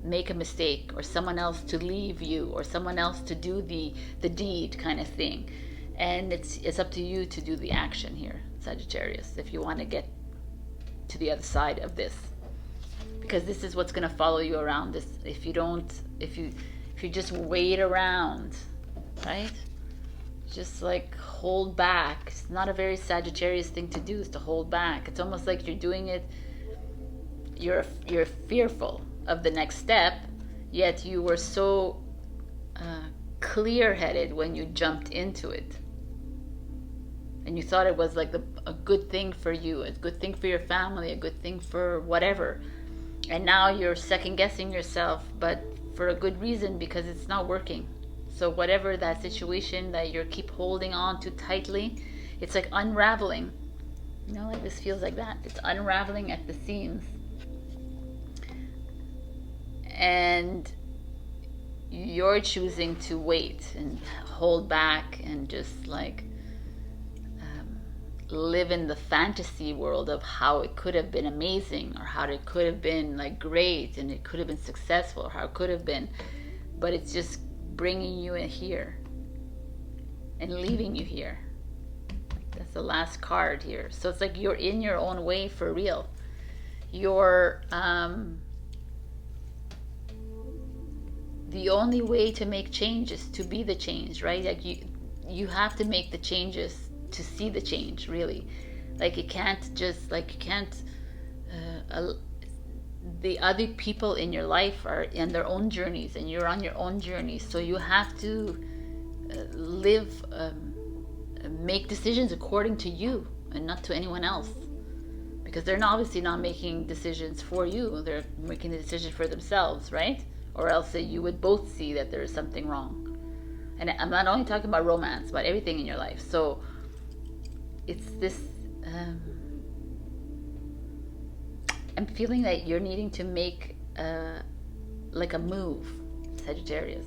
make a mistake, or someone else to leave you, or someone else to do the deed kind of thing. And it's up to you to do the action here, Sagittarius, if you want to get to the other side of this, because this is what's going to follow you around. This, if you just wait around, right? Just like hold back. It's not a very Sagittarius thing to do, is to hold back. It's almost like you're doing it, you're fearful of the next step, yet you were so clear-headed when you jumped into it, and you thought it was like a good thing for you, a good thing for your family, a good thing for whatever, and now you're second-guessing yourself, but for a good reason, because it's not working. So whatever that situation that you keep holding on to tightly, it's like unraveling. You know, like this feels like that. It's unraveling at the seams. And you're choosing to wait and hold back and just like live in the fantasy world of how it could have been amazing, or how it could have been like great, and it could have been successful, or how it could have been, but it's just bringing you in here and leaving you here. That's the last card here. So it's like you're in your own way for real. You're the only way to make change is to be the change, right? Like you have to make the changes to see the change, really. Like it can't just, like you can't the other people in your life are in their own journeys, and you're on your own journeys, so you have to make decisions according to you and not to anyone else, because they're obviously not making decisions for you. They're making the decision for themselves, right? Or else you would both see that there is something wrong. And I'm not only talking about romance, but everything in your life. So it's this I'm feeling that you're needing to make like a move, Sagittarius.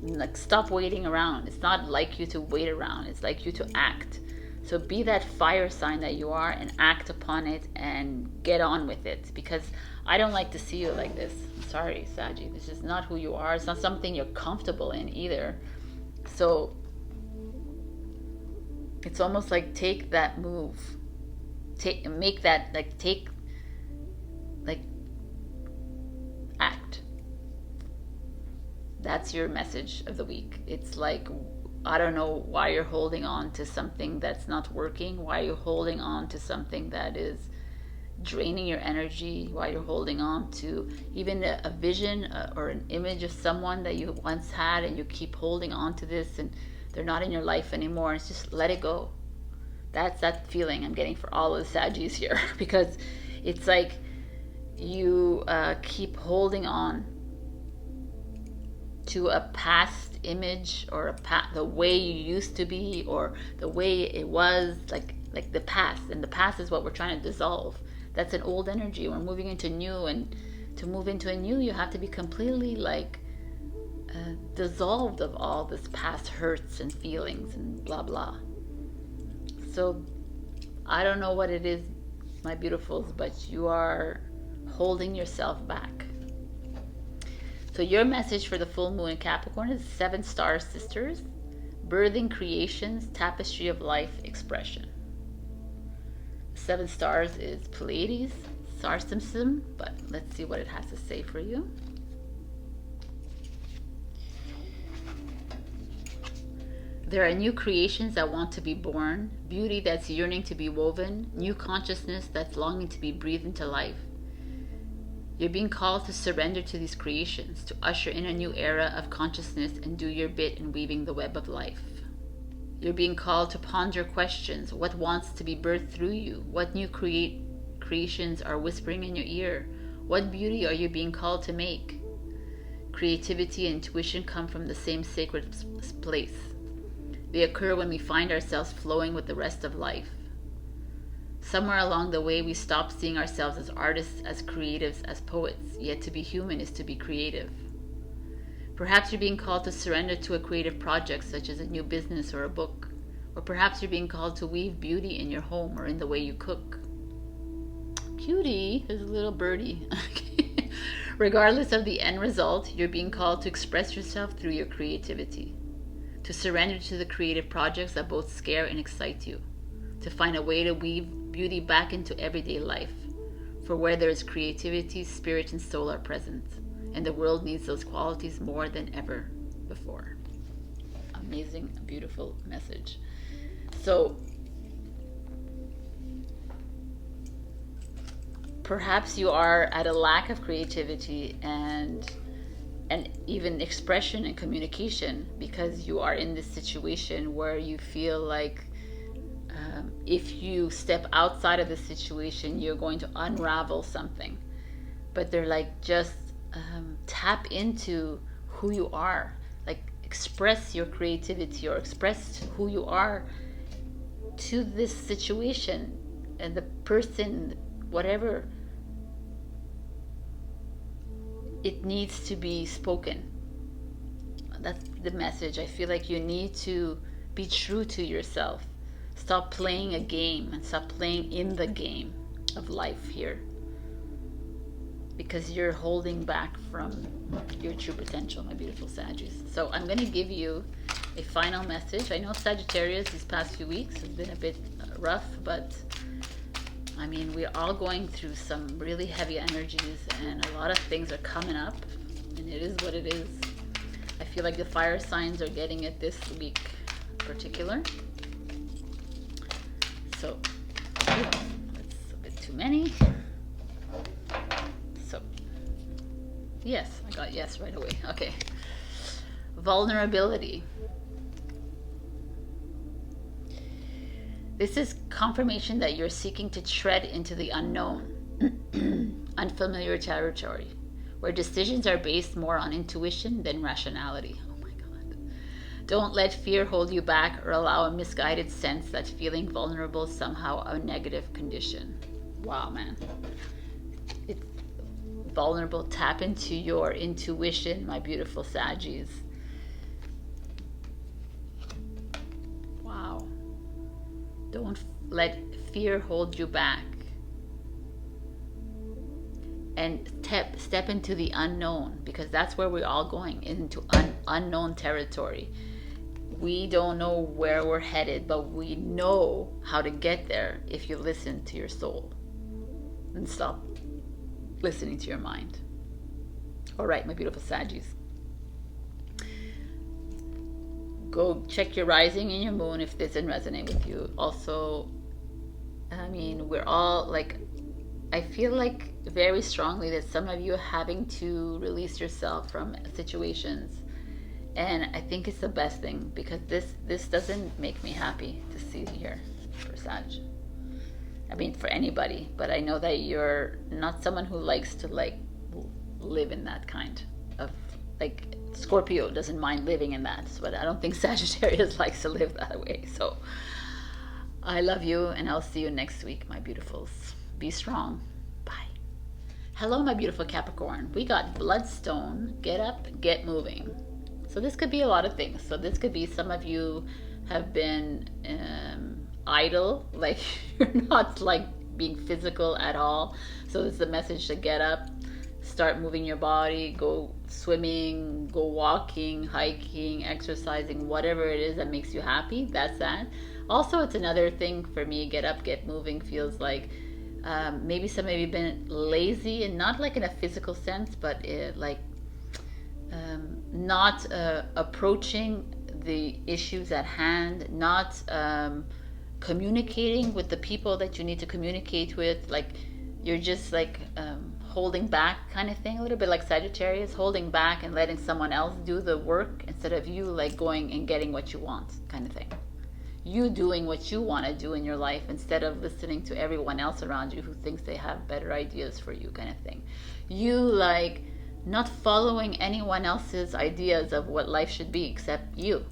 Like stop waiting around. It's not like you to wait around. It's like you to act. So be that fire sign that you are and act upon it and get on with it, because I don't like to see you like this. I'm sorry, Saggy. This is not who you are. It's not something you're comfortable in either. So it's almost like take that move. Act. That's your message of the week. It's like, I don't know why you're holding on to something that's not working, why you're holding on to something that is draining your energy, why you're holding on to even a vision or an image of someone that you once had, and you keep holding on to this, and they're not in your life anymore. It's just let it go. That's that feeling I'm getting for all of the Saggies here, because it's like you keep holding on to a past image, or the way you used to be, or the way it was, like the past. And the past is what we're trying to dissolve. That's an old energy. We're moving into new, and to move into a new, you have to be completely like dissolved of all this past hurts and feelings and blah blah. So I don't know what it is, my beautifuls, but you are holding yourself back. So your message for the full moon in Capricorn is 7 stars, sisters, birthing creations, tapestry of life, expression. 7 stars is Pleiades, Star Simpson, but let's see what it has to say for you. There are new creations that want to be born, beauty that's yearning to be woven, new consciousness that's longing to be breathed into life. You're being called to surrender to these creations, to usher in a new era of consciousness and do your bit in weaving the web of life. You're being called to ponder questions. What wants to be birthed through you? What new creations are whispering in your ear? What beauty are you being called to make? Creativity and intuition come from the same sacred place. They occur when we find ourselves flowing with the rest of life. Somewhere along the way, we stop seeing ourselves as artists, as creatives, as poets. Yet to be human is to be creative. Perhaps you're being called to surrender to a creative project, such as a new business or a book. Or perhaps you're being called to weave beauty in your home or in the way you cook. Cutie, there's a little birdie. Regardless of the end result, you're being called to express yourself through your creativity. To surrender to the creative projects that both scare and excite you. To find a way to weave beauty back into everyday life. For where there is creativity, spirit and soul are present. And the world needs those qualities more than ever before. Amazing, beautiful message. So, perhaps you are at a lack of creativity and even expression and communication, because you are in this situation where you feel like if you step outside of the situation, you're going to unravel something. But they're like, just tap into who you are. Like, express your creativity or express who you are to this situation and the person, whatever. It needs to be spoken. That's the message. I feel like you need to be true to yourself. Stop playing a game and stop playing in the game of life here, because you're holding back from your true potential, my beautiful Saggies. So I'm going to give you a final message. I know Sagittarius these past few weeks has been a bit rough, but I mean, we're all going through some really heavy energies and a lot of things are coming up, and it is what it is. I feel like the fire signs are getting it this week in particular. So, that's a bit too many. So, yes, I got yes right away. Okay. Vulnerability. This is confirmation that you're seeking to tread into the unknown, unfamiliar territory, where decisions are based more on intuition than rationality. Oh my God. Don't let fear hold you back or allow a misguided sense that feeling vulnerable is somehow a negative condition. Wow, man. It's vulnerable. Tap into your intuition, my beautiful Saggies. Wow. Don't let fear hold you back. And step into the unknown, because that's where we're all going, into unknown territory. We don't know where we're headed, but we know how to get there if you listen to your soul and stop listening to your mind. All right, my beautiful Saggies. Go check your rising and your moon if this didn't resonate with you. Also, I mean, we're all like, I feel like very strongly that some of you are having to release yourself from situations And I think it's the best thing, because this doesn't make me happy to see here for Sag. I mean, for anybody, but I know that you're not someone who likes to like live in that kind of, like, Scorpio doesn't mind living in that, but I don't think Sagittarius likes to live that way. So I love you, and I'll see you next week, my beautifuls. Be strong. Bye. Hello, my beautiful Capricorn. We got Bloodstone. Get up, get moving. So this could be a lot of things. So this could be, some of you have been idle, like you're not like being physical at all. So this is the message to get up, start moving your body, go swimming, go walking, hiking, exercising, whatever it is that makes you happy. That's that. Also, it's another thing for me, get up, get moving feels like maybe some of you have been lazy, and not like in a physical sense, but not approaching the issues at hand, not communicating with the people that you need to communicate with. Like you're just like holding back kind of thing, a little bit like Sagittarius, holding back and letting someone else do the work instead of you like going and getting what you want kind of thing. You doing what you want to do in your life instead of listening to everyone else around you who thinks they have better ideas for you kind of thing. You like not following anyone else's ideas of what life should be except you.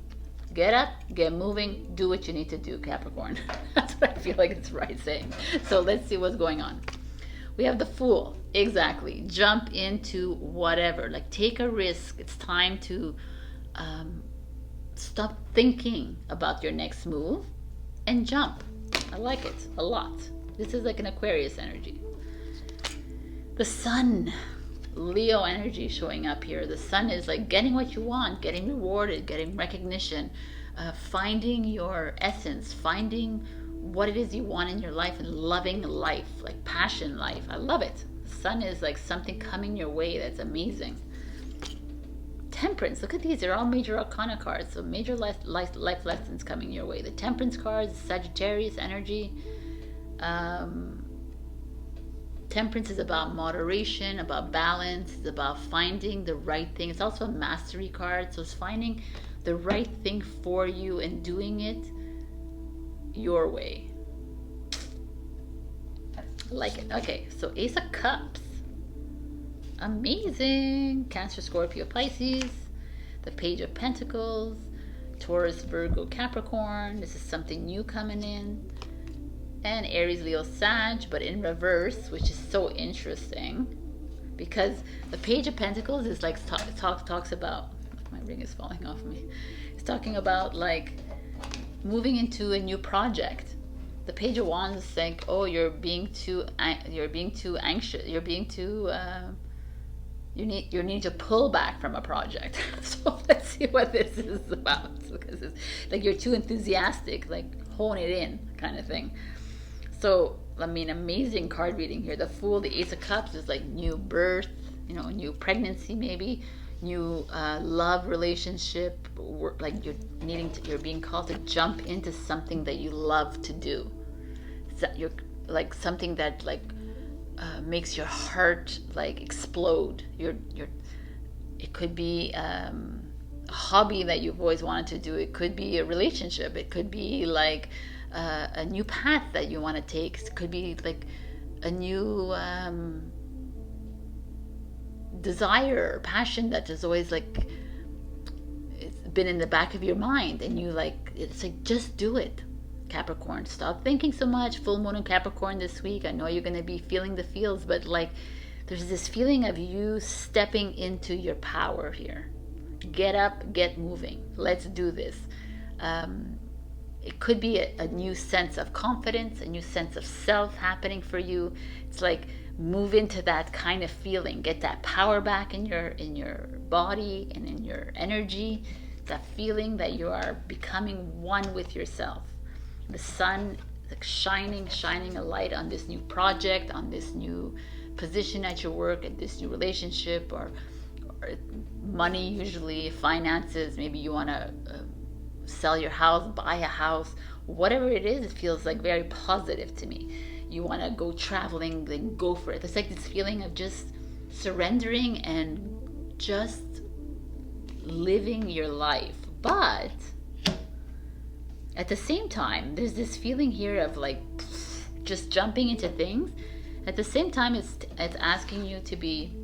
Get up, get moving, do what you need to do, Capricorn. That's what I feel like it's right saying. So let's see what's going on. We have the Fool. Exactly. Jump into whatever. Like take a risk. It's time to stop thinking about your next move and jump. I like it a lot. This is like an Aquarius energy. The Sun. Leo energy showing up here. The Sun is like getting what you want, getting rewarded, getting recognition, finding your essence, finding what it is you want in your life, and loving life, like passion life. I love it. The Sun is like something coming your way that's amazing. Temperance. Look at these. They're all major arcana cards. So major life lessons coming your way. The Temperance cards, Sagittarius energy. Temperance is about moderation, about balance. It's about finding the right thing. It's also a mastery card. So it's finding the right thing for you and doing it your way. I like it. Okay, so Ace of Cups. Amazing. Cancer, Scorpio, Pisces. The Page of Pentacles. Taurus, Virgo, Capricorn. This is something new coming in. And Aries, Leo, Sag, but in reverse, which is so interesting because the Page of Pentacles is like talks about, my ring is falling off me. It's talking about like moving into a new project. The Page of Wands is like, oh, you're being too anxious. You're being too you need to pull back from a project. So let's see what this is about, because it's like you're too enthusiastic, like hone it in kind of thing. So, I mean, amazing card reading here. The Fool, the Ace of Cups is like new birth, you know, new pregnancy maybe, new love relationship, like you're being called to jump into something that you love to do. So you're like something that like makes your heart like explode. It could be a hobby that you've always wanted to do. It could be a relationship. It could be like a new path that you want to take. It could be like a new desire or passion that is always like it's been in the back of your mind, and you like, it's like, just do it, Capricorn. Stop thinking so much. Full moon in Capricorn this week. I know you're going to be feeling the feels, but like there's this feeling of you stepping into your power here. Get up, get moving. Let's do this. It could be a new sense of confidence, a new sense of self happening for you. It's like move into that kind of feeling. Get that power back in your body and in your energy. That feeling that you are becoming one with yourself. The Sun like shining a light on this new project, on this new position at your work, at this new relationship, or money, usually finances. Maybe you want to sell your house, buy a house, whatever it is. It feels like very positive to me. You want to go traveling, then go for it. It's like this feeling of just surrendering and just living your life. But at the same time, there's this feeling here of like just jumping into things. At the same time, it's asking you to be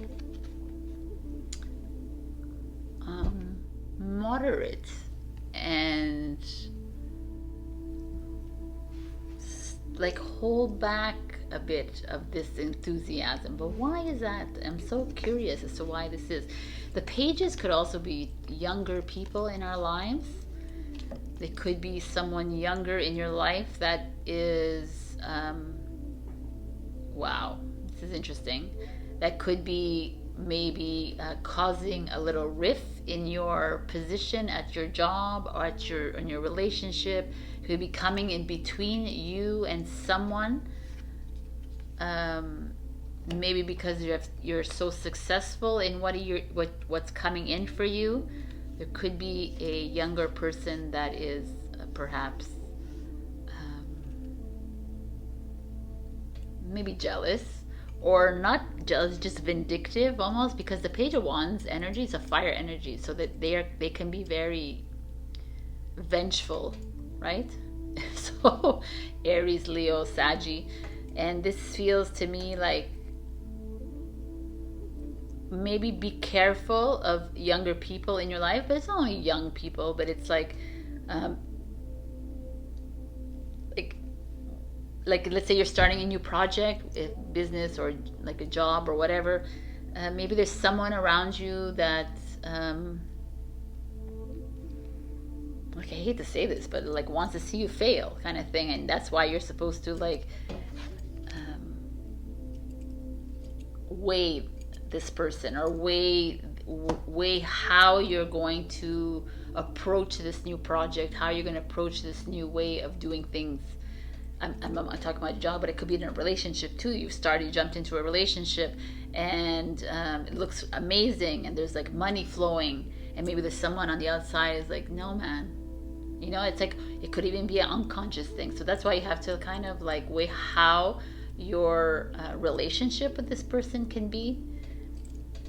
moderate and like hold back a bit of this enthusiasm. But why is that? I'm so curious as to why this is. The pages could also be younger people in our lives. They could be someone younger in your life that is wow, this is interesting. That could be maybe causing a little rift in your position at your job or in your relationship. Could be coming in between you and someone, maybe because you're so successful in what's coming in for you. There could be a younger person that is perhaps maybe jealous, or not jealous, just vindictive almost, because the Page of Wands energy is a fire energy, so that they can be very vengeful, right? So Aries, Leo, Saggy, and this feels to me like maybe be careful of younger people in your life. But it's not only young people, but it's like let's say you're starting a new project, a business or like a job or whatever. Maybe there's someone around you that like, I hate to say this, but like wants to see you fail kind of thing, and that's why you're supposed to like weigh this person, or weigh how you're going to approach this new project, how you're going to approach this new way of doing things. I'm talking about a job, but it could be in a relationship too. You jumped into a relationship, and it looks amazing, and there's like money flowing, and maybe there's someone on the outside is like, no man, you know, it's like, it could even be an unconscious thing. So that's why you have to kind of like weigh how your relationship with this person can be.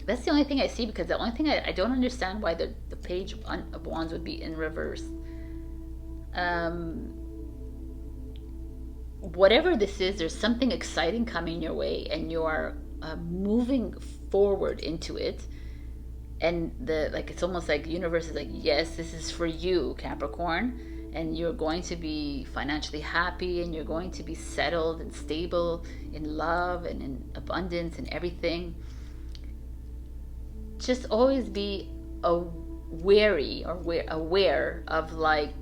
That's the only thing I see, because the only thing I don't understand why the Page of Wands would be in reverse. Whatever this is, there's something exciting coming your way, and you are moving forward into it. And it's almost like the universe is like, yes, this is for you, Capricorn, and you're going to be financially happy, and you're going to be settled and stable in love and in abundance and everything. Just always be wary or aware of like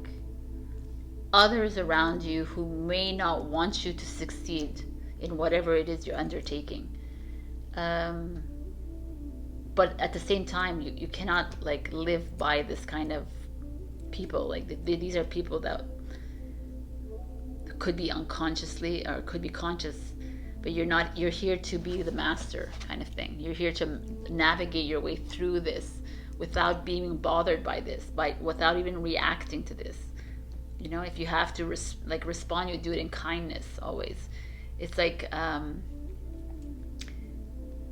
others around you who may not want you to succeed in whatever it is you're undertaking. But at the same time, you cannot like live by this kind of people. Like these are people that could be unconsciously or could be conscious, but you're here to be the master kind of thing. You're here to navigate your way through this without being bothered by this, without even reacting to this. You know, if you have to respond, you do it in kindness always. It's like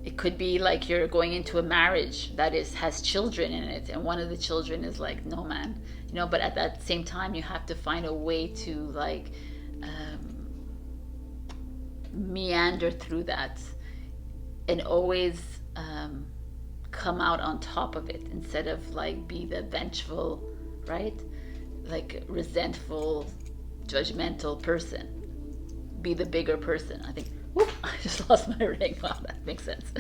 it could be like you're going into a marriage that has children in it, and one of the children is like, no man, you know. But at that same time, you have to find a way to like meander through that, and always come out on top of it, instead of like be the vengeful, right? Like resentful, judgmental person. Be the bigger person. I think, whoop, I just lost my ring. Wow, that makes sense.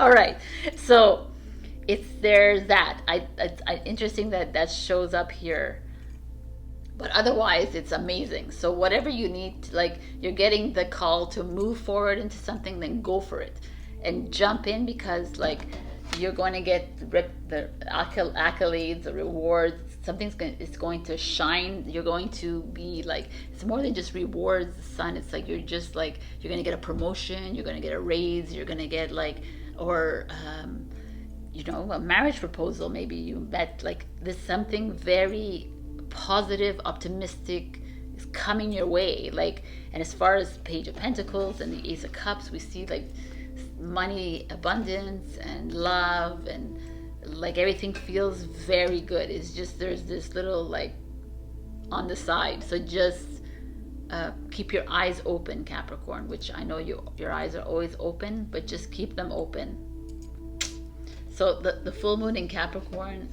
All right, so there's that. It's interesting that shows up here, but otherwise it's amazing. So whatever you need, like you're getting the call to move forward into something, then go for it and jump in, because like you're going to get the accolades, the rewards. It's going to shine. You're going to be like, it's more than just rewards, the sun. It's like you're going to get a promotion, you're going to get a raise, you're going to get like, or you know, a marriage proposal. Maybe you met, like there's something very positive, optimistic is coming your way. Like, and as far as Page of Pentacles and the Ace of Cups, we see like money, abundance, and love, and like everything feels very good. It's just there's this little like on the side. So just keep your eyes open, Capricorn, which I know your eyes are always open, but just keep them open. So the full moon in Capricorn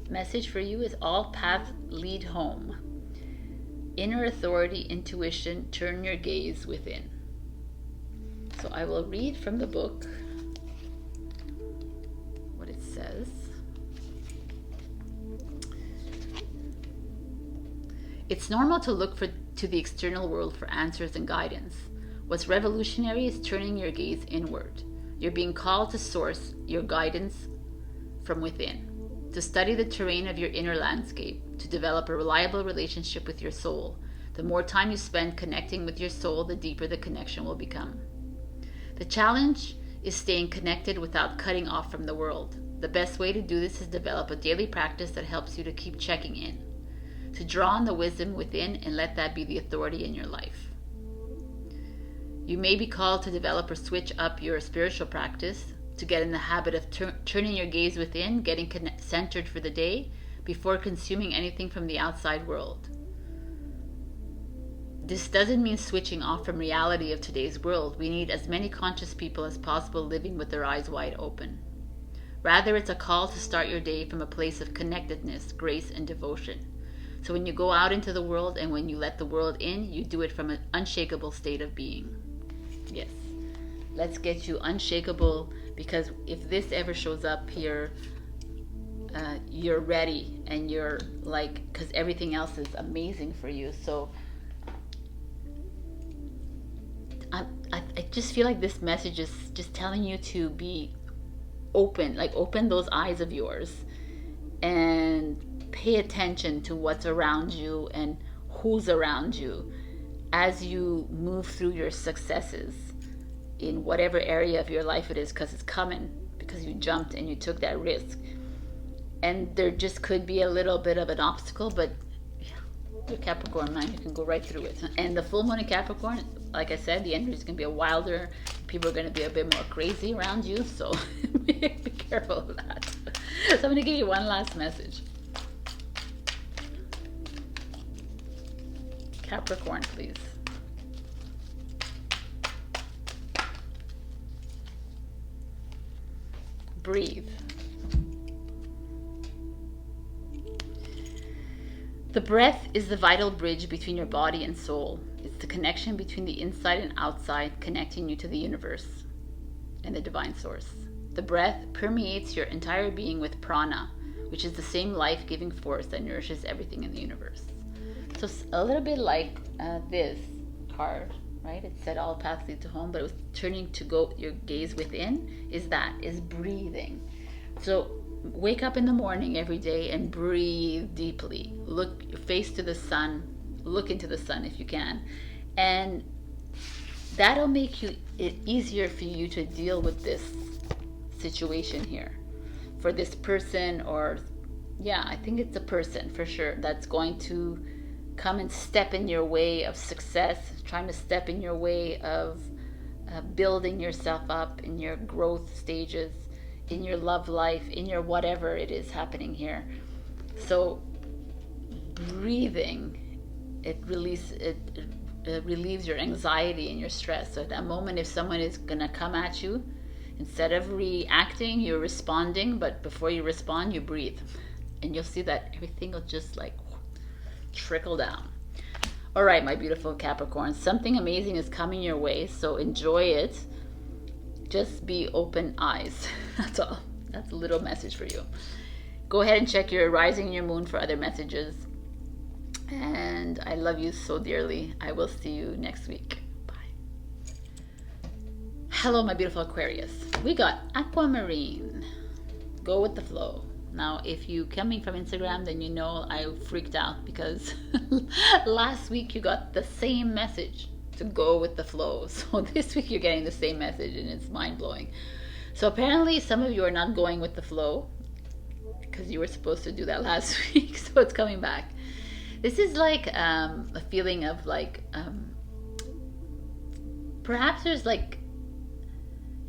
message for you is all paths lead home. Inner authority, intuition, turn your gaze within. So I will read from the book what it says. It's normal to look to the external world for answers and guidance. What's revolutionary is turning your gaze inward. You're being called to source your guidance from within, to study the terrain of your inner landscape, to develop a reliable relationship with your soul. The more time you spend connecting with your soul, the deeper the connection will become. The challenge is staying connected without cutting off from the world. The best way to do this is develop a daily practice that helps you to keep checking in, to draw on the wisdom within and let that be the authority in your life. You may be called to develop or switch up your spiritual practice, to get in the habit of turning your gaze within, getting centered for the day before consuming anything from the outside world. This doesn't mean switching off from reality of today's world. We need as many conscious people as possible living with their eyes wide open. Rather, it's a call to start your day from a place of connectedness, grace, and devotion. So when you go out into the world and when you let the world in, you do it from an unshakable state of being. Yes, let's get you unshakable, because if this ever shows up here, you're ready and you're like, because everything else is amazing for you. So I just feel like this message is just telling you to be open, like open those eyes of yours and pay attention to what's around you and who's around you as you move through your successes in whatever area of your life it is, because it's coming, because you jumped and you took that risk. And there just could be a little bit of an obstacle, but yeah, you're Capricorn, man, you can go right through it. And the full moon in Capricorn, like I said, the energy is going to be a wilder, people are going to be a bit more crazy around you, so be careful of that. So I'm going to give you one last message. Capricorn, please. Breathe. The breath is the vital bridge between your body and soul. It's the connection between the inside and outside, connecting you to the universe and the divine source. The breath permeates your entire being with prana, which is the same life-giving force that nourishes everything in the universe. So a little bit like this card, right? It said all paths lead to home, but it was turning to go your gaze within, is breathing. So wake up in the morning every day and breathe deeply. Look your face to the sun, look into the sun if you can, and that'll make it easier for you to deal with this situation here, for this person, or yeah, I think it's a person for sure that's going to come and step in your way of success, trying to step in your way of building yourself up in your growth stages, in your love life, in your whatever it is happening here. So breathing, it relieves your anxiety and your stress. So at that moment, if someone is gonna come at you, instead of reacting, you're responding, but before you respond, you breathe. And you'll see that everything will just like trickle down. All right, my beautiful Capricorn, something amazing is coming your way, so enjoy it. Just be open eyes. That's all. That's a little message for you. Go ahead and check your rising and your moon for other messages. And I love you so dearly. I will see you next week. Bye. Hello, my beautiful Aquarius. We got aquamarine. Go with the flow. Now, if you coming from Instagram, then you know I freaked out because last week you got the same message to go with the flow. So this week you're getting the same message, and it's mind-blowing. So apparently some of you are not going with the flow because you were supposed to do that last week, so it's coming back. This is like a feeling of like perhaps there's like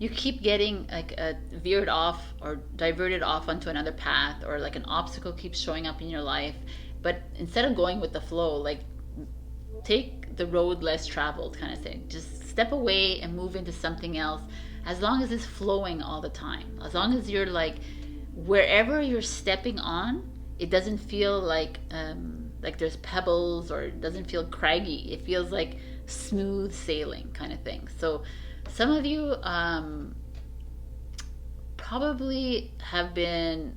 you keep getting like veered off or diverted off onto another path, or like an obstacle keeps showing up in your life. But instead of going with the flow, like take the road less traveled kind of thing. Just step away and move into something else, as long as it's flowing all the time. As long as you're like, wherever you're stepping on, it doesn't feel like there's pebbles, or it doesn't feel craggy. It feels like smooth sailing kind of thing. So some of you probably have been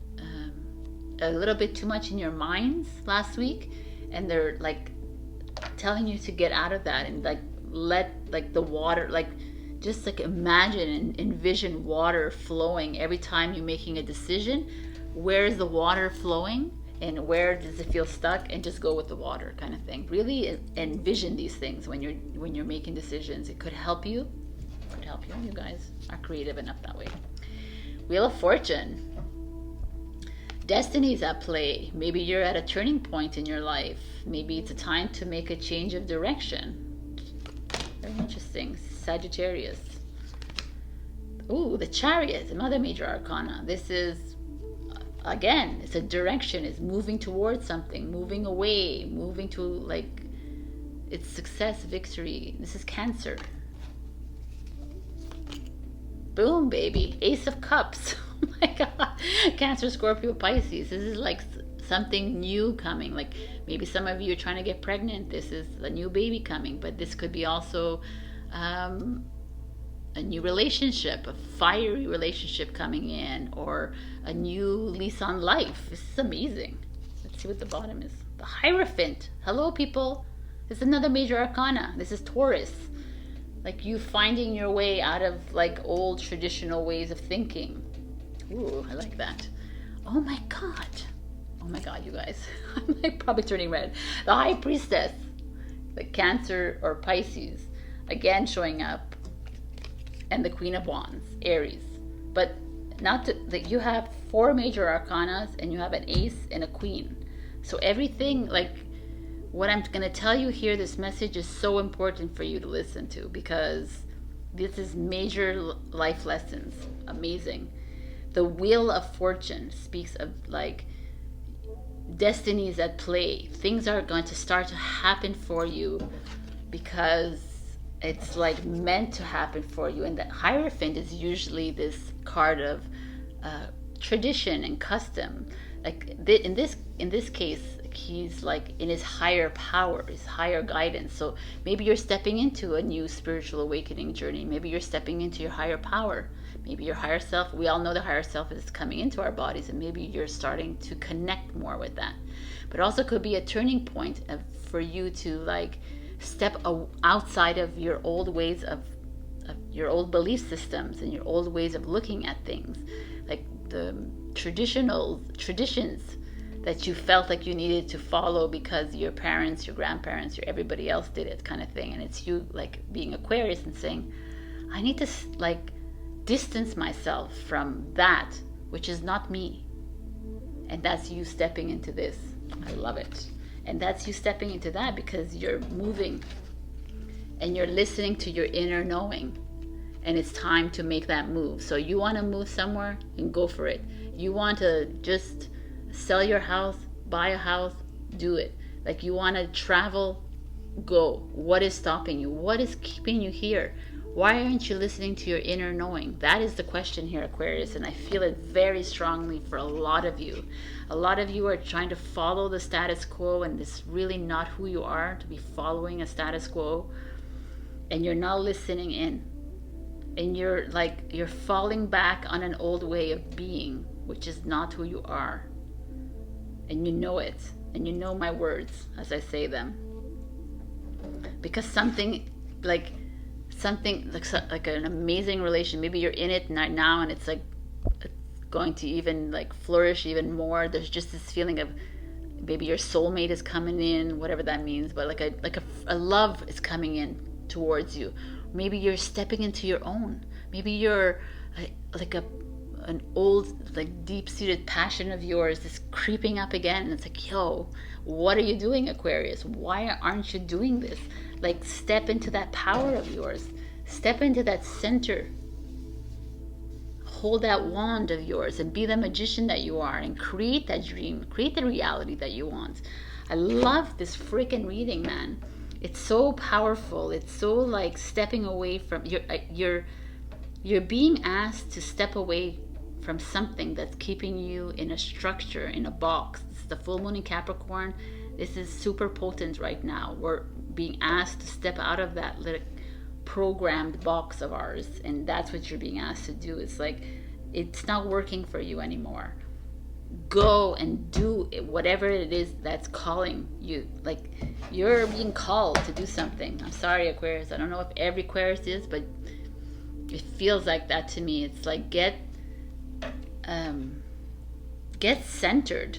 a little bit too much in your minds last week, and they're like telling you to get out of that and like let like the water, like just like imagine and envision water flowing every time you're making a decision. Where is the water flowing and where does it feel stuck, and just go with the water kind of thing. Really envision these things when you're making decisions. It could help you. You guys are creative enough that way. Wheel of Fortune. Destiny's at play. Maybe you're at a turning point in your life. Maybe it's a time to make a change of direction. Very interesting. Sagittarius. Ooh, the Chariot, another major arcana. This is, again, it's a direction. It's moving towards something, moving away, moving to like, it's success, victory. This is Cancer. Boom, baby. Ace of Cups. Oh my God. Cancer, Scorpio, Pisces. This is like something new coming. Like maybe some of you are trying to get pregnant. This is a new baby coming. But this could be also a new relationship, a fiery relationship coming in, or a new lease on life. This is amazing. Let's see what the bottom is. The Hierophant. Hello, people. This is another major arcana. This is Taurus. Like you finding your way out of like old traditional ways of thinking. Ooh, I like that. Oh my God. Oh my God, you guys. I'm like probably turning red. The High Priestess. Like Cancer or Pisces. Again showing up. And the Queen of Wands, Aries. But not to, like you have 4 major arcanas and you have an ace and a queen. So everything, like what I'm going to tell you here, this message is so important for you to listen to, because this is major life lessons. Amazing. The Wheel of Fortune speaks of like destiny is at play. Things are going to start to happen for you because it's like meant to happen for you. And the Hierophant is usually this card of tradition and custom. Like in this case, he's like in his higher power, his higher guidance. So maybe you're stepping into a new spiritual awakening journey. Maybe you're stepping into your higher power. Maybe your higher self. We all know the higher self is coming into our bodies, and maybe you're starting to connect more with that. But also could be a turning point for you to like step outside of your old ways of your old belief systems and your old ways of looking at things, like the traditions that you felt like you needed to follow because your parents, your grandparents, your everybody else did it kind of thing. And it's you like being Aquarius and saying, I need to like distance myself from that which is not me. And that's you stepping into this. I love it. And that's you stepping into that because you're moving and you're listening to your inner knowing, and it's time to make that move. So you want to move somewhere, and go for it. You want to just sell your house, buy a house, do it. Like you want to travel, go. What is stopping you? What is keeping you here? Why aren't you listening to your inner knowing? That is the question here, Aquarius, and I feel it very strongly for a lot of you. A lot of you are trying to follow the status quo, and it's really not who you are to be following a status quo, and you're not listening in. And you're falling back on an old way of being, which is not who you are. And you know it, and you know my words as I say them. Because something like an amazing relation, maybe you're in it now and it's like going to even like flourish even more. There's just this feeling of maybe your soulmate is coming in, whatever that means, but like a love is coming in towards you. Maybe you're stepping into your own. Maybe you're like an old, like deep-seated passion of yours is creeping up again, and it's like, yo, what are you doing, Aquarius? Why aren't you doing this? Like, step into that power of yours. Step into that center. hold that wand of yours and be the magician that you are and create that dream, create the reality that you want. I love this freaking reading, man. It's so powerful. It's so like stepping away from you're being asked to step away from something that's keeping you in a structure, in a box. This is the full moon in Capricorn. This is super potent right now. We're being asked to step out of that little programmed box of ours, and that's what you're being asked to do. It's like, it's not working for you anymore. Go and do it, whatever it is that's calling you. Like, you're being called to do something. I'm sorry, Aquarius. I don't know if every Aquarius is, but it feels like that to me. It's like, get centered.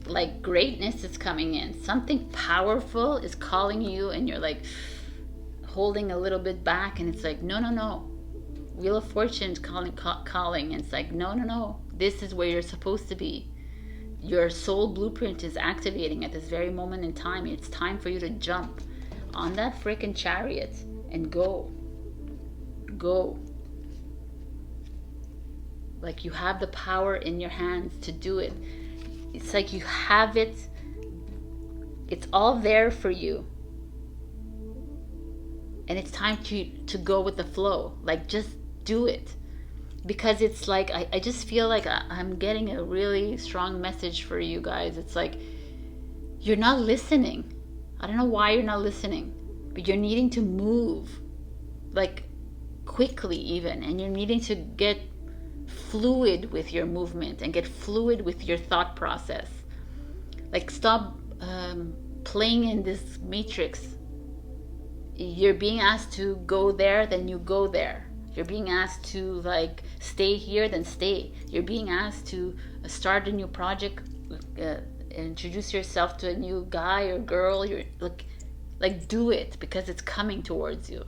Like, greatness is coming in. Something powerful is calling you, and you're like holding a little bit back, and it's like, no, no, no. Wheel of Fortune's calling, and it's like, no, no, no. This is where you're supposed to be. Your soul blueprint is activating at this very moment in time. It's time for you to jump on that freaking chariot and go. Go. Like, you have the power in your hands to do it. It's like you have it. It's all there for you. And it's time to go with the flow. Like, just do it. Because it's like, I just feel like I'm getting a really strong message for you guys. It's like, you're not listening. I don't know why you're not listening. But you're needing to move. Like, quickly even. And you're needing to get fluid with your movement and get fluid with your thought process. Like, stop playing in this matrix. You're being asked to go there, then you go there. You're being asked to like stay here, then stay. You're being asked to start a new project, introduce yourself to a new guy or girl. You're like do it, because it's coming towards you.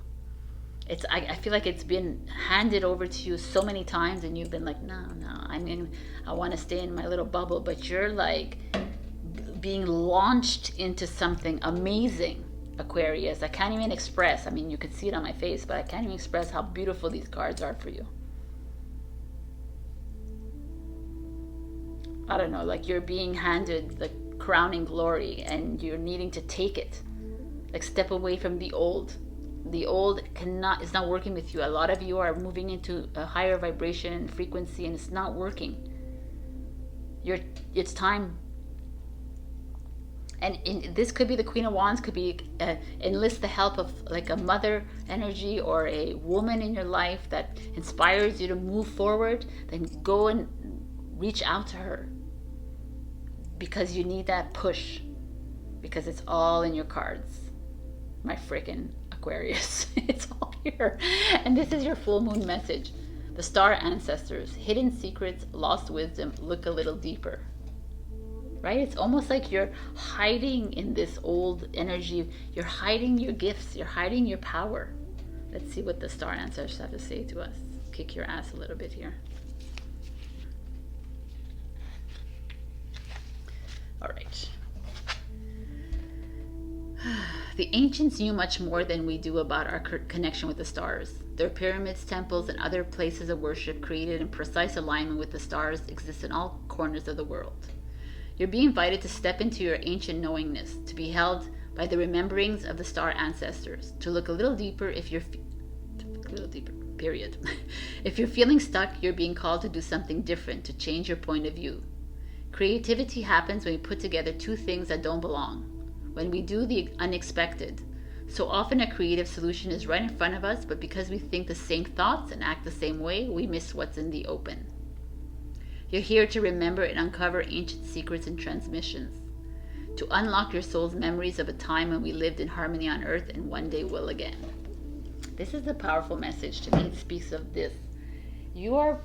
I feel like it's been handed over to you so many times, and you've been like, no, I want to stay in my little bubble. But you're like being launched into something amazing, Aquarius. I can't even express. I mean, you could see it on my face, but I can't even express how beautiful these cards are for you. I don't know, like you're being handed the crowning glory, and you're needing to take it. Like, step away from the old. The old is not working with you. A lot of you are moving into a higher vibration and frequency, and it's not working. It's time. And this could be the Queen of Wands, could be enlist the help of like a mother energy or a woman in your life that inspires you to move forward. Then go and reach out to her, because you need that push, because it's all in your cards, my freaking Aquarius. It's all here. And this is your full moon message. The star ancestors, hidden secrets, lost wisdom, look a little deeper. Right? It's almost like you're hiding in this old energy. You're hiding your gifts. You're hiding your power. Let's see what the star ancestors have to say to us. Kick your ass a little bit here. All right. The ancients knew much more than we do about our connection with the stars. Their pyramids, temples, and other places of worship created in precise alignment with the stars exist in all corners of the world. You're being invited to step into your ancient knowingness, to be held by the rememberings of the star ancestors, to look a little deeper if you're period. If you're feeling stuck, you're being called to do something different, to change your point of view. Creativity happens when we put together two things that don't belong, when we do the unexpected. So often a creative solution is right in front of us, but because we think the same thoughts and act the same way, we miss what's in the open. You're here to remember and uncover ancient secrets and transmissions, to unlock your soul's memories of a time when we lived in harmony on earth and one day will again. This is a powerful message to me. It speaks of this. You're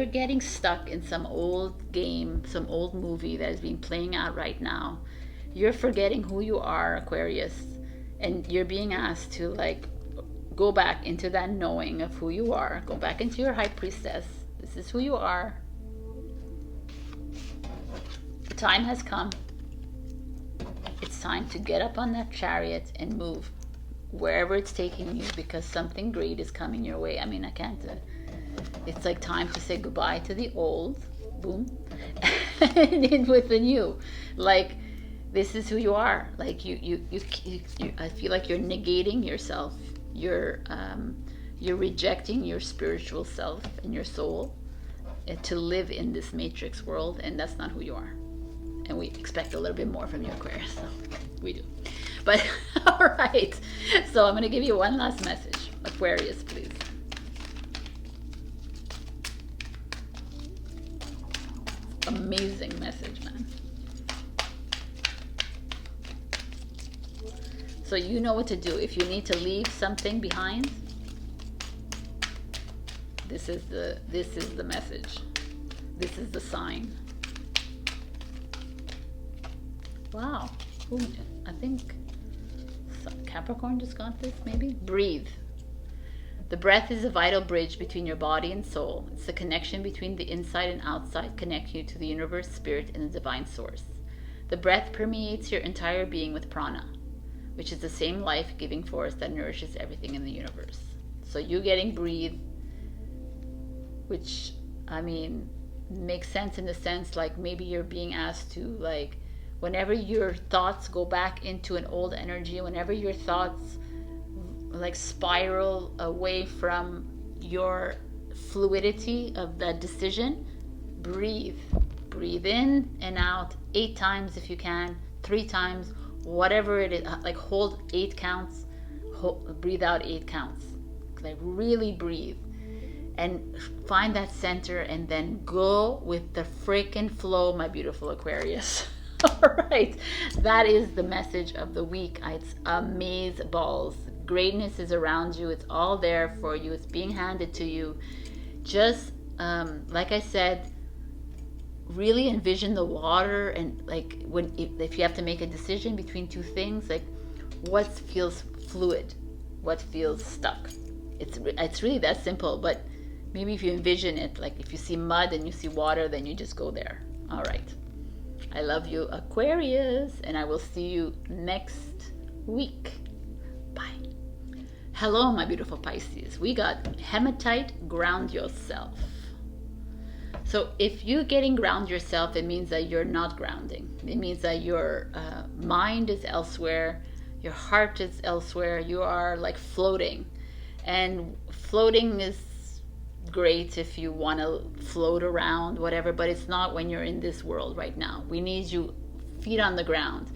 getting stuck in some old game, some old movie that is being playing out right now. You're forgetting who you are, Aquarius, and you're being asked to like go back into that knowing of who you are. Go back into your high priestess. This is who you are. The time has come. It's time to get up on that chariot and move wherever it's taking you, because something great is coming your way. I mean, I can't, it's like time to say goodbye to the old, boom, and in with the new. Like, this is who you are. Like, you I feel like you're negating yourself. You're rejecting your spiritual self and your soul to live in this matrix world, and that's not who you are. And we expect a little bit more from you, Aquarius. So we do. But all right. So I'm going to give you one last message. Aquarius, please. Amazing message, man. So you know what to do. If you need to leave something behind, this is the message. This is the sign. Wow. Ooh, I think Capricorn just got this, maybe? Breathe. The breath is a vital bridge between your body and soul. It's the connection between the inside and outside, connecting you to the universe, spirit, and the divine source. The breath permeates your entire being with prana, which is the same life-giving force that nourishes everything in the universe. So you getting breathe, which, I mean, makes sense in the sense like maybe you're being asked to, like, whenever your thoughts go back into an old energy, whenever your thoughts like spiral away from your fluidity of that decision, breathe. Breathe in and out 8 times if you can, 3 times, whatever it is. Like hold 8 counts, breathe out 8 counts. Like really breathe. And find that center and then go with the freaking flow, my beautiful Aquarius. All right, that is the message of the week. It's amaze balls. Greatness is around you. It's all there for you. It's being handed to you. Just like I said, really envision the water, and like if you have to make a decision between 2 things, like what feels fluid, what feels stuck. It's really that simple. But maybe if you envision it, like if you see mud and you see water, then you just go there. All right. I love you, Aquarius, and I will see you next week. Bye. Hello, my beautiful Pisces. We got hematite, ground yourself. So if you're getting ground yourself, it means that you're not grounding. It means that your mind is elsewhere, your heart is elsewhere. You are like floating. And floating is great if you want to float around, whatever, but it's not when you're in this world right now. We need you feet on the ground.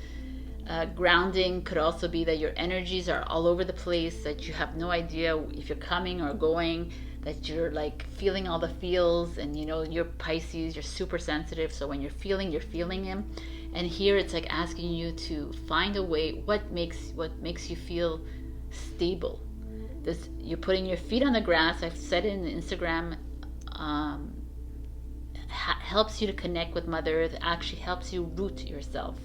Grounding could also be that your energies are all over the place, that you have no idea if you're coming or going, that you're like feeling all the feels. And you know, you're Pisces, you're super sensitive, so when you're feeling them. And here it's like asking you to find a way, what makes you feel stable. You're putting your feet on the grass. I've said it in Instagram, helps you to connect with Mother Earth, actually helps you root yourself.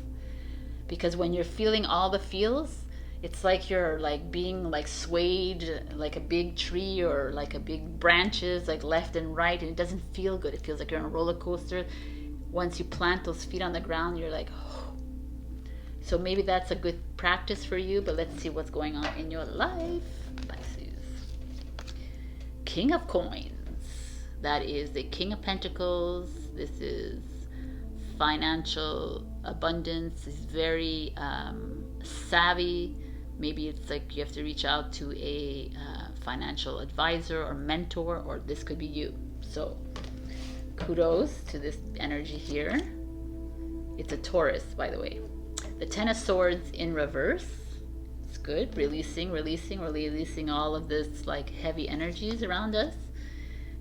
Because when you're feeling all the feels, it's like you're like being like swayed like a big tree, or like a big branches like left and right, and it doesn't feel good. It feels like you're on a roller coaster. Once you plant those feet on the ground, you're like, oh. So maybe that's a good practice for you, but let's see what's going on in your life. Pisces. King of Coins. That is the King of Pentacles. This is financial abundance. Is very savvy. Maybe it's like you have to reach out to a financial advisor or mentor, or this could be you. So kudos to this energy here. It's a Taurus, by the way. The Ten of Swords in reverse. It's good. Releasing all of this like heavy energies around us.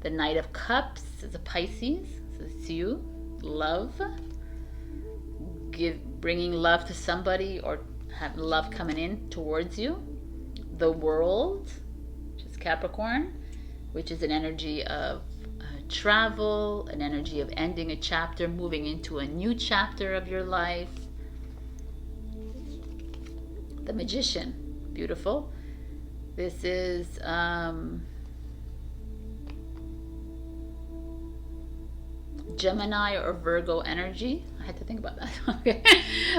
The Knight of Cups is a Pisces. So it's you. Love. Bringing love to somebody, or have love coming in towards you. The World, which is Capricorn, which is an energy of travel, an energy of ending a chapter, moving into a new chapter of your life. The Magician, beautiful. This is Gemini or Virgo energy. I had to think about that. Okay.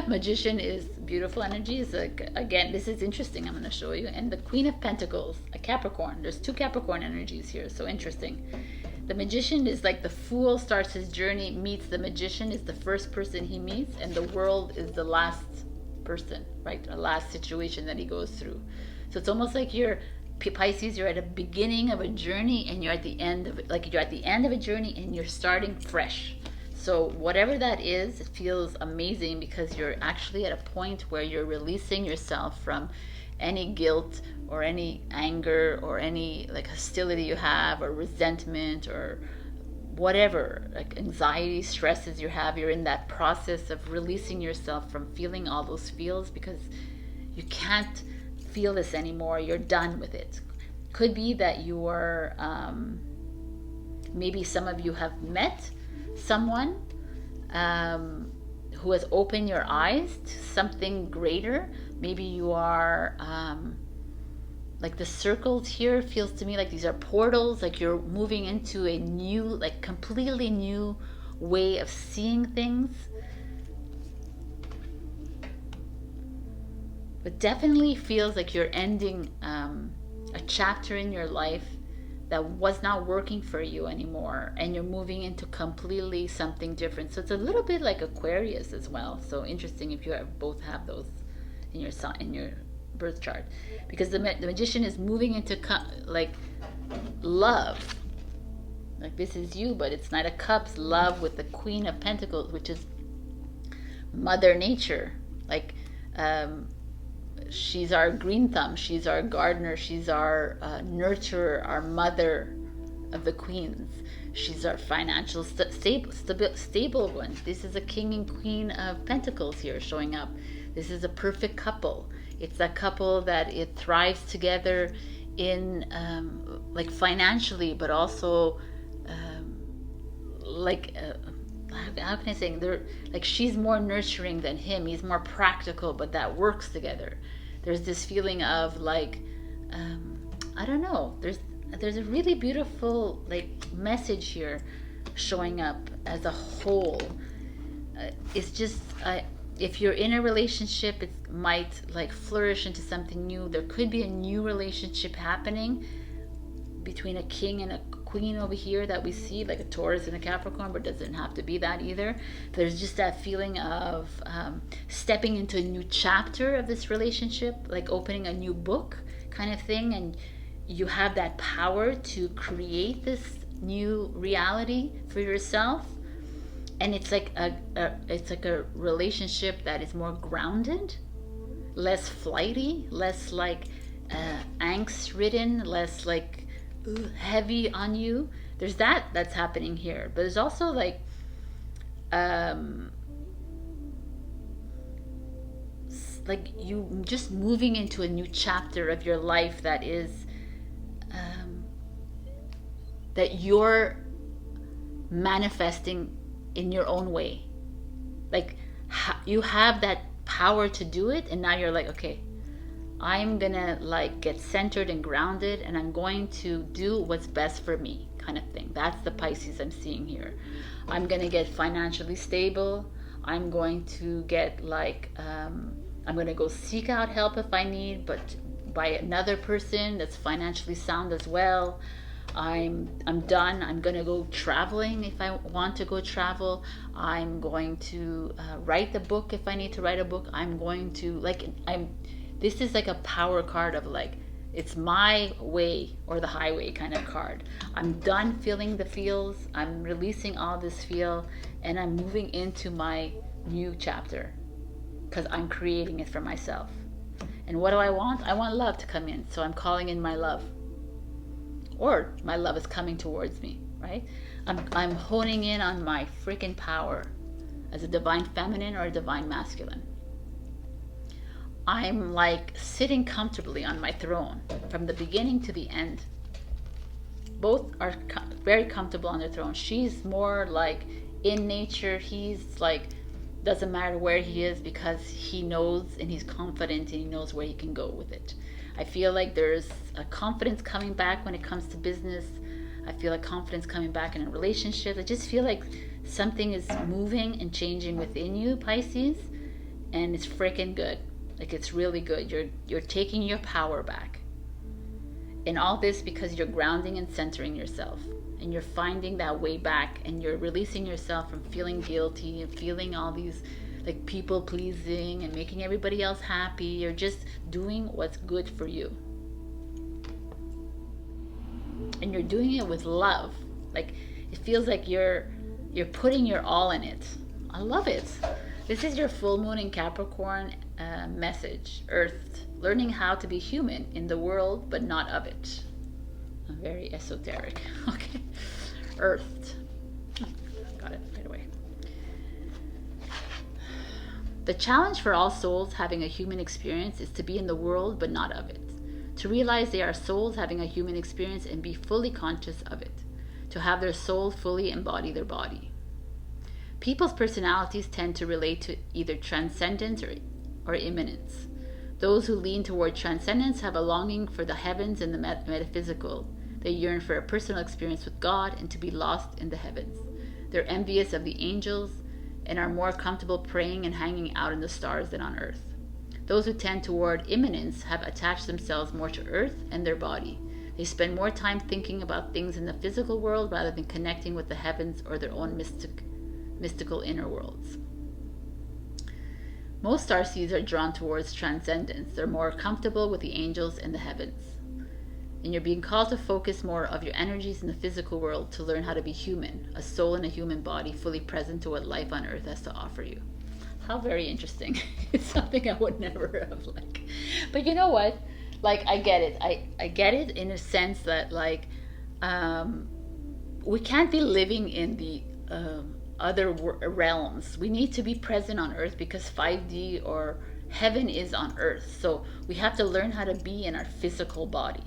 Magician is beautiful energy. Is like, again, this is interesting. I'm going to show you. And the Queen of Pentacles, a Capricorn. There's 2 Capricorn energies here. So interesting. The Magician is like the Fool starts his journey, meets the Magician, is the first person he meets, and the World is the last person, right? The last situation that he goes through. So it's almost like you're Pisces, you're at the beginning of a journey and you're at the end of it. Like you're at the end of a journey and you're starting fresh. So whatever that is, it feels amazing because you're actually at a point where you're releasing yourself from any guilt or any anger or any like hostility you have or resentment or whatever, like anxiety, stresses you have. You're in that process of releasing yourself from feeling all those feels because you can't feel this anymore. You're done with it. Could be that you're maybe some of you have met someone who has opened your eyes to something greater. Maybe you are like the circles here feels to me like these are portals, like you're moving into a new, like completely new way of seeing things. But definitely feels like you're ending a chapter in your life that was not working for you anymore, and you're moving into completely something different. So it's a little bit like Aquarius as well. So interesting if you both have those in your sign, in your birth chart, because the Magician is moving into like love. Like this is you, but it's Knight of Cups, love with the Queen of Pentacles, which is Mother Nature. Like she's our green thumb, she's our gardener, she's our nurturer, our mother of the queens. She's our financial stable one. This is a King and Queen of Pentacles here showing up. This is a perfect couple. It's a couple that it thrives together in like financially, but also like how can I say, they're like, she's more nurturing than him, he's more practical, but that works together. There's this feeling of like I don't know, there's a really beautiful like message here showing up as a whole. It's just if you're in a relationship, it might like flourish into something new. There could be a new relationship happening between a king and a queen over here that we see, like a Taurus and a Capricorn, but it doesn't have to be that either. There's just that feeling of stepping into a new chapter of this relationship, like opening a new book kind of thing, and you have that power to create this new reality for yourself. And it's like a relationship that is more grounded, less flighty, less like angst ridden, less like heavy on you. There's that's happening here, but there's also like you just moving into a new chapter of your life that is that you're manifesting in your own way. Like you have that power to do it, and now you're like, okay, I'm gonna like get centered and grounded, and I'm going to do what's best for me, kind of thing. That's the Pisces I'm seeing here. I'm gonna get financially stable. I'm going to get like I'm gonna go seek out help if I need, but by another person that's financially sound as well. I'm done. I'm gonna go traveling if I want to go travel. I'm going to write the book if I need to write a book. I'm going to this is like a power card of like, it's my way or the highway kind of card. I'm done feeling the feels. I'm releasing all this feel, and I'm moving into my new chapter because I'm creating it for myself. And what do I want? I want love to come in, so I'm calling in my love. Or my love is coming towards me, right? I'm honing in on my freaking power as a divine feminine or a divine masculine. I'm like sitting comfortably on my throne from the beginning to the end. Both are very comfortable on their throne. She's more like in nature. He's like, doesn't matter where he is because he knows and he's confident and he knows where he can go with it. I feel like there's a confidence coming back when it comes to business. I feel like confidence coming back in a relationship. I just feel like Something is moving and changing within you, Pisces, and it's freaking good. Like, it's really good. You're taking your power back. And all this because you're grounding and centering yourself. And you're finding that way back, and you're releasing yourself from feeling guilty and feeling all these like people pleasing and making everybody else happy. You're just doing what's good for you. And you're doing it with love. Like, it feels like you're putting your all in it. I love it. This is your full moon in Capricorn message. Earth, learning how to be human in the world, but not of it. I'm very esoteric. Okay. Earth. Got it right away. The challenge for all souls having a human experience is to be in the world, but not of it. To realize they are souls having a human experience and be fully conscious of it. To have their soul fully embody their body. People's personalities tend to relate to either transcendence or immanence. Those who lean toward transcendence have a longing for the heavens and the metaphysical. They yearn for a personal experience with God and to be lost in the heavens. They're envious of the angels and are more comfortable praying and hanging out in the stars than on earth. Those who tend toward immanence have attached themselves more to earth and their body. They spend more time thinking about things in the physical world rather than connecting with the heavens or their own mystical inner worlds. Most starseeds are drawn towards transcendence. They're more comfortable with the angels and the heavens. And you're being called to focus more of your energies in the physical world to learn how to be human, a soul in a human body, fully present to what life on earth has to offer you. How very interesting. It's something I would never have like. But you know what? Like, I get it. I get it in a sense that, like, we can't be living in the other realms. We need to be present on earth because 5D or heaven is on earth. So we have to learn how to be in our physical body.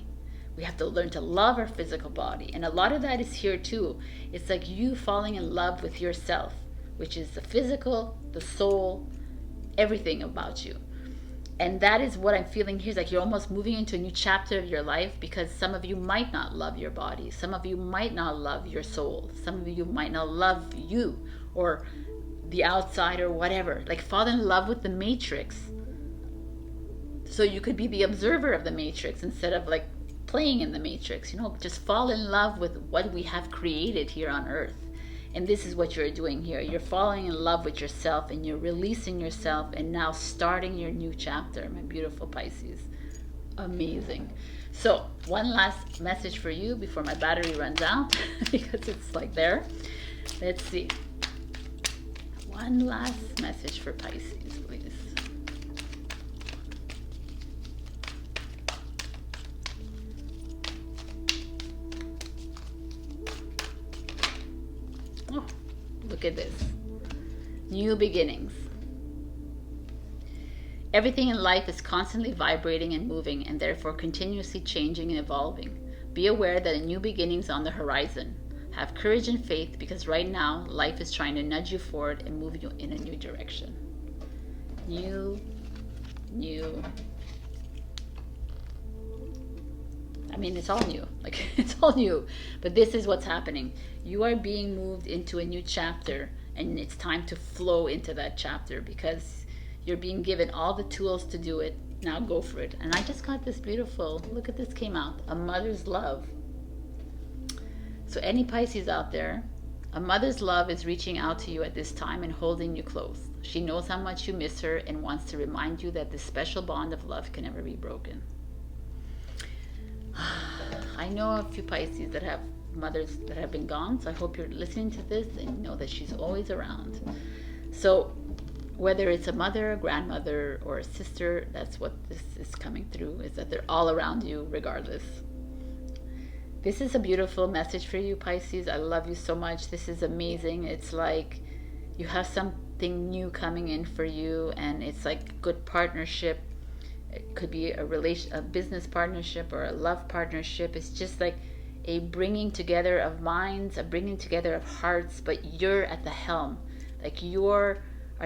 We have to learn to love our physical body. And a lot of that is here too. It's like you falling in love with yourself, which is the physical, the soul, everything about you. And that is what I'm feeling here. It's like you're almost moving into a new chapter of your life because some of you might not love your body. Some of you might not love your soul. Some of you might not love you or the outside or whatever. Like, fall in love with the matrix. So you could be the observer of the matrix instead of like playing in the matrix. You know, just fall in love with what we have created here on earth. And this is what you're doing here. You're falling in love with yourself and you're releasing yourself and now starting your new chapter, my beautiful Pisces. Amazing. So one last message for you before my battery runs out because it's like there. Let's see. One last message for Pisces, please. Oh, look at this. New beginnings. Everything in life is constantly vibrating and moving and therefore continuously changing and evolving. Be aware that a new beginning is on the horizon. Have courage and faith because right now life is trying to nudge you forward and move you in a new direction. New. I mean, it's all new. Like, it's all new. But this is what's happening. You are being moved into a new chapter and it's time to flow into that chapter because you're being given all the tools to do it. Now go for it. And I just got this beautiful, look at this came out, a mother's love. So any Pisces out there, a mother's love is reaching out to you at this time and holding you close. She knows how much you miss her and wants to remind you that this special bond of love can never be broken. I know a few Pisces that have mothers that have been gone, so I hope you're listening to this and know that she's always around. So whether it's a mother, a grandmother, or a sister, that's what this is coming through, is that they're all around you regardless. This is a beautiful message for you, Pisces. I love you so much. This is amazing. It's like you have something new coming in for you, and it's like good partnership. It could be a business partnership or a love partnership. It's just like a bringing together of minds, a bringing together of hearts, but you're at the helm. Like you are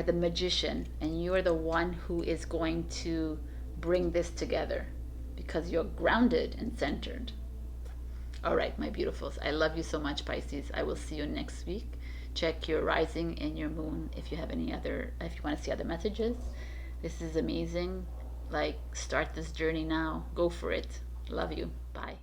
the magician, and you're the one who is going to bring this together because you're grounded and centered. All right, my beautifuls. I love you so much, Pisces. I will see you next week. Check your rising and your moon if you have any other, if you want to see other messages. This is amazing. Like, start this journey now. Go for it. Love you. Bye.